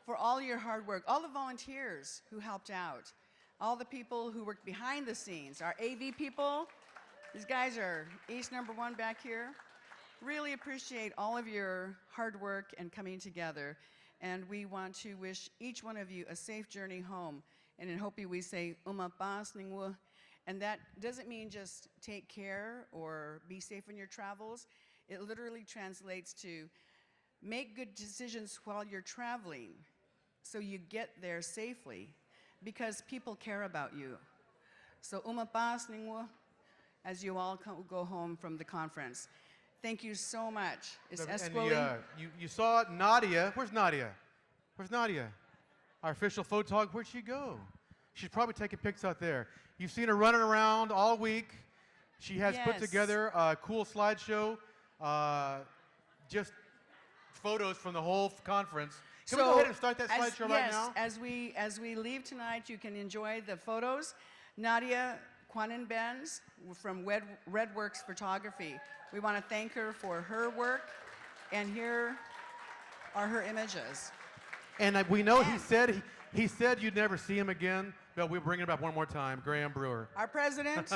For all your hard work, all the volunteers who helped out, all the people who worked behind the scenes, our AV people, these guys are ace #1 back here. Really appreciate all of your hard work and coming together. And we want to wish each one of you a safe journey home. And in Hopi we say, Umapas Ningwu. And that doesn't mean just take care or be safe in your travels. It literally translates to make good decisions while you're traveling so you get there safely because people care about you. So Umapas Ningwu as you all go home from the conference. Thank you so much. It's Esquili. You saw Nadia. Where's Nadia? Where's Nadia? Our official photog. Where'd she go? She's probably taking pics out there. You've seen her running around all week. She has put together a cool slideshow, just photos from the whole conference. Can we go ahead and start that slideshow right now? Yes, as we leave tonight, you can enjoy the photos. Nadia Kwanin Benz from Redworks Photography. We want to thank her for her work, and here are her images. And we know he said you'd never see him again, but we'll bring it back one more time. Graham Brewer. Our president,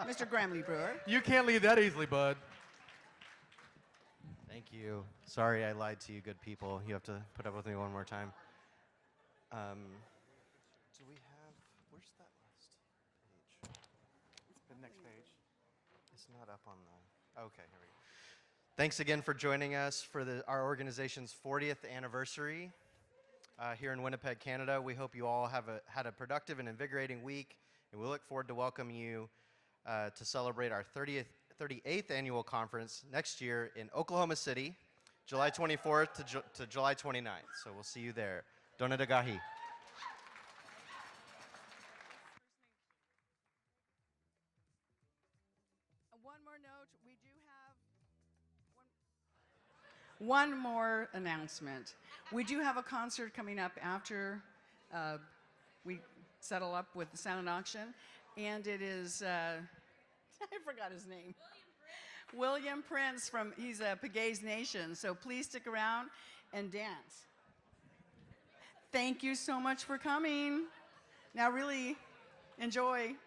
Mr. Gramley Brewer. You can't leave that easily, bud. Thank you. Sorry I lied to you, good people. You have to put up with me one more time. Do we have, where's that last page? The next page. It's not up on the, okay, here we go. Thanks again for joining us for our organization's 40th anniversary here in Winnipeg, Canada. We hope you all had a productive and invigorating week, and we look forward to welcoming you to celebrate our 38th annual conference next year in Oklahoma City, July 24th to July 29th. So we'll see you there. Donedagahi. One more note, we do have one more announcement. We do have a concert coming up after we settle up with the silent auction, and it is, I forgot his name. William Prince he's a Pegues Nation, so please stick around and dance. Thank you so much for coming. Now really enjoy.